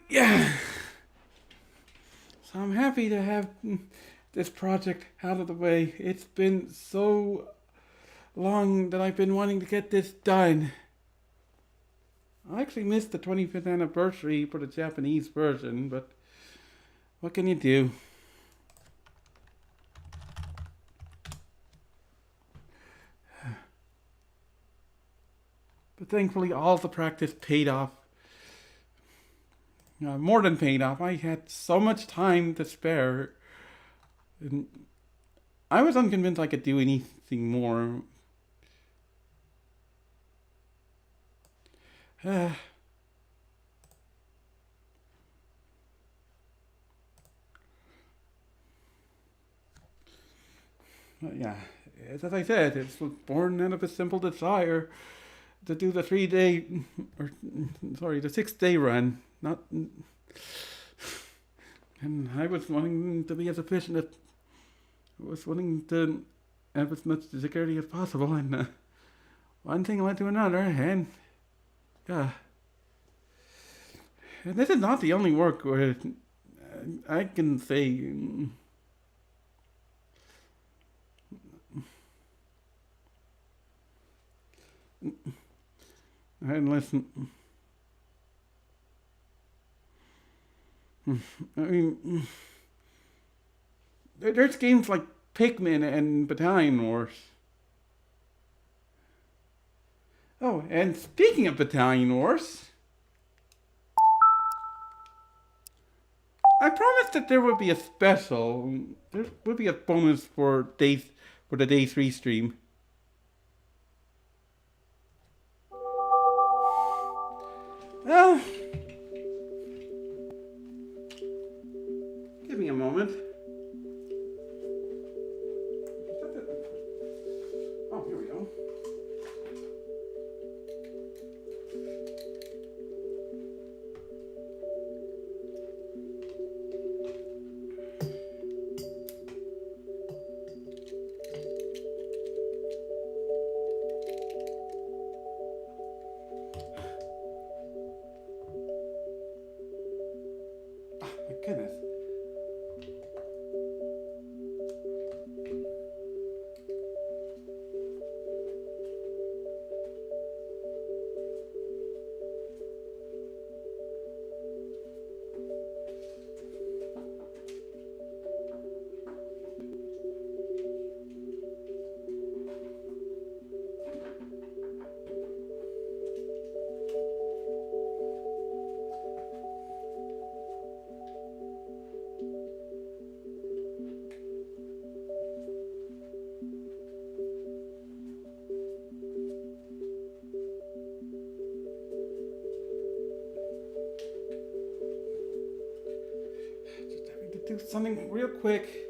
Yeah. So I'm happy to have this project out of the way. It's been so long that I've been wanting to get this done. I actually missed the 25th anniversary for the Japanese version, but what can you do? But thankfully all the practice paid off. More than paid off. I had so much time to spare. And I was unconvinced I could do anything more. Yeah, as I said, it was born out of a simple desire to do the 3-day, or sorry, the 6-day run. Not, and I was wanting to be as efficient as, I was wanting to have as much security as possible, and one thing led to another, and yeah. And this is not the only work where I can say. And listen. I mean, there's games like Pikmin and Battalion Wars. Oh, and speaking of Battalion Wars, I promised that there would be a special. There would be a bonus for the day 3 stream. Well, give me a moment. Oh, here we go. My goodness. Just having to do something real quick.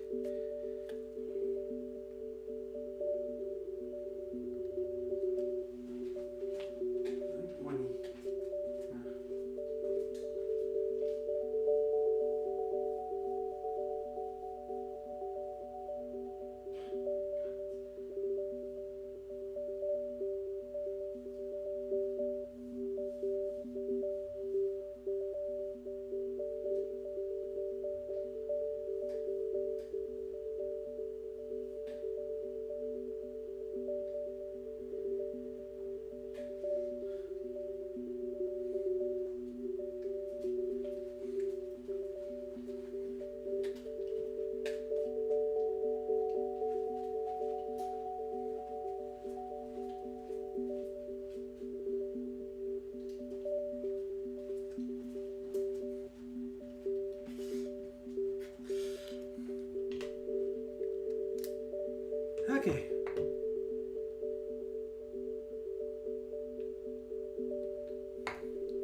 Okay.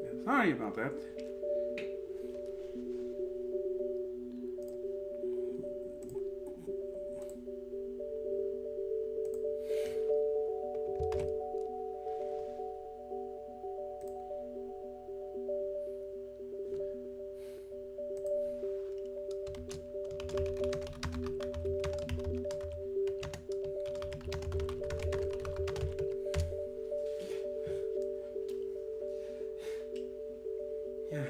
Yeah, sorry about that. Yeah.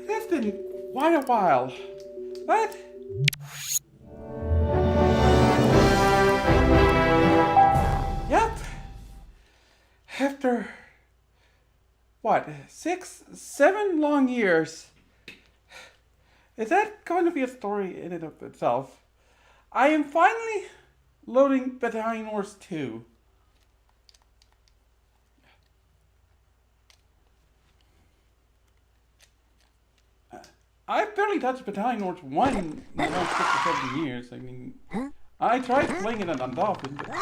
It's been quite a while, but yep. After what, 6, 7 long years, is that going to be a story in and of itself? I am finally loading Battalion Wars 2. I've barely touched Battalion Wars 1 in around 6 or 7 years. I mean, I tried playing it on Dolphin, but...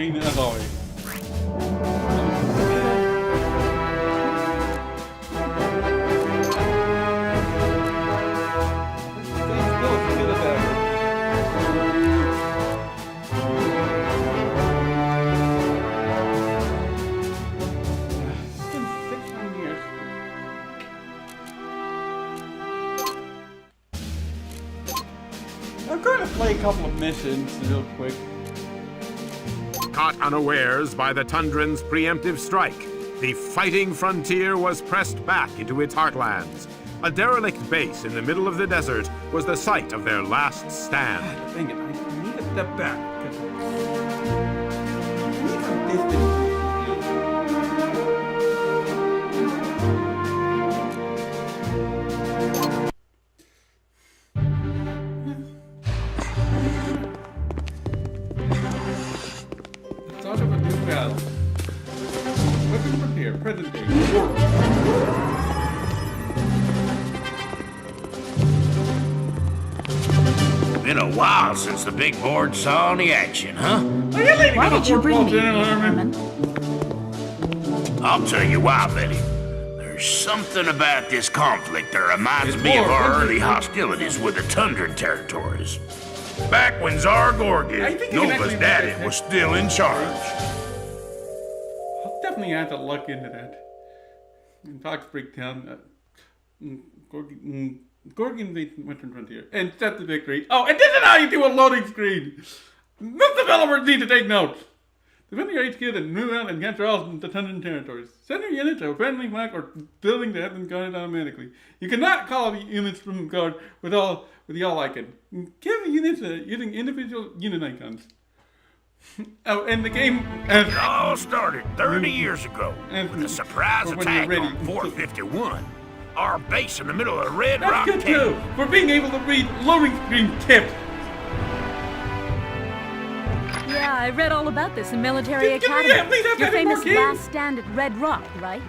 entertaining as always. I'm going to play a couple of missions real quick. Caught unawares by the Tundran's preemptive strike, the fighting frontier was pressed back into its heartlands. A derelict base in the middle of the desert was the site of their last stand. Dang it, I need to step back. I need some distance. Start of a new battle. Weapon frontier, present day. Been a while since the big board saw any action, huh? Why did you bring me here, Herman? I'll tell you why, Betty. There's something about this conflict that reminds me of our early hostilities with the Tundran territories. Back when Tsar I Gorgis, think you can Nova's actually daddy, make it. was still in charge. I'll definitely have to look into that. In Fox Breakdown, Gorgon invades Western Frontier and set the victory. Oh, and this is how you do a loading screen! Most developers need to take notes. Defend your HQ and move out and capture all the Tundran territories. Send your units to a friendly flank or building that has been guarded automatically. You cannot call the units from guard with the all icon. Give the units using individual unit icons. Oh, and the game has It all started 30 years ago with a surprise Or when you're attack ready. on 451. Our base in the middle of the Red That's Rock good Canyon. too, for being able to read loading screen tips. Yeah, I read all about this in Military Can we Academy. at least have Your any more famous games? last stand at Red Rock, right?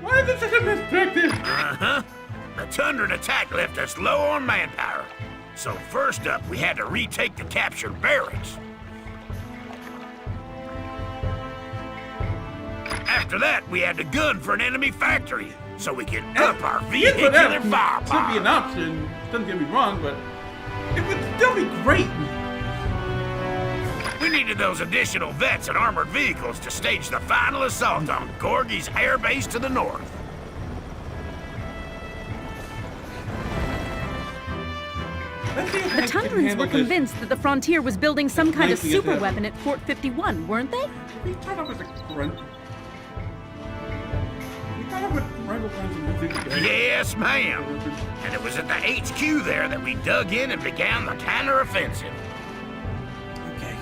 Why is it such a mispractice? Uh-huh. The Tundran attack left us low on manpower. So first up, we had to retake the captured barracks. After that, we had to gun for an enemy factory so we could up our Yes, but vehicular that should be firepower. an option. Don't get me wrong, but it would still be great. We needed those additional vets and armored vehicles to stage the final assault on Gorgis air base to the north. Let's see if The I can Tundrans handle were this. convinced that the Frontier was building some kind of Nicely as super hell. weapon at Fort 51, weren't they? We start off with a grunt. We start off with rival guns and bazooka. Yes, ma'am. And it was at the HQ there that we dug in and began the counteroffensive. Okay.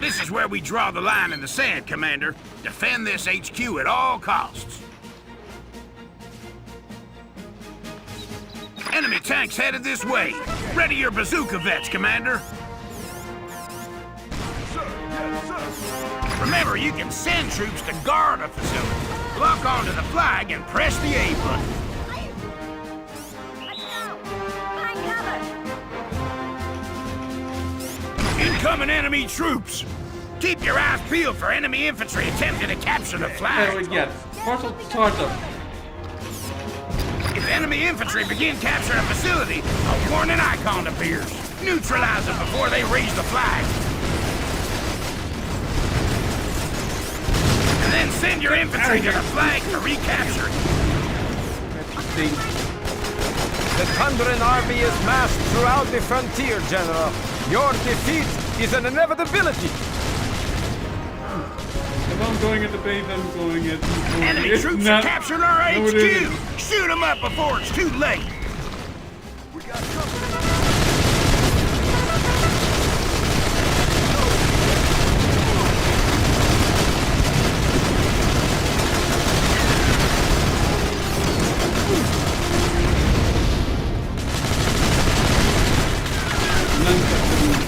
This is where we draw the line in the sand, Commander. Defend this HQ at all costs. Enemy tanks headed this way. Ready your bazooka vets, Commander. Remember, you can send troops to guard a facility. Lock onto the flag and press the A button. Incoming enemy troops! Keep your eyes peeled for enemy infantry attempting to capture the There flag. we go. Partial charge up. If enemy infantry begin capturing a facility, a warning icon appears. Neutralize them before they raise the flag. And then send your infantry to the flag to recapture it. The Tundran army is massed throughout the frontier, General. Your defeat is an inevitability. If I'm going at the base, I'm going at the Enemy It's troops not- are capturing our No, it HQ. isn't. Shoot them up before it's too late.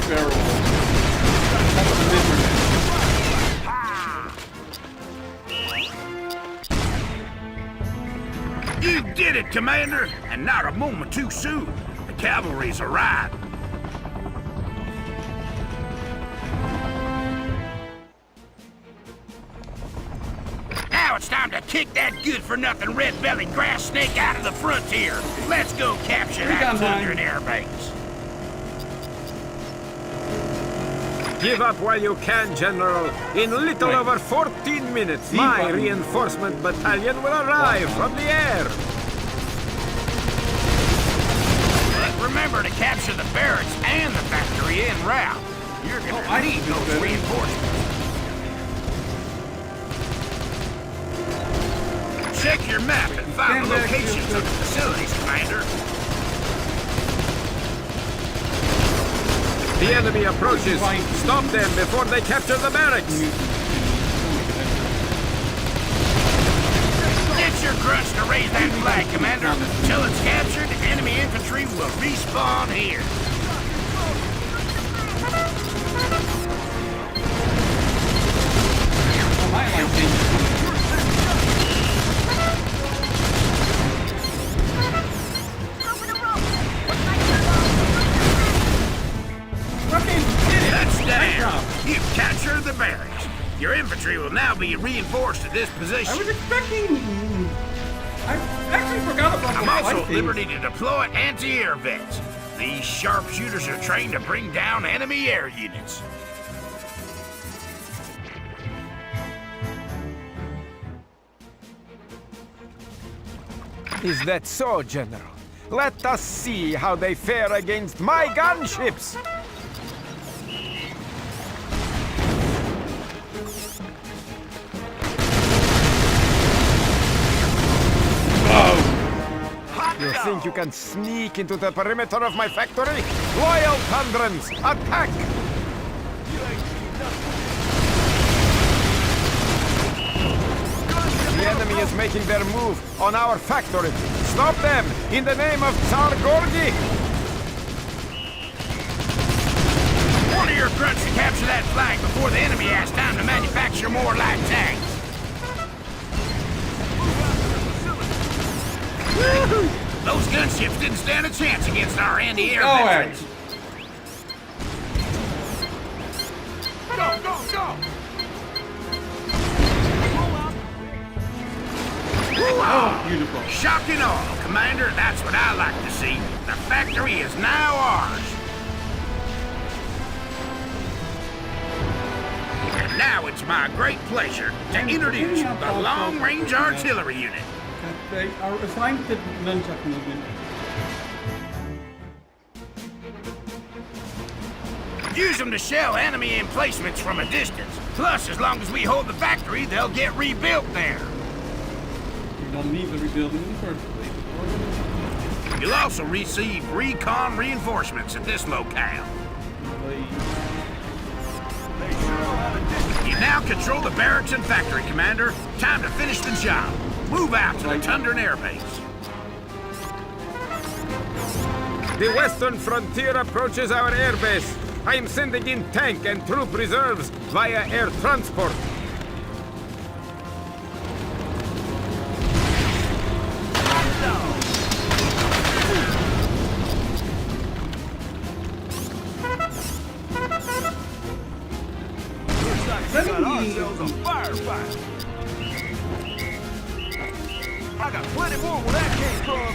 Barrel. That's the mid-range. You did it, Commander, and not a moment too soon. The cavalry's arrived. Now it's time to kick that good-for-nothing red-bellied grass snake out of the frontier. Let's go capture that Recon time. Tundran air base. Give up while you can, General. In little Right. over 14 minutes, Z my button. reinforcement battalion will arrive from the air. But remember to capture the barracks and the factory en route. You're gonna I need can do those that. reinforcements. Check your map and find the Stand back, locations real of the facilities, Commander. The enemy approaches. Right. Stop them before they capture the barracks. Get your grunts to raise that flag, Commander. Till it's captured, enemy infantry will respawn here. Oh, I like things. Touchdown! You've captured the barracks. Your infantry will now be reinforced at this I position. was expecting. I actually forgot about I'm the also light at things. liberty to deploy anti-air vets. These sharpshooters are trained to bring down enemy air units. Is that so, General? Let us see how they fare against my gunships. You think you can sneak into the perimeter of my factory? Loyal Tundrans, attack! The enemy is making their move on our factory. Stop them in the name of Tsar Gorgi! One of your grunts to capture that flag before the enemy has time to manufacture more light tanks. Those gunships didn't stand a chance against our anti-air Go veterans. ahead. Go, go, go! Oh, beautiful. Shock and awe, Commander. That's what I like to see. The factory is now ours. And now it's my great pleasure to introduce the long-range artillery unit. They are assigned to nunchuck movement. Use them to shell enemy emplacements from a distance. Plus, as long as we hold the factory, they'll get rebuilt there. You don't need the rebuilding in the first place. You'll also receive recon reinforcements at this locale. You now control the barracks and factory, Commander. Time to finish the job. Move out to the Tundran Air Base. The western frontier approaches our airbase. I am sending in tank and troop reserves via air transport. I got plenty more where that came from.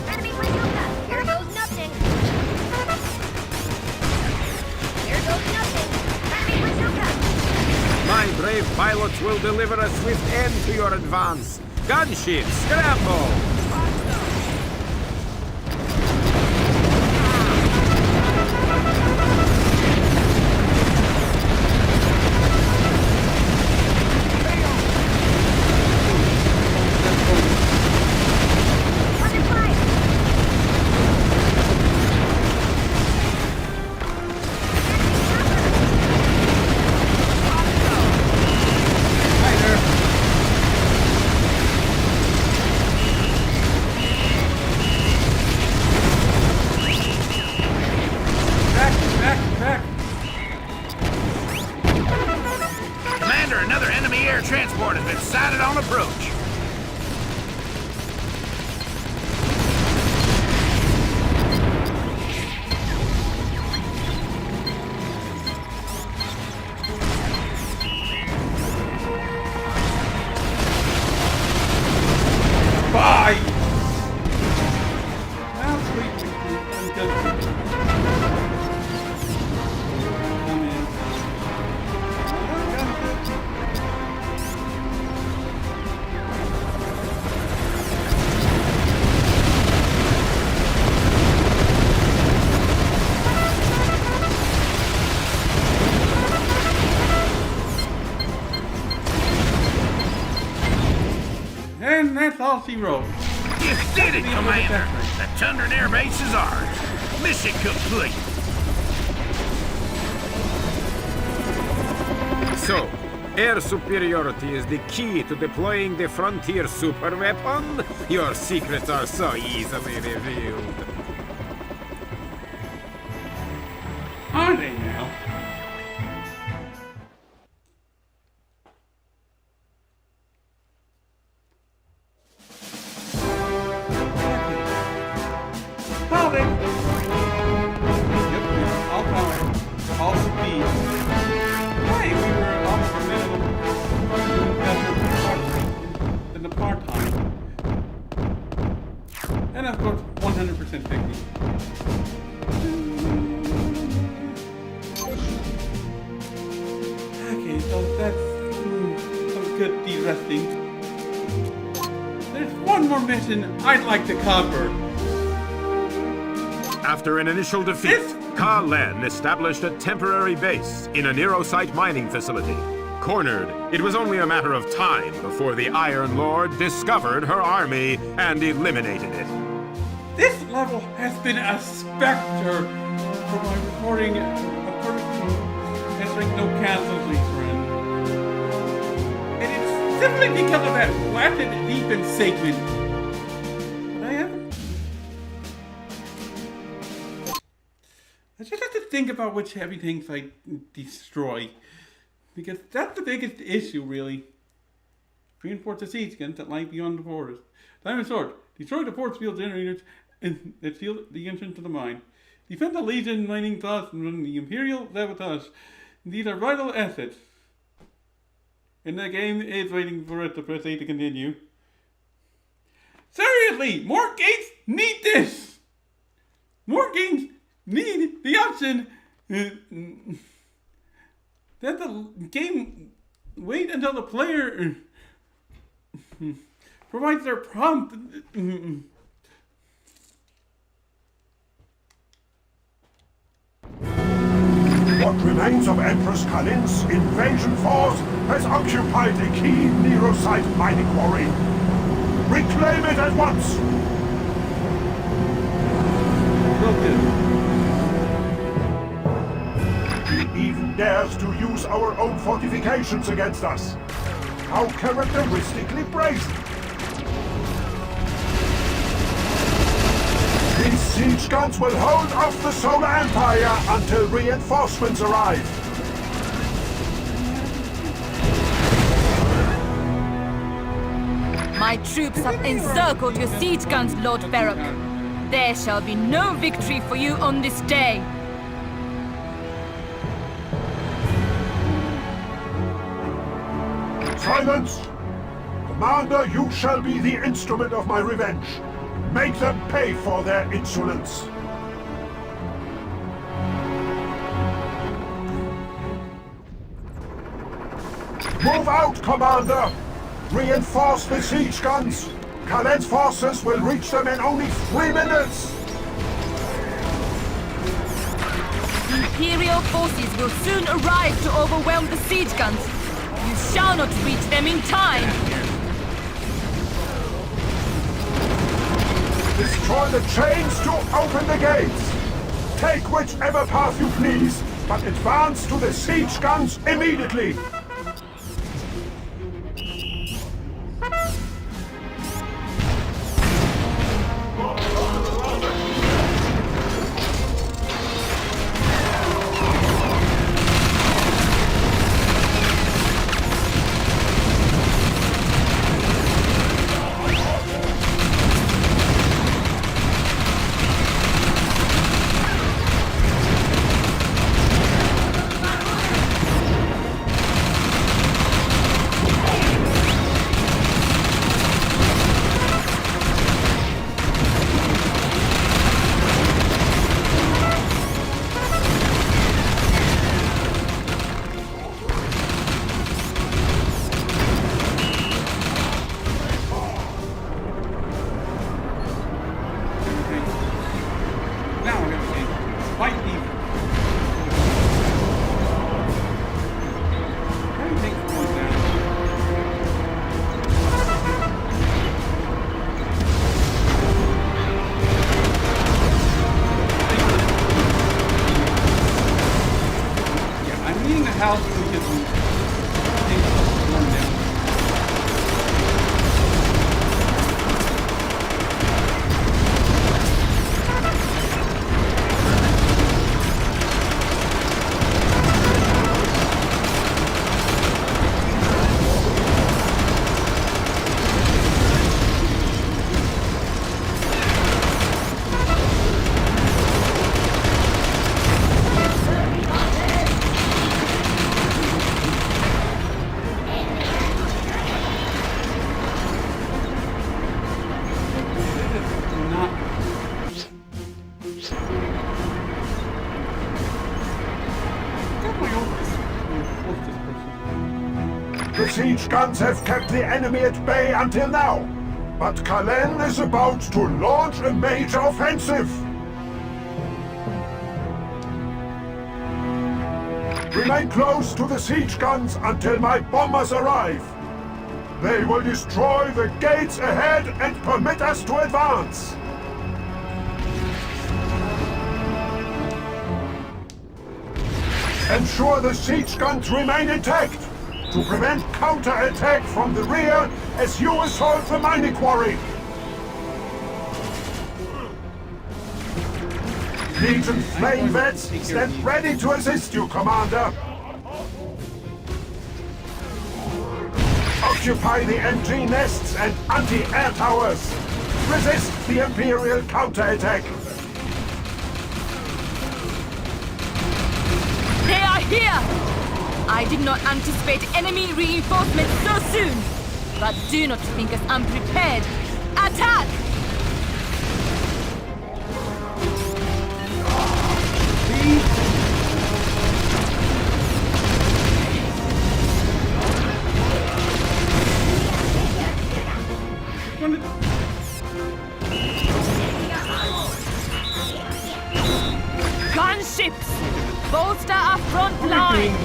Enemy bazooka! Here goes nothing! Here goes nothing! Enemy bazooka! My brave pilots will deliver a swift end to your advance. Gunships, scramble! Under fire! 0. You did it, Commander! The Tundran Air Base is ours! Mission complete! So, air superiority is the key to deploying the frontier superweapon? Your secrets are so easily revealed. Are they now? Howdy! Yep, all power, all speed. Hey, we were off for a minute. In the part-time. And of course, 100% picnic. Okay, so that's some good de-resting. There's one more mission I'd like to cover. After an initial defeat, Ka Len established a temporary base in a Neurosite mining facility. Cornered, it was only a matter of time before the Iron Lord discovered her army and eliminated it. This level has been a specter for my recording answering no cancels each run. And it's simply because of that rapid defense segment. But I just have to think about which heavy tanks I destroy. Because that's the biggest issue, really. Reinforce the siege guns that lie beyond the forest. Diamond Sword. Destroy the force field generators and that seal the entrance to the mine. Defend the Legion mining class and run the Imperial sabotage. These are vital assets. And the game is waiting for us to press A to continue. Seriously, more games need this! More games need the option that the game wait until the player provides their prompt. What remains of Empress Kalin's invasion force has occupied the key Neurosite mining quarry. Reclaim it at once! He even dares to use our own fortifications against us. How characteristically brazen! These siege guns will hold off the Solar Empire until reinforcements arrive. My troops have encircled your siege guns, Lord Ferrock. There shall be no victory for you on this day. Silence! Commander, you shall be the instrument of my revenge. Make them pay for their insolence. Move out, Commander! Reinforce the siege guns! Kalen's forces will reach them in only 3 minutes! Imperial forces will soon arrive to overwhelm the siege guns. You shall not reach them in time! Destroy the chains to open the gates! Take whichever path you please, but advance to the siege guns immediately! south, we can take one down. The siege guns have kept the enemy at bay until now, but Kalen is about to launch a major offensive. Remain close to the siege guns until my bombers arrive. They will destroy the gates ahead and permit us to advance. Ensure the siege guns remain intact to prevent counter-attack from the rear as you assault the mining quarry. Legion flame vets stand ready to assist you, Commander. Occupy the MG nests and anti-air towers. Resist the Imperial counterattack. They are here! I did not anticipate enemy reinforcements so soon. But do not think us unprepared. Attack! Gunships! Bolster our front line!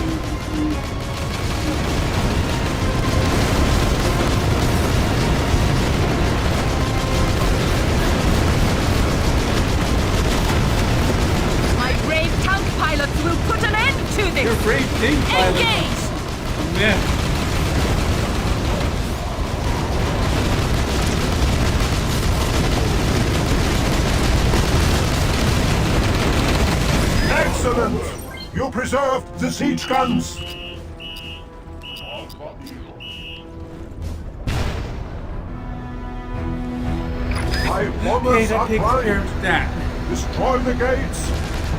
My brave tank pilots will put an end to this! Your brave tank pilot. Engage! Yeah. Excellent! You preserved the siege guns. My bombers that are takes care primed. of that. Destroy the gates.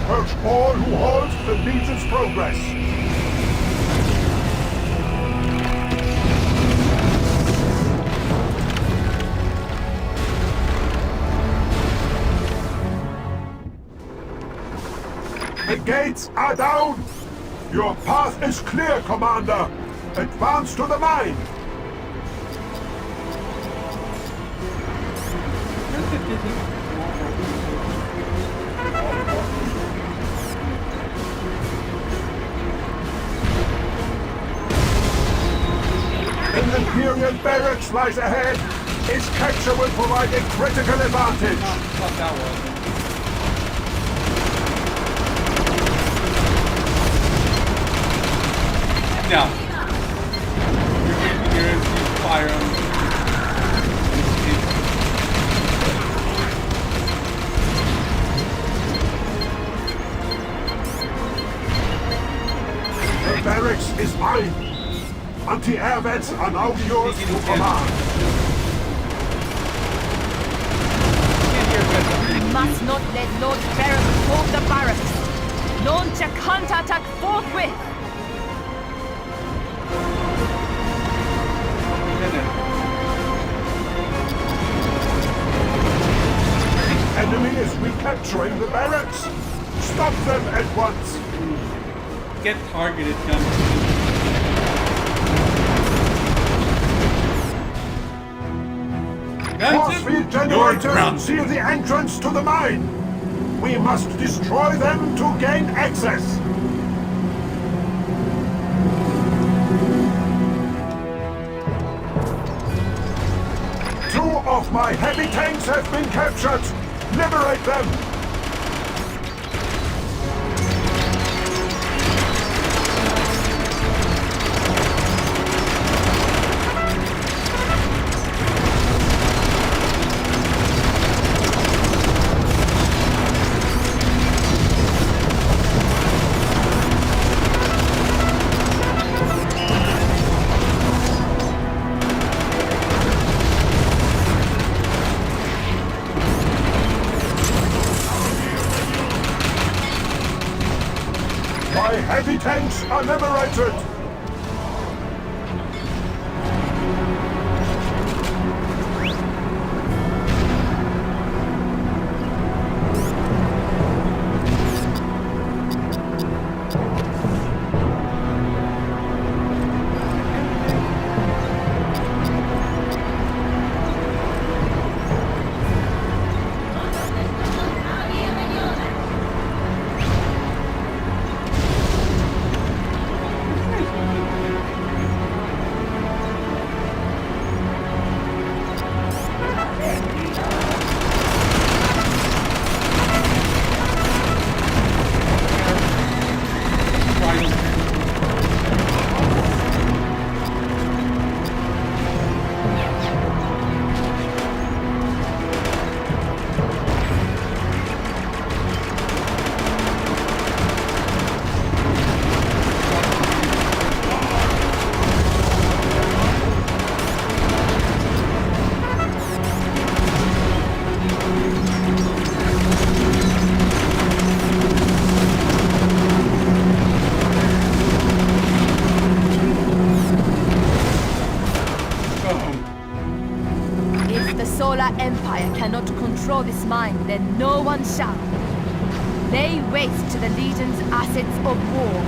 Purge all who halt the Legion's progress. The gates are down! Your path is clear, Commander! Advance to the mine! An Imperial barracks lies ahead! Its capture will provide a critical advantage! What that was. No. You're fire on. The barracks is mine. Anti-air vets are now yours to command. We must not let Lord Barrack hold the barracks. Launch a counterattack forthwith. The enemy is recapturing the barracks. Stop them at once. Get targeted, gun. Force field generators seal the entrance to the mine. We must destroy them to gain access. Two of my heavy tanks have been captured. Liberate them. My heavy tanks are liberated! If the Solar Empire cannot control this mine, then no one shall. Lay waste to the Legion's assets of war.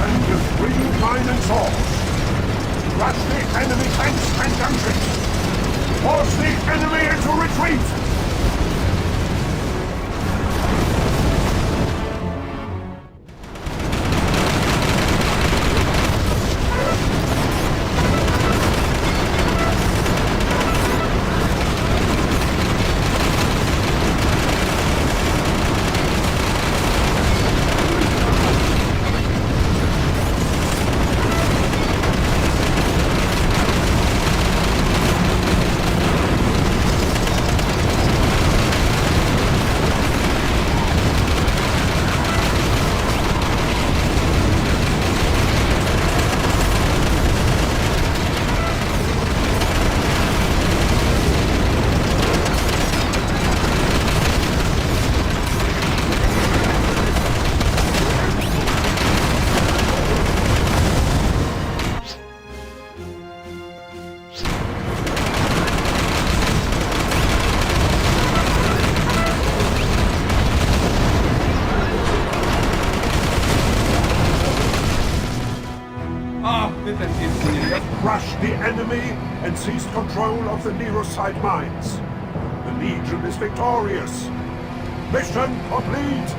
And the three mining swords. Rush the enemy tanks and gunships. Force the enemy into retreat! Crushed the enemy and seized control of the Nerosite mines. The Legion is victorious. Mission complete!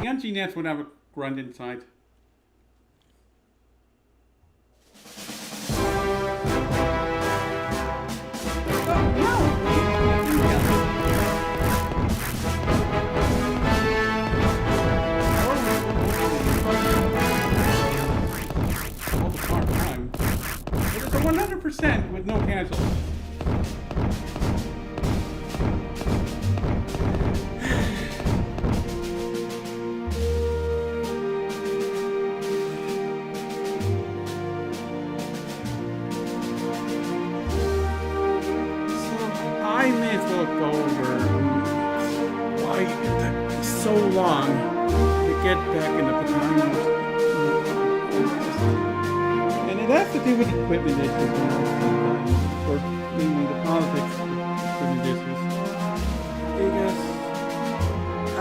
The anti-net would have a grunt inside. It is a 100% with no cancels. I may as well go over why it took so long to get back in the battalion. And it has to do with equipment issues, or mainly the politics of equipment issues. Because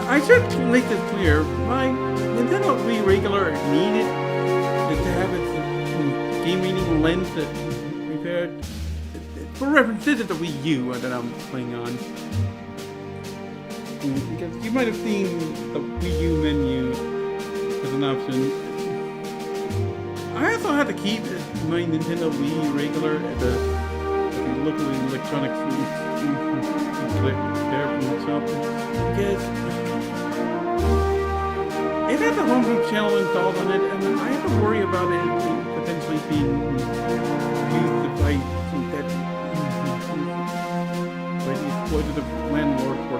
I should make this clear, my Nintendo Wii regular needed to have its game reading lens repaired. For reference, this is the Wii U that I'm playing on. Because you might have seen the Wii U menu as an option. I also had to keep my Nintendo Wii regular at a local electronics repair shop because it had the homebrew channel installed on it, and I had to worry about it potentially being used by the exploitative landlord for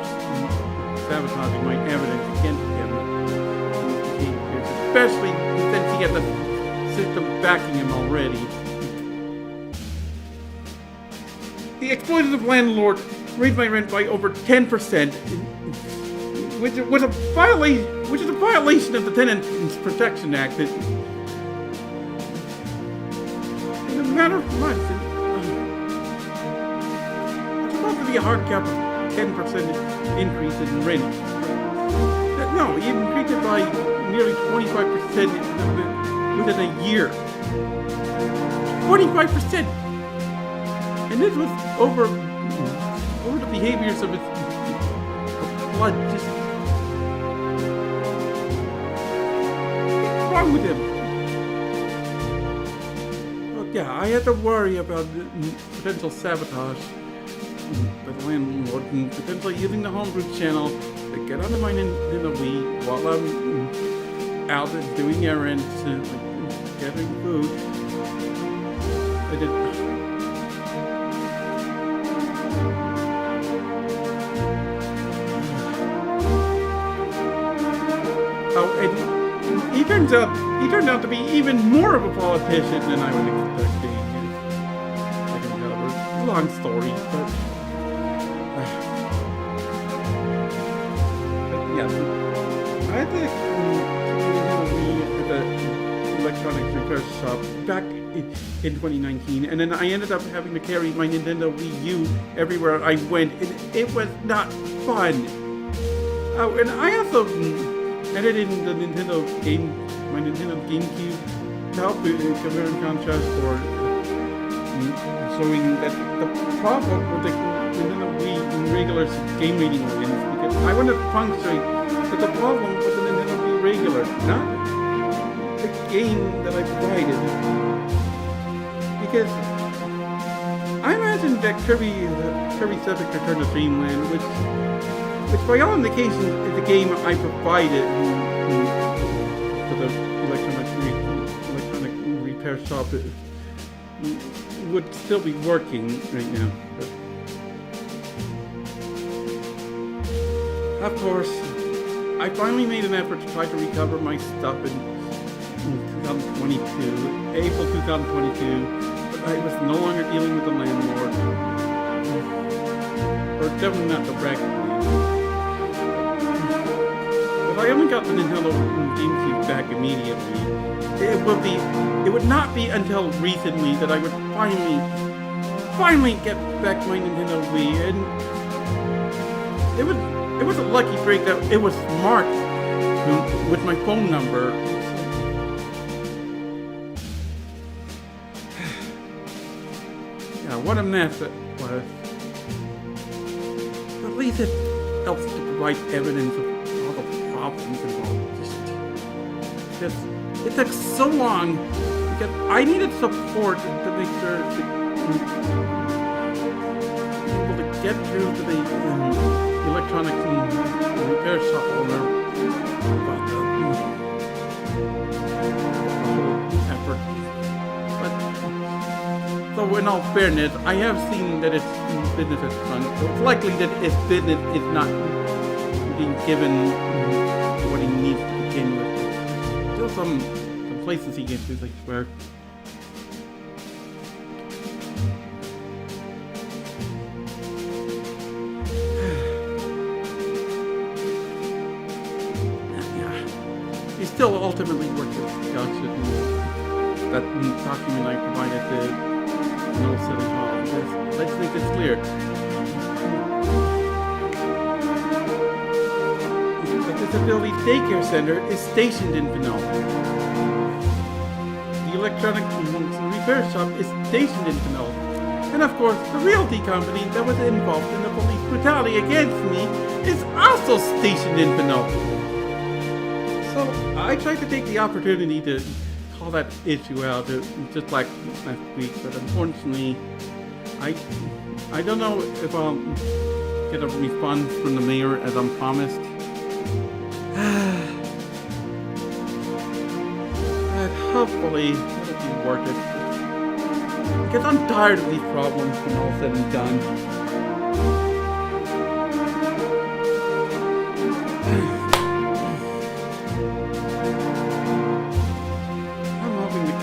sabotaging my evidence against him. Especially since he had the system backing him already. the exploitative landlord raised my rent by over 10%, which was a violation of the Tenants Protection Act. In a matter of months, it's supposed to be a hard cap of 10% increase in rent. No, he increased it by nearly 25% within a year. 25%! And this was over the behaviors of its blood. Just what's wrong with him? Well, yeah, I had to worry about potential sabotage by the landlord and potentially using the homebrew channel to get onto my Nintendo Wii while I'm out and doing errands and getting food. I did. Oh, and he turned out to be even more of a politician than I was expecting. I can tell it was a long story, but yeah, I had the electronics repair shop back in 2019, and then I ended up having to carry my Nintendo Wii U everywhere I went, and it was not fun. Oh, and I also edited in the my Nintendo GameCube to help compare and contrast for showing that the problem with the Nintendo Wii in regular game rating wins, because I want to punctuate that the problem with the Nintendo Wii regular, not the game that I provided. Because I imagine that Kirby Subject Return to Dreamland, which by all indications is the game I provided for the electronic repair shop, would still be working right now. But of course, I finally made an effort to try to recover my stuff in 2022, April 2022, but I was no longer dealing with the landlord, or definitely not directly. But I only got the Nintendo GameCube back immediately. It would not be until recently that I would finally get back my Nintendo Wii, and it was a lucky break that it was marked with my phone number. Yeah, what a mess it was. At least it helps to provide evidence of all the problems involved. Just it took so long because I needed support to make sure to be able to get through to the electronics and repair shop owner about the whole effort. But so in all fairness, I have seen that its business has run. So it's likely that its business is not being given what he needs to begin with. Still some complacency issues, I swear. He still ultimately worked with discussion. That document I provided to Middle City Hall. Let's make this clear. The Disability Daycare Center is stationed in Pinot. The electronic repair shop is stationed in Pinot. And of course, the realty company that was involved in the police brutality against me is also stationed in Pinot. So I tried to take the opportunity to call that issue out, just like last week, but unfortunately, I don't know if I'll get a response from the mayor as I'm promised. But hopefully it'll be worth it. Because I'm tired of these problems when all said and done.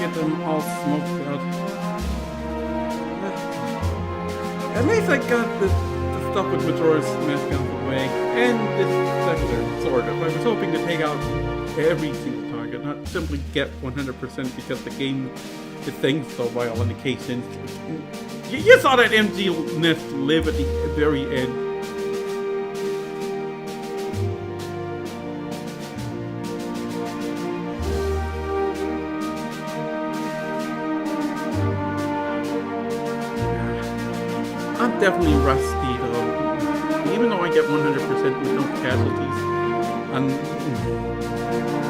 Them all smoked out. At least I got the stuff with Majora's Mask out of the way, and this secular sword. I was hoping to take out every single target, not simply get 100% because the game is saying so by all indications. You saw that MG nest live at the very end. I'm definitely rusty though. Even though I get 100% with no casualties, and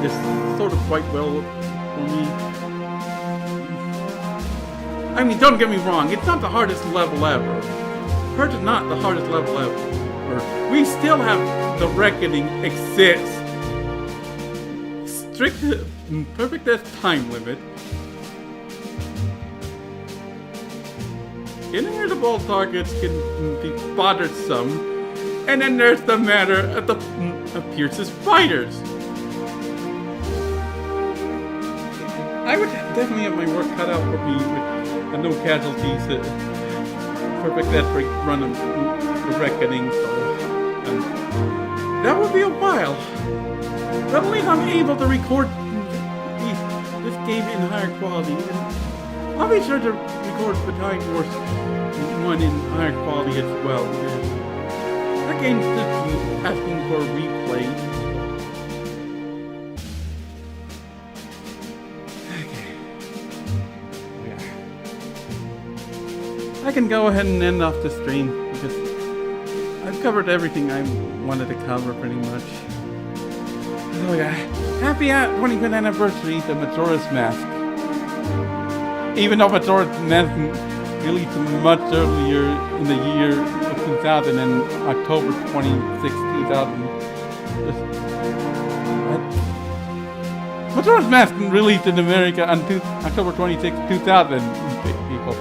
this sort of quite well for me. I mean, don't get me wrong, it's not the hardest level ever. Purge is not the hardest level ever. We still have the Reckoning exists. Strict, perfect as time limit. Inimitable targets can be bothersome, and then there's the matter of the Pierce's fighters. I would definitely have my work cut out for me with no casualties. Perfect that run of the Reckoning, so that would be a while. But at least I'm able to record this game in higher quality. I'll be sure to record the Time Force 1 in higher quality as well. That game's just asking for a replay. Okay. I can go ahead and end off the stream because I've covered everything I wanted to cover pretty much. Oh yeah. Happy 25th anniversary to Majora's Mask. Even though Majora's Mask released much earlier in the year of 2000 and October 26, 2000. Majora's Mask released in America on October 26, 2000, people.